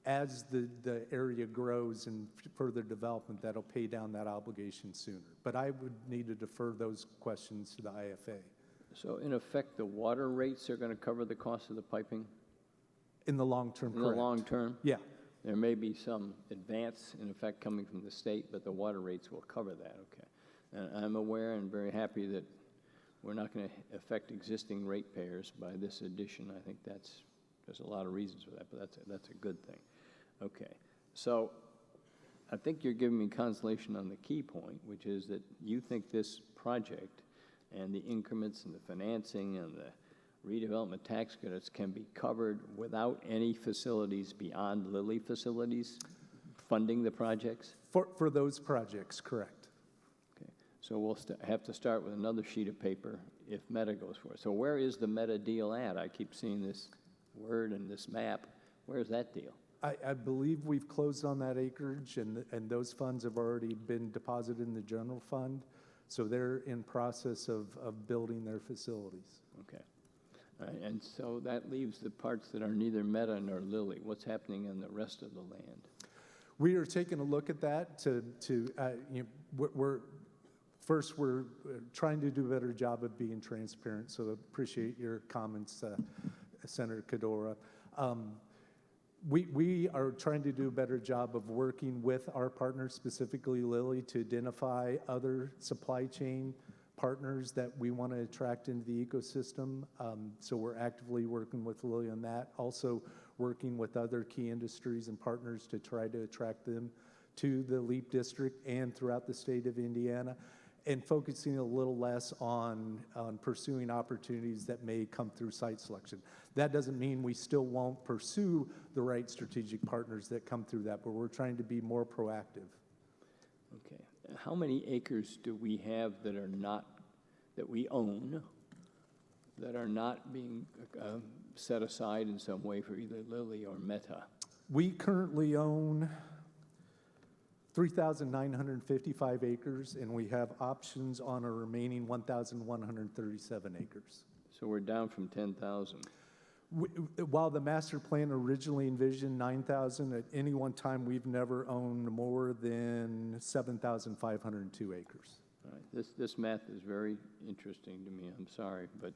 as the area grows and further development, that'll pay down that obligation sooner. But I would need to defer those questions to the IFA. So in effect, the water rates are going to cover the cost of the piping? In the long term, correct. In the long term? Yeah. There may be some advance, in effect, coming from the state, but the water rates will cover that, okay. And I'm aware and very happy that we're not going to affect existing ratepayers by this addition. I think there's a lot of reasons for that, but that's a good thing. Okay, so I think you're giving me consolation on the key point, which is that you think this project and the increments and the financing and the redevelopment tax credits can be covered without any facilities beyond Lilly facilities funding the projects? For those projects, correct. Okay, so we'll have to start with another sheet of paper if Meta goes for it. So where is the Meta deal at? I keep seeing this word and this map. Where's that deal? I believe we've closed on that acreage, and those funds have already been deposited in the general fund. So they're in process of building their facilities. Okay. All right, and so that leaves the parts that are neither Meta nor Lilly. What's happening in the rest of the land? We are taking a look at that we're trying to do a better job of being transparent, so I appreciate your comments, Senator Cadora. We are trying to do a better job of working with our partners, specifically Lilly, to identify other supply chain partners that we want to attract into the ecosystem. So we're actively working with Lilly on that. Also working with other key industries and partners to try to attract them to the LEAP district and throughout the state of Indiana, and focusing a little less on pursuing opportunities that may come through site selection. That doesn't mean we still won't pursue the right strategic partners that come through that, but we're trying to be more proactive. Okay. How many acres do we have that we own, that are not being set aside in some way for either Lilly or Meta? We currently own 3,955 acres, and we have options on a remaining 1,137 acres. So we're down from 10,000. While the master plan originally envisioned 9,000, at any one time, we've never owned more than 7,502 acres. All right. This math is very interesting to me. I'm sorry, but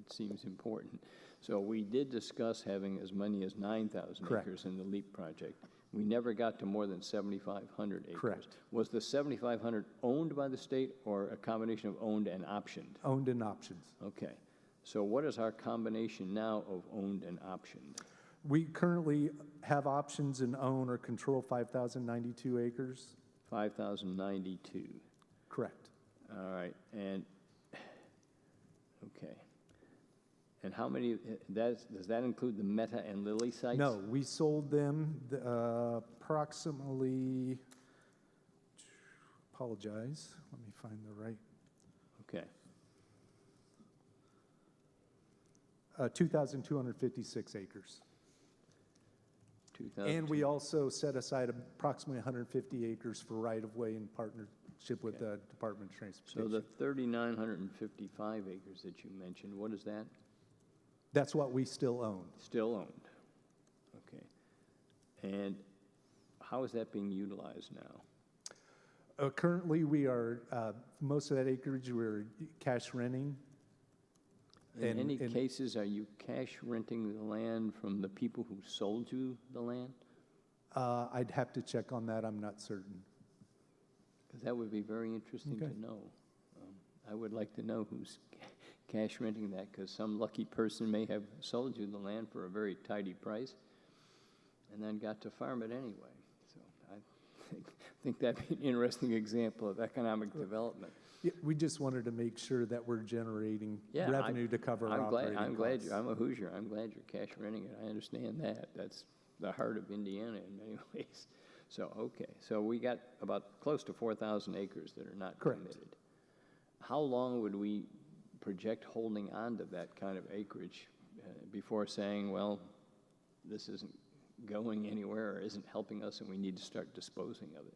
it seems important. So we did discuss having as many as 9,000 Correct. acres in the LEAP project. We never got to more than 7,500 acres. Correct. Was the 7,500 owned by the state or a combination of owned and optioned? Owned and options. Okay. So what is our combination now of owned and optioned? We currently have options and own or control 5,092 acres. 5,092. Correct. All right, and, okay. And how many, does that include the Meta and Lilly sites? No, we sold them approximately, apologize, let me find the right, Okay, 2,256 acres. 2,000. And we also set aside approximately 150 acres for right-of-way in partnership with the Department of So Transportation. the 3,955 acres that you mentioned, what is that? That's what we still own. Still owned. Okay. And how is that being utilized now? Currently, we are, most of that acreage, we're cash renting. In any cases, are you cash renting the land from the people who sold you the land? I'd have to check on that, I'm not certain. Because that would be very interesting Okay. to know. I would like to know who's cash renting that, because some lucky person may have sold you the land for a very tidy price and then got to farm it anyway. So I think that'd be an interesting example of economic development. Yeah, we just wanted to make sure that we're generating Yeah, revenue to cover our operating I'm glad costs. I'm a Hoosier. I'm glad you're cash renting it. I understand that. That's the heart of Indiana in many ways. So, okay. So we got about close to 4,000 acres that are not Correct. committed. How long would we project holding on to that kind of acreage before saying, well, this isn't going anywhere or isn't helping us and we need to start disposing of it?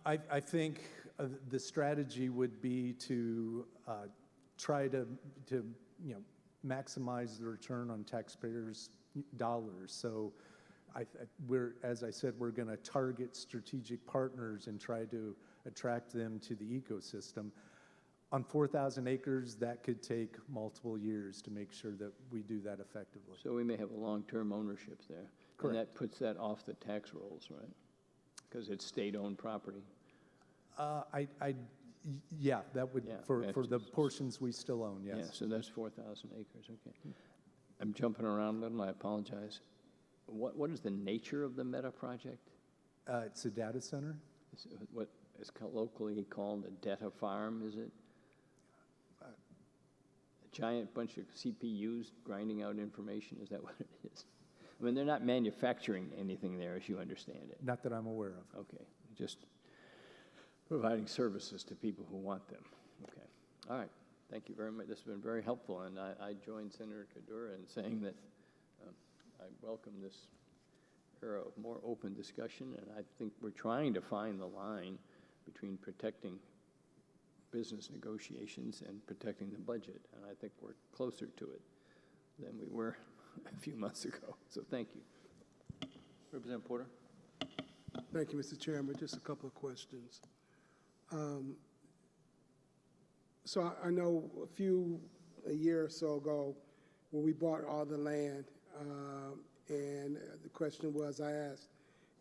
I think the strategy would be to try to maximize the return on taxpayers' dollars. So as I said, we're going to target strategic partners and try to attract them to the ecosystem. On 4,000 acres, that could take multiple years to make sure that we do that effectively. So we may have a long-term ownership there. Correct. And that puts that off the tax rolls, right? Because it's state-owned property. Yeah, that would, Yeah, for that's the just- portions we still own, yes. Yeah, so that's 4,000 acres, okay. I'm jumping around a little, I apologize. What is the nature of the Meta project? It's a data center. What is locally called a data farm, is it? A giant bunch of CPUs grinding out information, is that what it is? I mean, they're not manufacturing anything there, as you understand it. Not that I'm aware of. Okay, just providing services to people who want them. Okay, all right. Thank you very much. This has been very helpful, and I joined Senator Kadura in saying that I welcome this era of more open discussion, and I think we're trying to find the line between protecting business negotiations and protecting the budget, and I think we're closer to it than we were a few months ago. So thank you. Representative Porter? Thank you, Mr. Chairman. Just a couple of questions. So I know a year or so ago, when we bought all the land, and the question was, I asked,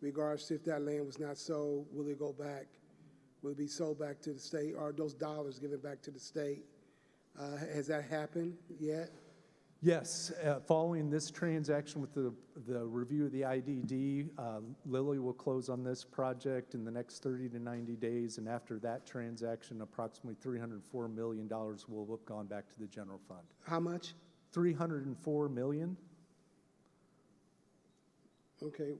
in regards to if that land was not sold, will it go back? Will it be sold back to the state? Or are those dollars given back to the state? Has that happened yet? Yes, following this transaction with the review of the IDD, Lilly will close on this project in the next 30 to 90 days, and after that transaction, approximately $304 million will have gone back to the general fund. How much? $304 million. Okay,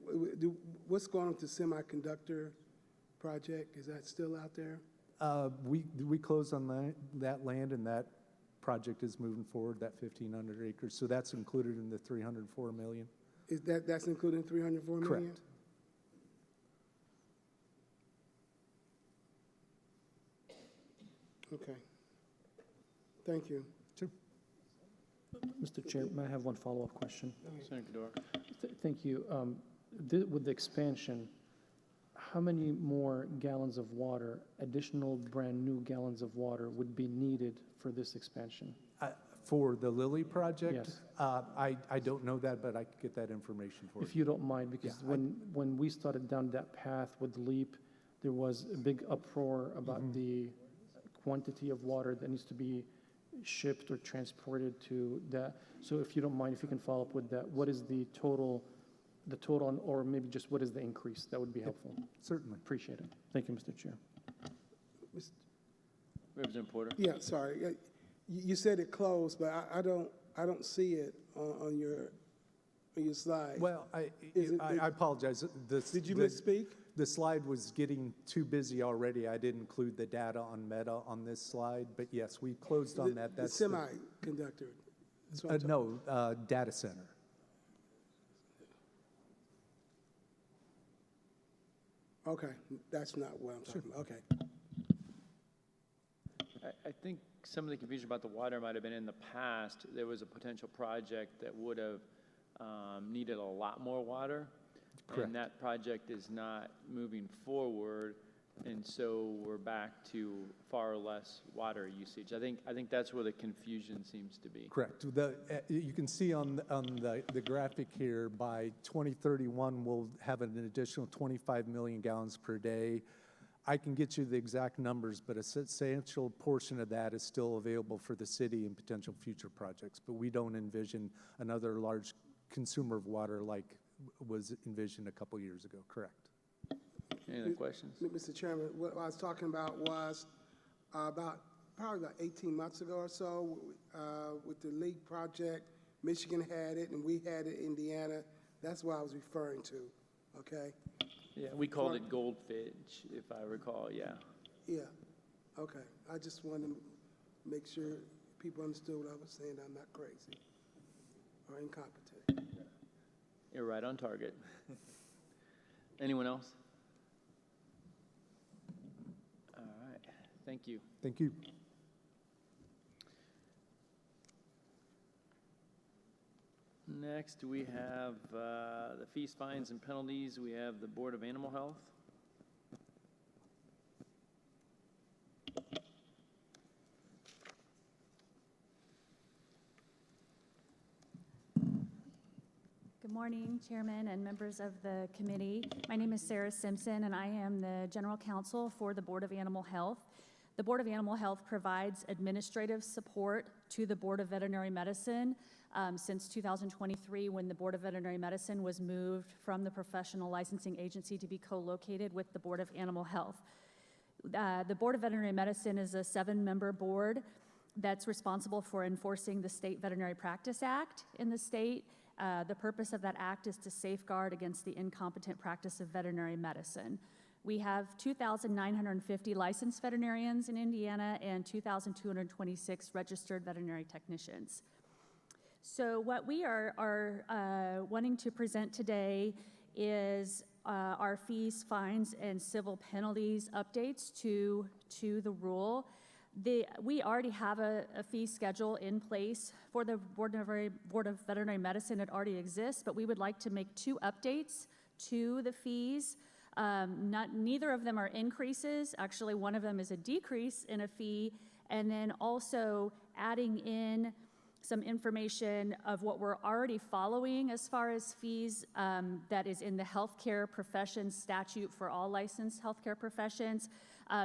what's going on with the semiconductor project? Is that still out there? We closed on that land, and that project is moving forward, that 1,500 acres. So that's included in the $304 million. Is that's including $304 million? Correct. Okay. Thank you. Sure. Mr. Chair, may I have one follow-up question? Senator Kadura? Thank you. With the expansion, how many more gallons of water, additional brand-new gallons of water would be needed for this expansion? For the Lilly project? Yes. I don't know that, but I could get that information for you. If you don't mind, because Yeah, when we started down that path with LEAP, there was a big uproar about the quantity of water that needs to be shipped or transported to that. So if you don't mind, if you can follow up with that, what is the total, or maybe just what is the increase? That would be helpful. Certainly. Appreciate it. Thank you, Mr. Chair. Representative Porter? Yeah, sorry. You said it closed, but I don't see it on your slide. Well, I apologize. Did you misspeak? The slide was getting too busy already. I didn't include the data on Meta on this slide, but yes, we closed on that. The That's semiconductor. That's what I'm talking no, data center. Okay, that's not what I'm talking about. Okay. I think some of the confusion about the water might have been in the past. There was a potential project that would have needed a lot more water. Correct. And that project is not moving forward, and so we're back to far less water usage. I think that's where the confusion seems to be. Correct. You can see on the graphic here, by 2031, we'll have an additional 25 million gallons per day. I can get you the exact numbers, but a substantial portion of that is still available for the city and potential future projects. But we don't envision another large consumer of water like was envisioned a couple years ago. Correct. Any other questions? Mr. Chairman, what I was talking about was probably about 18 months ago or so with the LEAP project. Michigan had it, and we had it in Indiana. That's what I was referring to, okay? Yeah, we called it Goldfinch, if I recall, yeah. Yeah, okay. I just wanted to make sure people understood what I was saying. I'm not crazy or incompetent. You're right on target. Anyone else? All right, thank you. Thank you. Next, we have the fees, fines, and penalties. We have the Board of Animal Health. Good morning, Chairman and members of the committee. My name is Sarah Simpson, and I am the General Counsel for the Board of Animal Health. The Board of Animal Health provides administrative support to the Board of Veterinary Medicine since 2023, when the Board of Veterinary Medicine was moved from the professional licensing agency to be co-located with the Board of Animal Health. The Board of Veterinary Medicine is a 7-member board that's responsible for enforcing the State Veterinary Practice Act in the state. The purpose of that act is to safeguard against the incompetent practice of veterinary medicine. We have 2,950 licensed veterinarians in Indiana and 2,226 registered veterinary technicians. So what we are wanting to present today is our fees, fines, and civil penalties updates to the rule. We already have a fee schedule in place for the Board of Veterinary Medicine. It already exists, but we would like to make 2 updates to the fees. Neither of them are increases. Actually, one of them is a decrease in a fee, and then also adding in some information of what we're already following as far as fees that is in the healthcare professions statute for all licensed healthcare professions,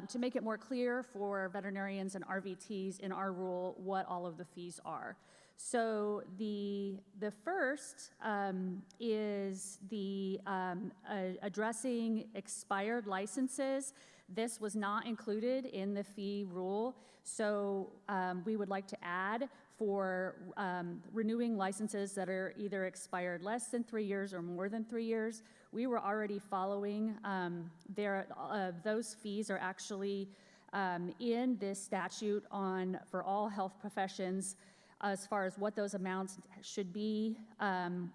to make it more clear for veterinarians and RVTs in our rule what all of the fees are. So the first is the addressing expired licenses. This was not included in the fee rule, so we would like to add for renewing licenses that are either expired less than 3 years or more than 3 years. We were already following those fees are actually in this statute for all health professions as far as what those amounts should be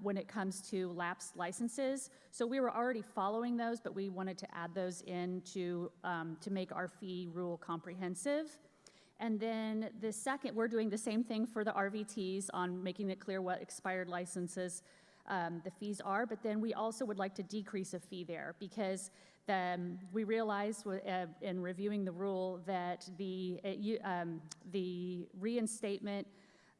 when it comes to lapsed licenses. So we were already following those, but we wanted to add those in to make our fee rule comprehensive. And then the second, we're doing the same thing for the RVTs on making it clear what expired licenses the fees are, but then we also would like to decrease a fee there because we realized in reviewing the rule that the reinstatement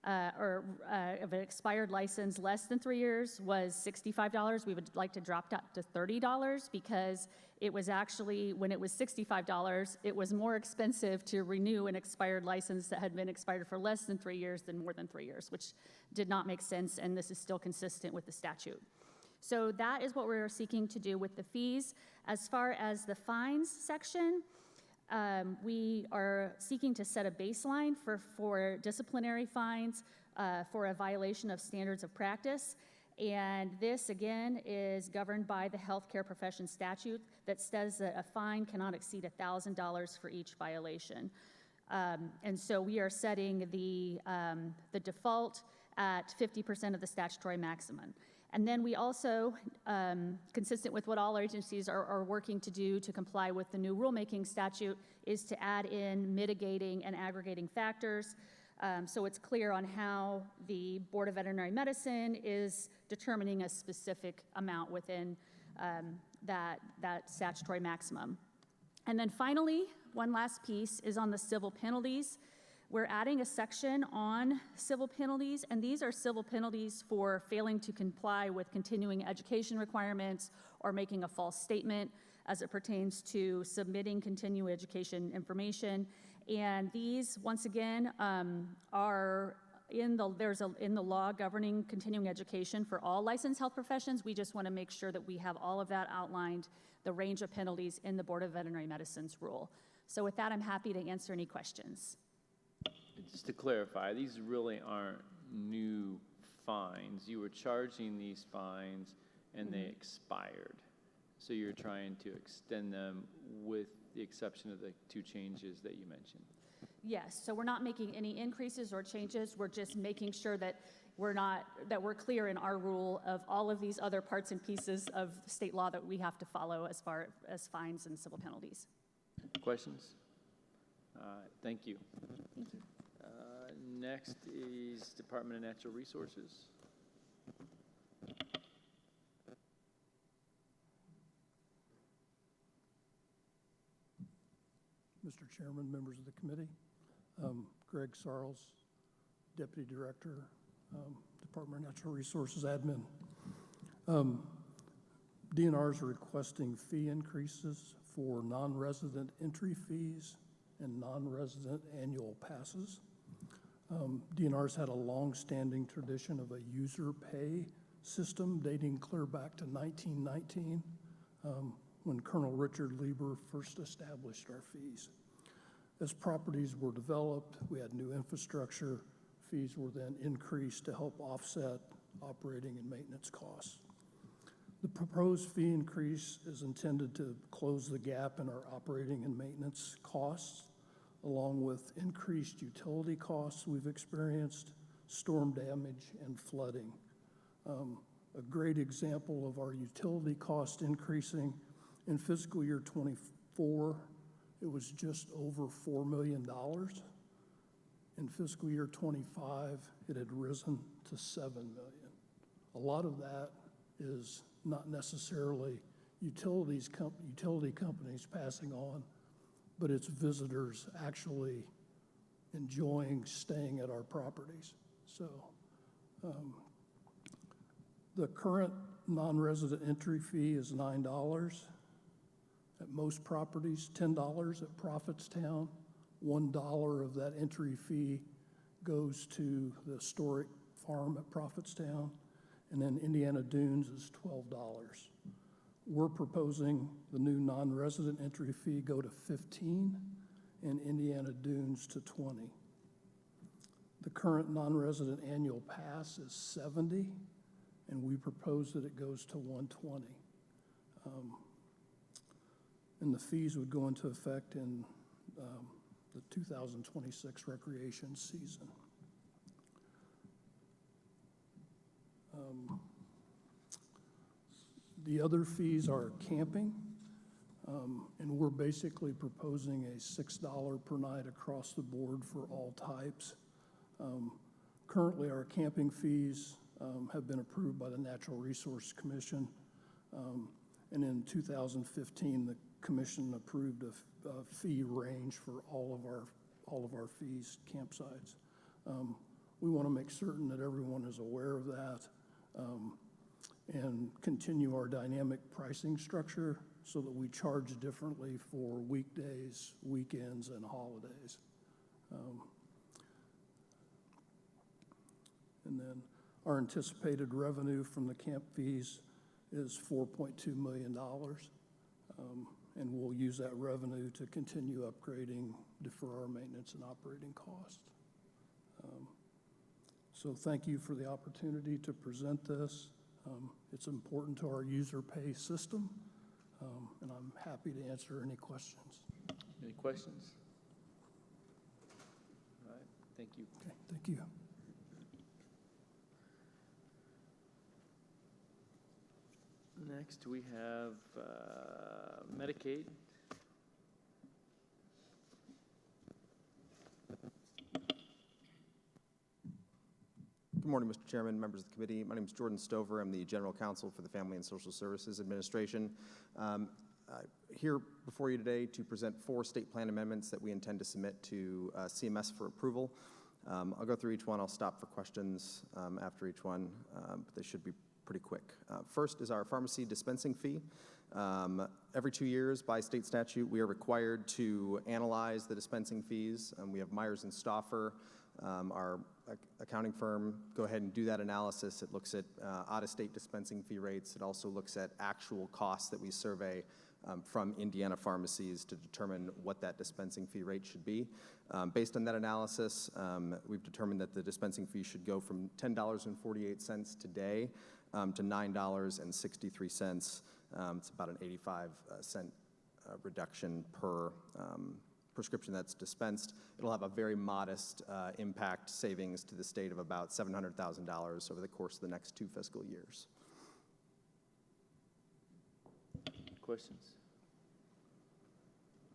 of an expired license less than 3 years was $65. We would like to drop that to $30 because it was actually, when it was $65, it was more expensive to renew an expired license that had been expired for less than 3 years than more than 3 years, which did not make sense, and this is still consistent with the statute. So that is what we're seeking to do with the fees. As far as the fines section, we are seeking to set a baseline for disciplinary fines for a violation of standards of practice. And this, again, is governed by the healthcare profession statute that says that a fine cannot exceed $1,000 for each violation. And so we are setting the default at 50% of the statutory maximum. And then we also, consistent with what all agencies are working to do to comply with the new rulemaking statute, is to add in mitigating and aggregating factors. So it's clear on how the Board of Veterinary Medicine is determining a specific amount within that statutory maximum. And then finally, one last piece is on the civil penalties. We're adding a section on civil penalties, and these are civil penalties for failing to comply with continuing education requirements or making a false statement as it pertains to submitting continuing education information. And these, once again, are in the law governing continuing education for all licensed health professions. We just want to make sure that we have all of that outlined, the range of penalties in the Board of Veterinary Medicine's rule. So with that, I'm happy to answer any questions. Just to clarify, these really aren't new fines. You were charging these fines and they expired. So you're trying to extend them with the exception of the two changes that you mentioned. Yes, so we're not making any increases or changes. We're just making sure that we're clear in our rule of all of these other parts and pieces of state law that we have to follow as far as fines and civil penalties. Questions? Thank you. Thank you. Next is Department of Natural Resources. Mr. Chairman, members of the committee, Greg Sarles, Deputy Director, Department of Natural Resources Admin. DNR is requesting fee increases for non-resident entry fees and non-resident annual passes. DNR's had a long-standing tradition of a user pay system dating clear back to 1919 when Colonel Richard Lieber first established our fees. As properties were developed, we had new infrastructure. Fees were then increased to help offset operating and maintenance costs. The proposed fee increase is intended to close the gap in our operating and maintenance costs, along with increased utility costs we've experienced, storm damage, and flooding. A great example of our utility cost increasing, in fiscal year 24, it was just over $4 million. In fiscal year 25, it had risen to $7 million. A lot of that is not necessarily utility companies passing on, but it's visitors actually enjoying staying at our properties. So the current non-resident entry fee is $9 at most properties, $10 at Prophetstown. $1 of that entry fee goes to the historic farm at Prophetstown, and then Indiana Dunes is $12. We're proposing the new non-resident entry fee go to $15 and Indiana Dunes to $20. The current non-resident annual pass is $70, and we propose that it goes to $120. And the fees would go into effect in the 2026 recreation season. The other fees are camping, and we're basically proposing a $6 per night across the board for all types. Currently, our camping fees have been approved by the Natural Resource Commission, and in 2015, the Commission approved a fee range for all of our fees, campsites. We want to make certain that everyone is aware of that and continue our dynamic pricing structure so that we charge differently for weekdays, weekends, and holidays. And then our anticipated revenue from the camp fees is $4.2 million. And we'll use that revenue to continue upgrading, defer our maintenance and operating costs. So thank you for the opportunity to present this. It's important to our user pay system, and I'm happy to answer any questions. Any questions? All right, thank you. Okay, thank you. Next, we have Medicaid. Good morning, Mr. Chairman, members of the committee. My name is Jordan Stover. I'm the General Counsel for the Family and Social Services Administration. Here before you today to present 4 state plan amendments that we intend to submit to CMS for approval. I'll go through each one. I'll stop for questions after each one, but they should be pretty quick. First is our pharmacy dispensing fee. Every 2 years by state statute, we are required to analyze the dispensing fees. We have Myers and Stauffer, our accounting firm, go ahead and do that analysis. It looks at out-of-state dispensing fee rates. It also looks at actual costs that we survey from Indiana pharmacies to determine what that dispensing fee rate should be. Based on that analysis, we've determined that the dispensing fee should go from $10.48 today to $9.63. It's about an 85-cent reduction per prescription that's dispensed. It'll have a very modest impact savings to the state of about $700,000 over the course of the next 2 fiscal years. Questions?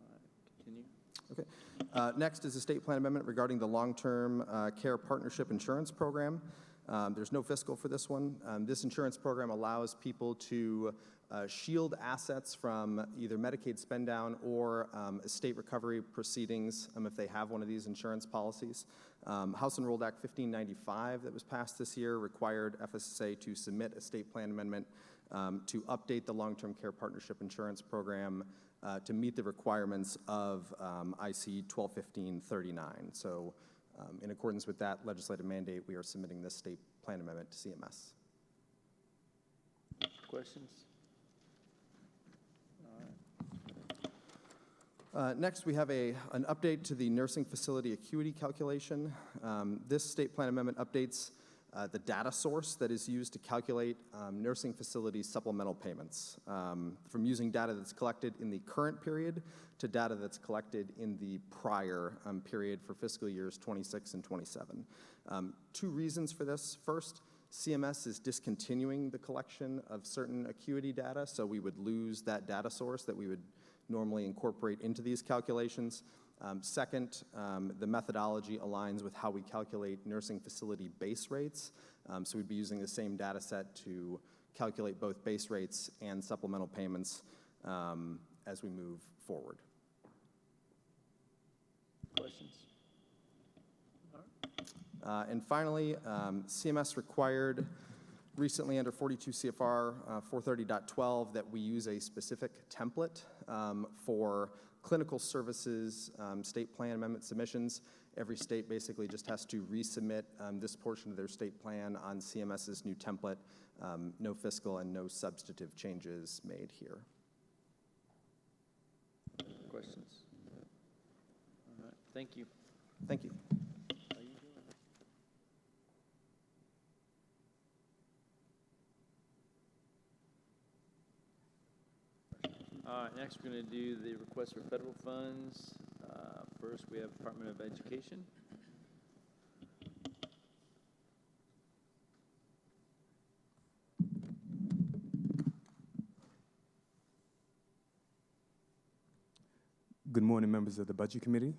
All right, continue. Okay. Next is a state plan amendment regarding the long-term care partnership insurance program. There's no fiscal for this one. This insurance program allows people to shield assets from either Medicaid spend down or estate recovery proceedings if they have one of these insurance policies. House Enrolled Act 1595 that was passed this year required FSSA to submit a state plan amendment to update the long-term care partnership insurance program to meet the requirements of IC 121539. So in accordance with that legislative mandate, we are submitting this state plan amendment to CMS. Questions? Next, we have an update to the nursing facility acuity calculation. This state plan amendment updates the data source that is used to calculate nursing facility supplemental payments from using data that's collected in the current period to data that's collected in the prior period for fiscal years 26 and 27. 2 reasons for this. First, CMS is discontinuing the collection of certain acuity data, so we would lose that data source that we would normally incorporate into these calculations. Second, the methodology aligns with how we calculate nursing facility base rates. So we'd be using the same data set to calculate both base rates and supplemental payments as we move forward. Questions? And finally, CMS required recently under 42 CFR 430.12 that we use a specific template for clinical services state plan amendment submissions. Every state basically just has to resubmit this portion of their state plan on CMS's new template. No fiscal and no substantive changes made here. Questions? All right, thank you. Thank you. How you doing? All right, next we're going to do the request for federal funds. First, we have Department of Education. Good morning, members of the Budget Committee.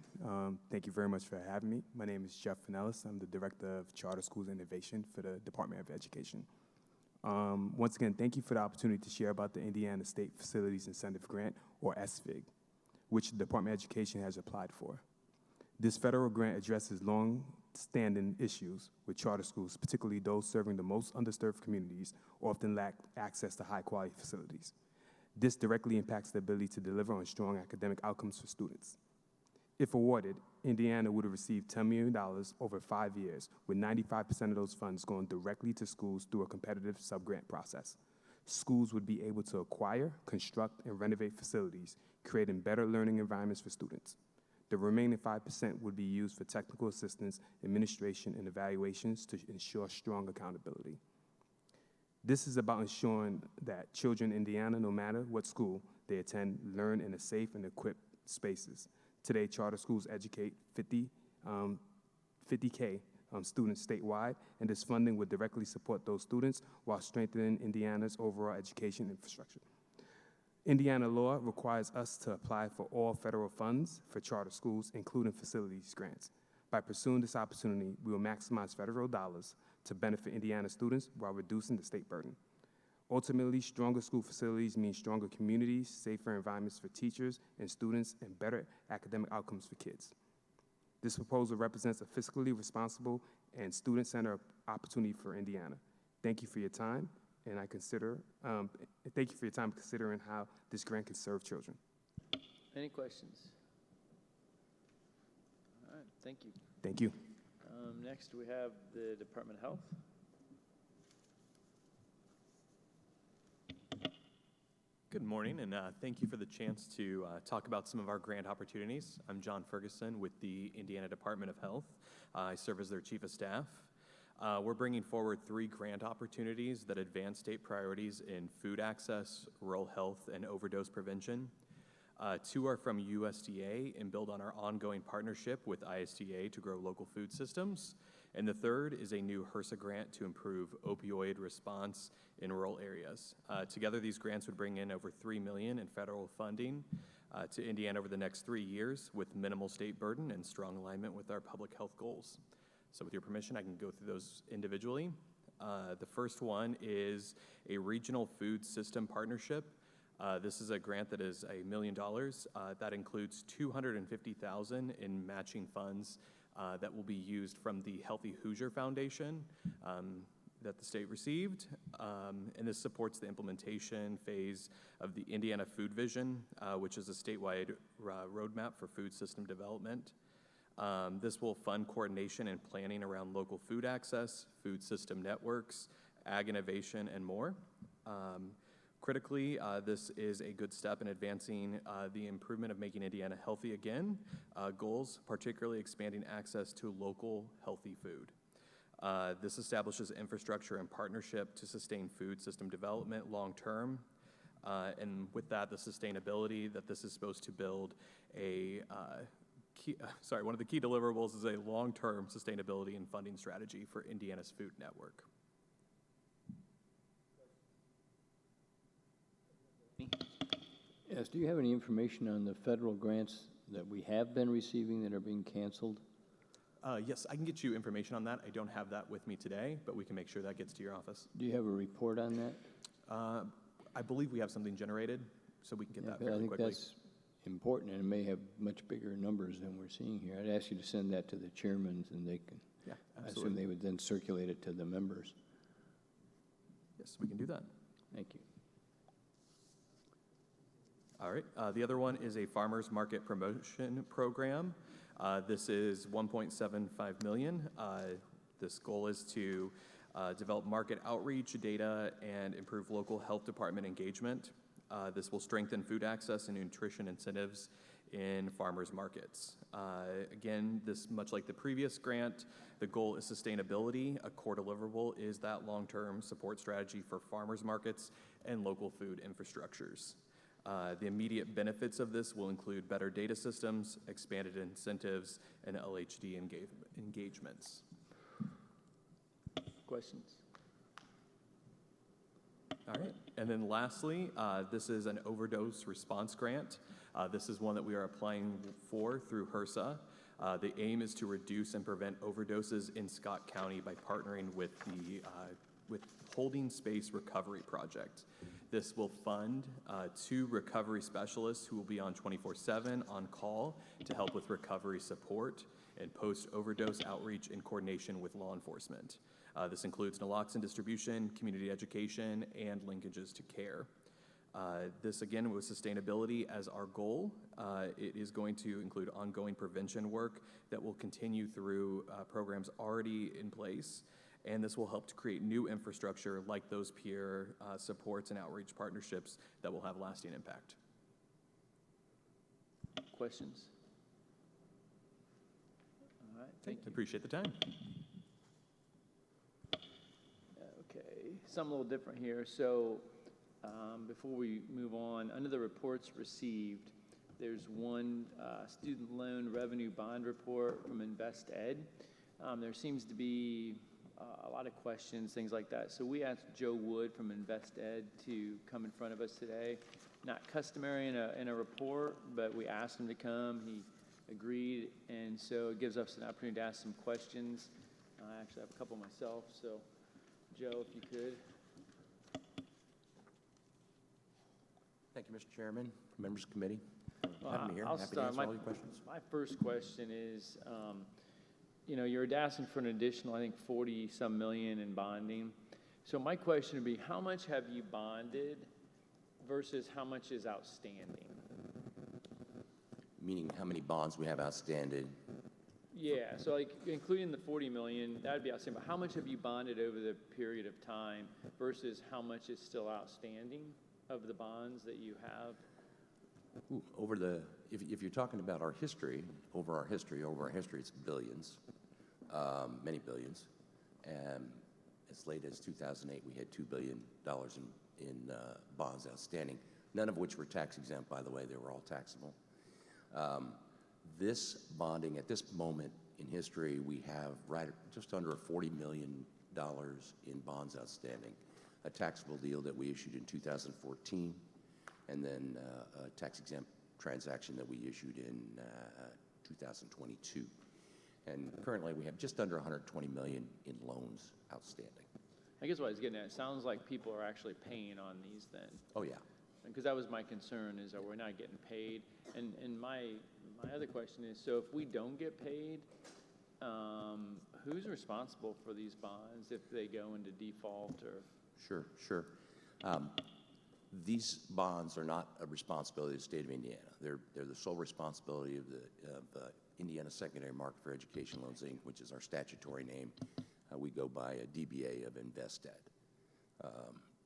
Thank you very much for having me. My name is Jeff Finellis. I'm the Director of Charter Schools Innovation for the Department of Education. Once again, thank you for the opportunity to share about the Indiana State Facilities Incentive Grant, or SFIG, which the Department of Education has applied for. This federal grant addresses long-standing issues with charter schools, particularly those serving the most underserved communities, often lack access to high-quality facilities. This directly impacts the ability to deliver on strong academic outcomes for students. If awarded, Indiana would have received $10 million over 5 years, with 95% of those funds going directly to schools through a competitive sub-grant process. Schools would be able to acquire, construct, and renovate facilities, creating better learning environments for students. The remaining 5% would be used for technical assistance, administration, and evaluations to ensure strong accountability. This is about ensuring that children in Indiana, no matter what school they attend, learn in a safe and equipped spaces. Today, charter schools educate 50K students statewide, and this funding would directly support those students while strengthening Indiana's overall education infrastructure. Indiana law requires us to apply for all federal funds for charter schools, including facilities grants. By pursuing this opportunity, we will maximize federal dollars to benefit Indiana students while reducing the state burden. Ultimately, stronger school facilities mean stronger communities, safer environments for teachers and students, and better academic outcomes for kids. This proposal represents a fiscally responsible and student-centered opportunity for Indiana. Thank you for your time, and thank you for your time considering how this grant can serve children. Any questions? All right, thank you. Thank you. Next, we have the Department of Health. Good morning, and thank you for the chance to talk about some of our grant opportunities. I'm John Ferguson with the Indiana Department of Health. I serve as their Chief of Staff. We're bringing forward 3 grant opportunities that advance state priorities in food access, rural health, and overdose prevention. 2 are from USDA and build on our ongoing partnership with ISDA to grow local food systems. And the 3rd is a new HRSA grant to improve opioid response in rural areas. Together, these grants would bring in over $3 million in federal funding to Indiana over the next 3 years with minimal state burden and strong alignment with our public health goals. So with your permission, I can go through those individually. The first one is a regional food system partnership. This is a grant that is $1 million. That includes $250,000 in matching funds that will be used from the Healthy Hoosier Foundation that the state received. And this supports the implementation phase of the Indiana Food Vision, which is a statewide roadmap for food system development. This will fund coordination and planning around local food access, food system networks, ag innovation, and more. Critically, this is a good step in advancing the improvement of making Indiana healthy again goals, particularly expanding access to local healthy food. This establishes infrastructure and partnership to sustain food system development long term. And with that, the sustainability that this is supposed to build one of the key deliverables is a long-term sustainability and funding strategy for Indiana's food network. Yes, do you have any information on the federal grants that we have been receiving that are being canceled? Yes, I can get you information on that. I don't have that with me today, but we can make sure that gets to your office. Do you have a report on that? I believe we have something generated, so we can get that fairly quickly. I think that's important, and it may have much bigger numbers than we're seeing here. I'd ask you to send that to the chairmen, and they can, I assume they would then circulate it to the members. Yes, we can do that. Thank you. All right, the other one is a farmers market promotion program. This is $1.75 million. This goal is to develop market outreach data and improve local health department engagement. This will strengthen food access and nutrition incentives in farmers markets. Again, this, much like the previous grant, the goal is sustainability. A core deliverable is that long-term support strategy for farmers markets and local food infrastructures. The immediate benefits of this will include better data systems, expanded incentives, and LHD engagements. Questions? All right, and then lastly, this is an overdose response grant. This is one that we are applying for through HRSA. The aim is to reduce and prevent overdoses in Scott County by partnering with the Holding Space Recovery Project. This will fund 2 recovery specialists who will be on 24/7 on call to help with recovery support and post-overdose outreach in coordination with law enforcement. This includes naloxone distribution, community education, and linkages to care. This, again, with sustainability as our goal. It is going to include ongoing prevention work that will continue through programs already in place, and this will help to create new infrastructure like those peer supports and outreach partnerships that will have lasting impact. Questions? All right, thank you. Appreciate the time. Okay, something a little different here. So before we move on, under the reports received, there's one student loan revenue bond report from InvestEd. There seems to be a lot of questions, things like that. So we asked Joe Wood from InvestEd to come in front of us today. Not customary in a report, but we asked him to come. He agreed, and so it gives us an opportunity to ask some questions. I actually have a couple myself, so Joe, if you could. Thank you, Mr. Chairman, members of the committee. Well, Having me here. I'll Happy to start. answer all your questions. My first question is, you're asking for an additional, I think, 40-some million in bonding. So my question would be, how much have you bonded versus how much is outstanding? Meaning how many bonds we have outstanding. Yeah, so like including the 40 million, that'd be outstanding. But how much have you bonded over the period of time versus how much is still outstanding of the bonds that you have? Ooh, if you're talking about our history, over our history, it's billions, many billions. And as late as 2008, we had $2 billion in bonds outstanding, none of which were tax exempt, by the way. They were all taxable. This bonding, at this moment in history, we have just under $40 million in bonds outstanding, a taxable deal that we issued in 2014, and then a tax-exempt transaction that we issued in 2022. And currently, we have just under $120 million in loans outstanding. I guess what I was getting at, it sounds like people are actually paying on these then. Oh, yeah. Because that was my concern, is that we're not getting paid. And my other question is, so if we don't get paid, who's responsible for these bonds if they go into default or? Sure. These bonds are not a responsibility of the state of Indiana. They're the sole responsibility of the Indiana Secondary Market for Education Loans, Inc., which is our statutory name. We go by a DBA of InvestEd.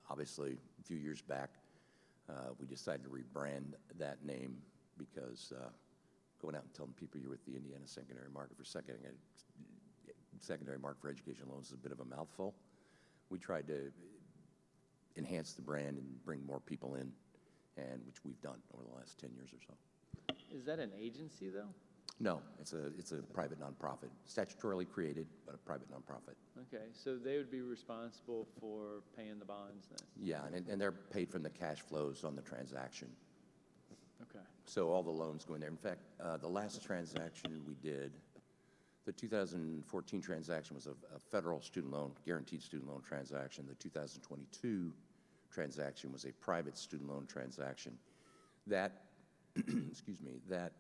Obviously, a few years back, we decided to rebrand that name because going out and telling people you're with the Indiana Secondary Market for Education Loans is a bit of a mouthful. We tried to enhance the brand and bring more people in, and which we've done over the last 10 years or so. Is that an agency, though? No, it's a private nonprofit, statutorily created, but a private nonprofit. Okay, so they would be responsible for paying the bonds then? Yeah, and they're paid from the cash flows on the transaction. Okay. So all the loans go in there. In fact, the last transaction we did, the 2014 transaction was a federal student loan, guaranteed student loan transaction. The 2022 transaction was a private student loan transaction. That, that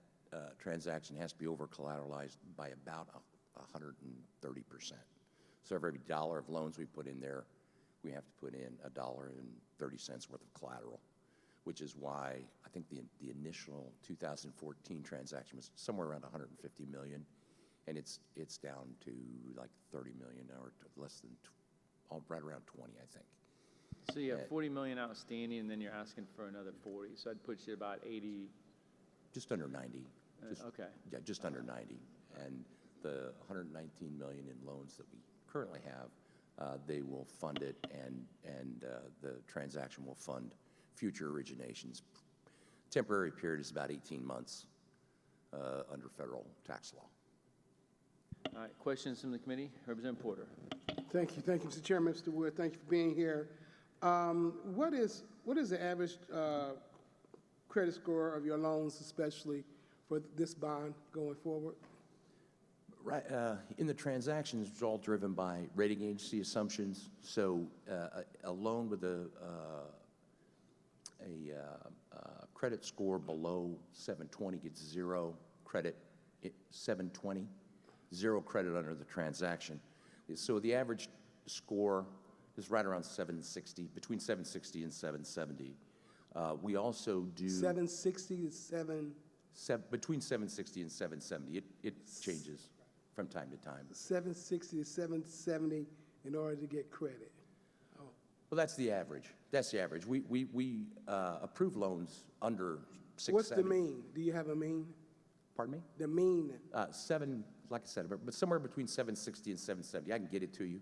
transaction has to be over-collateralized by about 130%. So every dollar of loans we put in there, we have to put in $1.30 worth of collateral, which is why I think the initial 2014 transaction was somewhere around $150 million, and it's down to like $30 million or less than, right around 20, I think. So you have 40 million outstanding, and then you're asking for another 40. So I'd put you about 80. Just under 90. Okay. Yeah, just under 90. And the 119 million in loans that we currently have, they will fund it, and the transaction will fund future originations. Temporary period is about 18 months under federal tax law. All right, questions from the committee? Representative Porter. Thank you, Mr. Chairman, Mr. Wood. Thank you for being here. What is the average credit score of your loans, especially for this bond going forward? Right. In the transactions, it's all driven by rating agency assumptions. So a loan with a credit score below 720 gets 0 credit, 720, 0 credit under the transaction. So the average score is right around 760, between 760 and 770. We also do 760 to 7. Between 760 and 770. It changes from time to time. 760 to 770 in order to get credit. Oh. Well, that's the average. That's the average. We approve loans under 670. What's the mean? Do you have a mean? Pardon me? The mean? Like I said, but somewhere between 760 and 770. I can get it to you,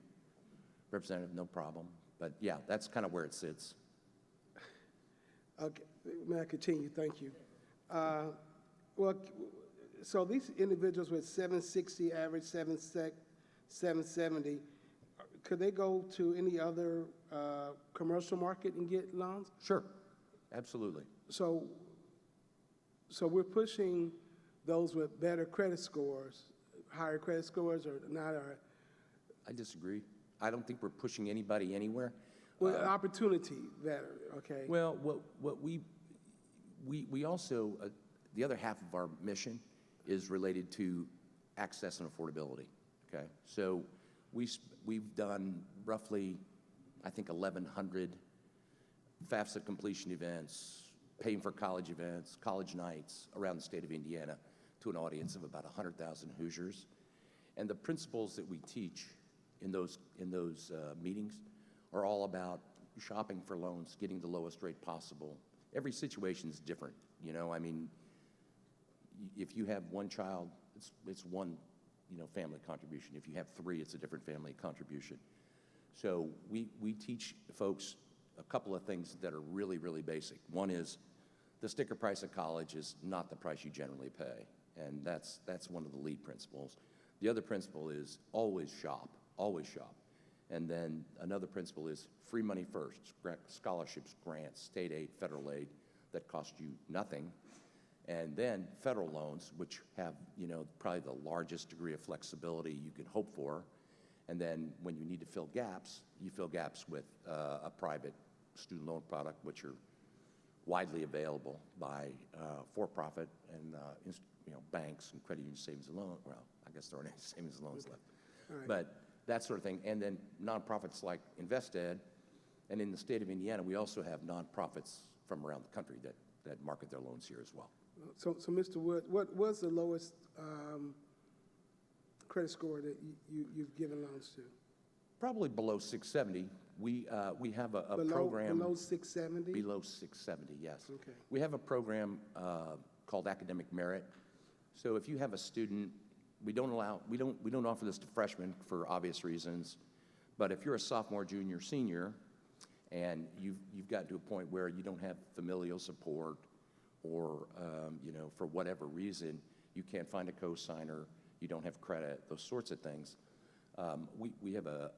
Representative, no problem. But yeah, that's kind of where it sits. Okay, may I continue? Thank you. Well, so these individuals with 760 average, 770, could they go to any other commercial market and get loans? Sure, absolutely. So we're pushing those with better credit scores, higher credit scores, or not? I disagree. I don't think we're pushing anybody anywhere. Well, opportunity better, okay. Well, what we also, the other half of our mission is related to access and affordability, okay? So we've done roughly, I think, 1,100 FAFSA completion events, paying for college events, college nights around the state of Indiana to an audience of about 100,000 Hoosiers. And the principles that we teach in those meetings are all about shopping for loans, getting the lowest rate possible. Every situation is different, you know. I mean, if you have one child, it's one, family contribution. If you have 3, it's a different family contribution. So we teach folks a couple of things that are really, really basic. One is the sticker price of college is not the price you generally pay, and that's one of the lead principles. The other principle is always shop, always shop. And then another principle is free money first, scholarships, grants, state aid, federal aid that cost you nothing. And then federal loans, which have, probably the largest degree of flexibility you can hope for. And then when you need to fill gaps, you fill gaps with a private student loan product, which are widely available by for-profit and banks and credit union savings and loans. Well, I guess there aren't any savings and loans left. Right. But that sort of thing. And then nonprofits like InvestEd. And in the state of Indiana, we also have nonprofits from around the country that market their loans here as well. So Mr. Wood, what was the lowest credit score that you've given loans to? Probably below 670. We have a program. Below 670? Below 670, yes. Okay. We have a program called Academic Merit. So if you have a student, we don't offer this to freshmen for obvious reasons, but if you're a sophomore, junior, senior, and you've gotten to a point where you don't have familial support, or for whatever reason you can't find a co-signer, you don't have credit, those sorts of things, we have a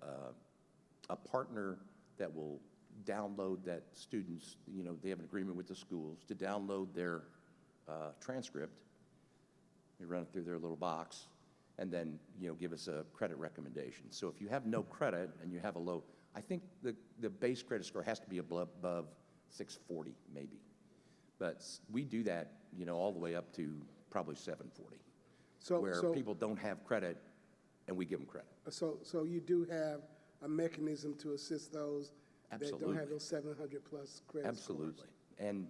partner that will download that students, they have an agreement with the schools to download their transcript. We run it through their little box, and then give us a credit recommendation. So if you have no credit and you have a low, I think the base credit score has to be above 640 maybe, but we do that all the way up to probably 740, where people don't have credit and we give them credit. So you do have a mechanism to assist those Absolutely. that don't have those 700 plus credit Absolutely. scores. And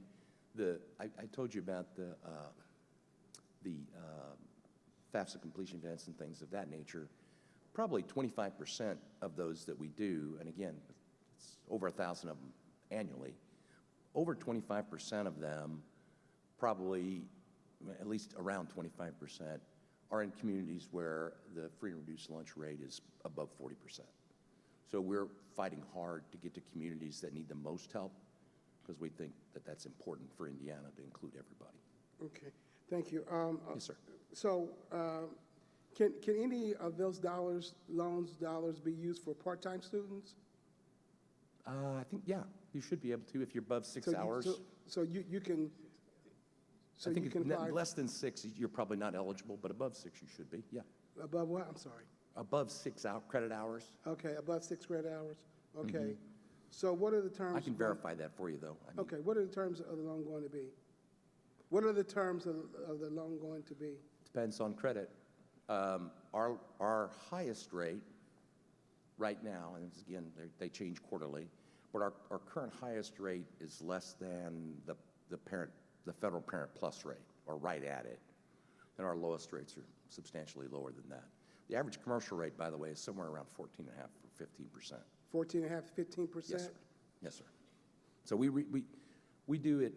I told you about the FAFSA completion events and things of that nature. Probably 25% of those that we do, and again, it's over 1,000 of them annually, over 25% of them, probably at least around 25%, are in communities where the free and reduced lunch rate is above 40%. So we're fighting hard to get to communities that need the most help, because we think that that's important for Indiana to include everybody. Okay, thank you. Yes, sir. So can any of those loans dollars be used for part-time students? I think, yeah, you should be able to if you're above 6 hours. So you can. So I think you can apply less than 6, you're probably not eligible, but above 6, you should be, yeah. above what? I'm sorry. Above 6 credit hours. Okay, above 6 credit hours. Okay. So what are the terms? I can verify that for you, though. I mean, Okay, what are the terms of the loan going to be? What are the terms of the loan going to be? Depends on credit. Our highest rate right now, and again, they change quarterly, but our current highest rate is less than the federal Parent Plus rate, or right at it. And our lowest rates are substantially lower than that. The average commercial rate, by the way, is somewhere around 14.5% or 15%. 14.5 to 15%? Yes, sir. Yes, sir. So we do it,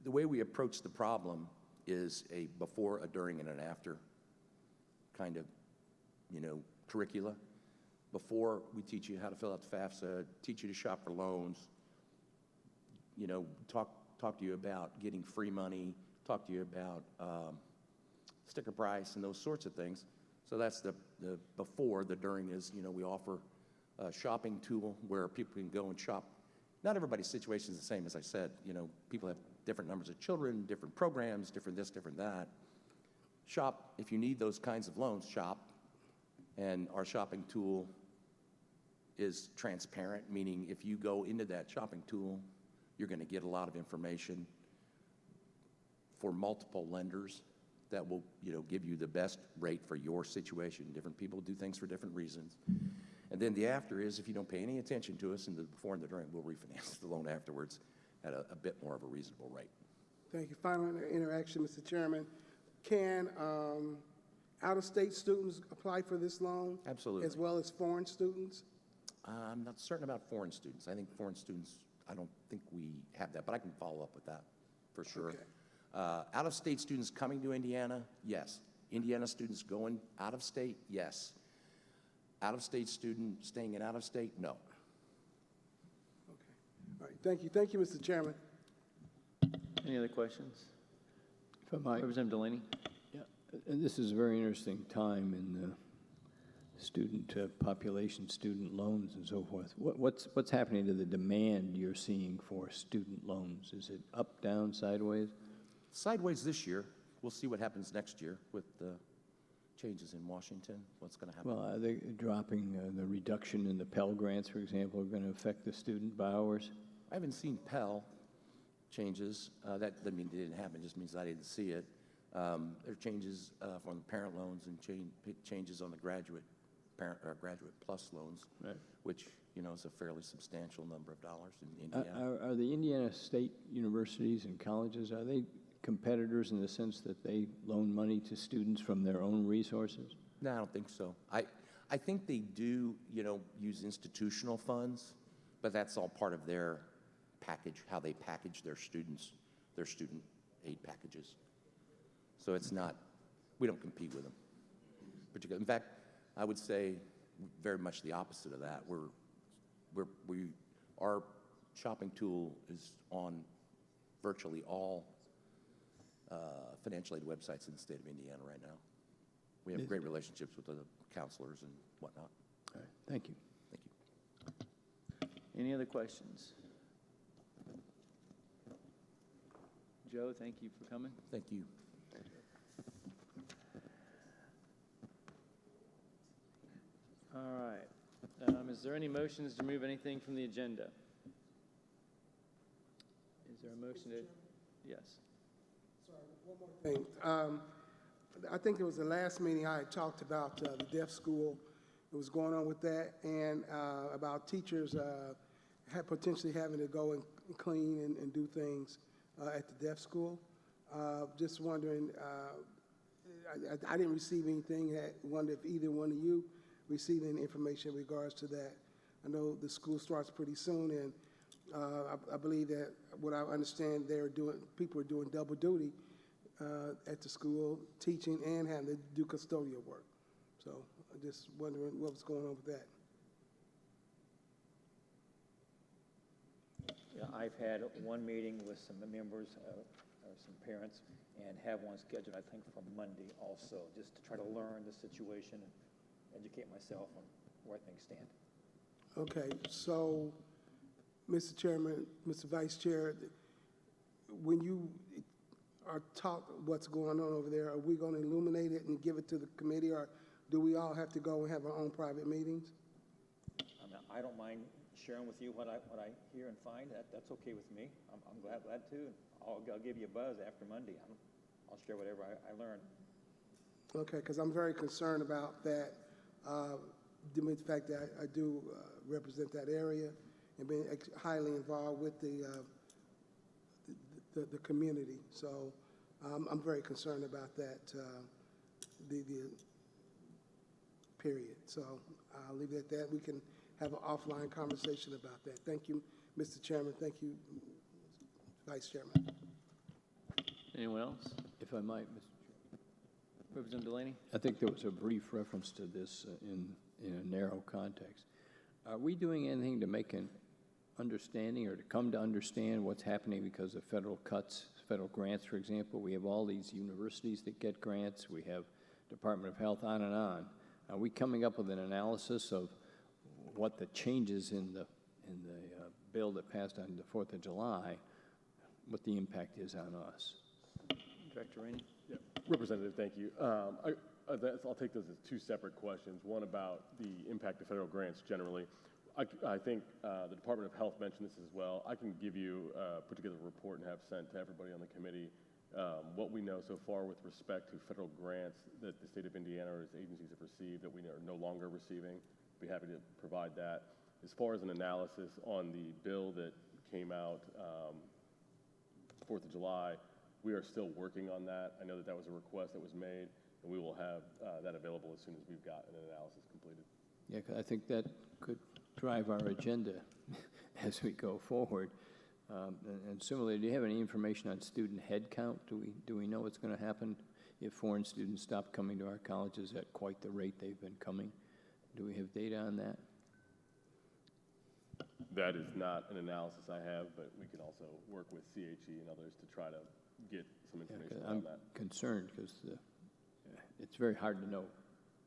the way we approach the problem is a before, a during, and an after kind of, curricula. Before, we teach you how to fill out the FAFSA, teach you to shop for loans, talk to you about getting free money, talk to you about sticker price and those sorts of things. So that's the before. The during is, we offer a shopping tool where people can go and shop. Not everybody's situation is the same, as I said. People have different numbers of children, different programs, different this, different that. Shop, if you need those kinds of loans, shop. And our shopping tool is transparent, meaning if you go into that shopping tool, you're going to get a lot of information for multiple lenders that will, give you the best rate for your situation. Different people do things for different reasons. And then the after is, if you don't pay any attention to us in the before and the during, we'll refinance the loan afterwards at a bit more of a reasonable rate. Thank you. Final interaction, Mr. Chairman. Can out-of-state students apply for this loan? Absolutely. As well as foreign students? I'm not certain about foreign students. I think foreign students, I don't think we have that, but I can follow up with that for sure. Okay. Out-of-state students coming to Indiana, yes. Indiana students going out of state, yes. Out-of-state student staying in out-of-state, no. Okay. All right. Thank you. Thank you, Mr. Chairman. Any other questions? If I might. Representative Delaney? Yeah, and this is a very interesting time in the student population, student loans and so forth. What's happening to the demand you're seeing for student loans? Is it up, down, sideways? Sideways this year. We'll see what happens next year with the changes in Washington. What's going to happen? Well, are they dropping the reduction in the Pell Grants, for example, are going to affect the student borrowers? I haven't seen Pell changes. That doesn't mean it didn't happen. It just means I didn't see it. There are changes from the parent loans and changes on the graduate plus loans, right, which is a fairly substantial number of dollars in Indiana. Are the Indiana State universities and colleges, are they competitors in the sense that they loan money to students from their own resources? No, I don't think so. I think they do, use institutional funds, but that's all part of their package, how they package their students, their student aid packages. So it's not, we don't compete with them. In fact, I would say very much the opposite of that. Our shopping tool is on virtually all financial aid websites in the state of Indiana right now. We have great relationships with the counselors and whatnot. All right, thank you. Thank you. Any other questions? Joe, thank you for coming. Thank you. All right. Is there any motions to remove anything from the agenda? Is there a motion to? Yes. Sorry, one more thing. I think it was the last meeting I had talked about the deaf school. What was going on with that, and about teachers potentially having to go and clean and do things at the deaf school. Just wondering, I didn't receive anything. I wonder if either one of you received any information in regards to that. I know the school starts pretty soon, and I believe that what I understand people are doing double duty at the school, teaching and having to do custodial work. So I'm just wondering what was going on with that. Yeah, I've had one meeting with some members, some parents, and have one scheduled, I think, for Monday also, just to try to learn the situation and educate myself on where things stand. Okay, so, Mr. Chairman, Mr. Vice Chair, when you are taught what's going on over there, are we going to illuminate it and give it to the committee, or do we all have to go and have our own private meetings? I mean, I don't mind sharing with you what I hear and find. That's okay with me. I'm glad to. And I'll give you a buzz after Monday. I'll share whatever I learn. Okay, because I'm very concerned about that, the fact that I do represent that area and being highly involved with the community. So I'm very concerned about that, the period. So I'll leave it at that. We can have an offline conversation about that. Thank you, Mr. Chairman. Thank you, Vice Chairman. Anyone else? If I might, Mr. Representative Delaney? I think there was a brief reference to this in a narrow context. Are we doing anything to make an understanding or to come to understand what's happening because of federal cuts, federal grants, for example? We have all these universities that get grants. We have Department of Health, on and on. Are we coming up with an analysis of what the changes in the bill that passed on the 4th of July, what the impact is on us? Director Rainey? Yeah. Representative, thank you. I'll take those as two separate questions. One about the impact of federal grants generally. I think the Department of Health mentioned this as well. I can give you, put together a report and have sent to everybody on the committee what we know so far with respect to federal grants that the state of Indiana or its agencies have received that we are no longer receiving. Be happy to provide that. As far as an analysis on the bill that came out 4th of July, we are still working on that. I know that was a request that was made, and we will have that available as soon as we've got an analysis completed. Yeah, 'cause I think that could drive our agenda as we go forward. And similarly, do you have any information on student head count? Do we know what's going to happen if foreign students stop coming to our colleges at quite the rate they've been coming? Do we have data on that? That is not an analysis I have, but we can also work with CHE and others to try to get some information on that. I'm concerned because it's very hard to know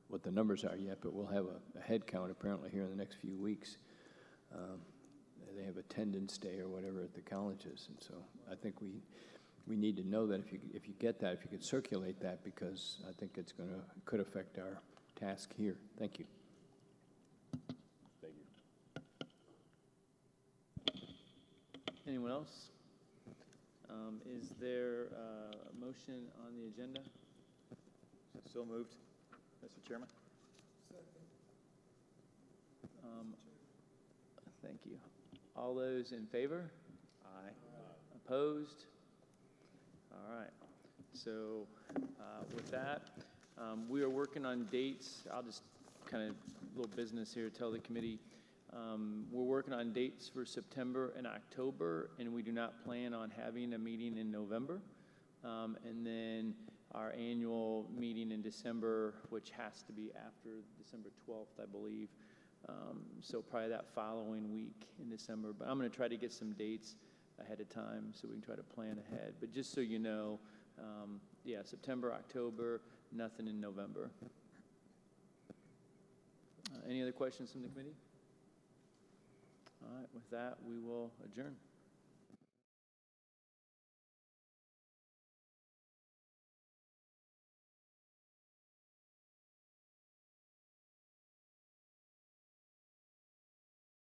what the numbers are yet, but we'll have a head count apparently here in the next few weeks. They have attendance day or whatever at the colleges, and so I think we need to know that if you get that, if you could circulate that, because I think could affect our task here. Thank you. Thank you. Anyone else? Is there a motion on the agenda? So moved, Mr. Chairman. Thank you. All those in favor? Aye. Opposed? All right. So with that, we are working on dates. I'll just kind of little business here, tell the committee. We're working on dates for September and October, and we do not plan on having a meeting in November. And then our annual meeting in December, which has to be after December 12th, I believe. So probably that following week in December. But I'm going to try to get some dates ahead of time so we can try to plan ahead. But just so you know, yeah, September, October, nothing in November. Any other questions from the committee? All right, with that, we will adjourn.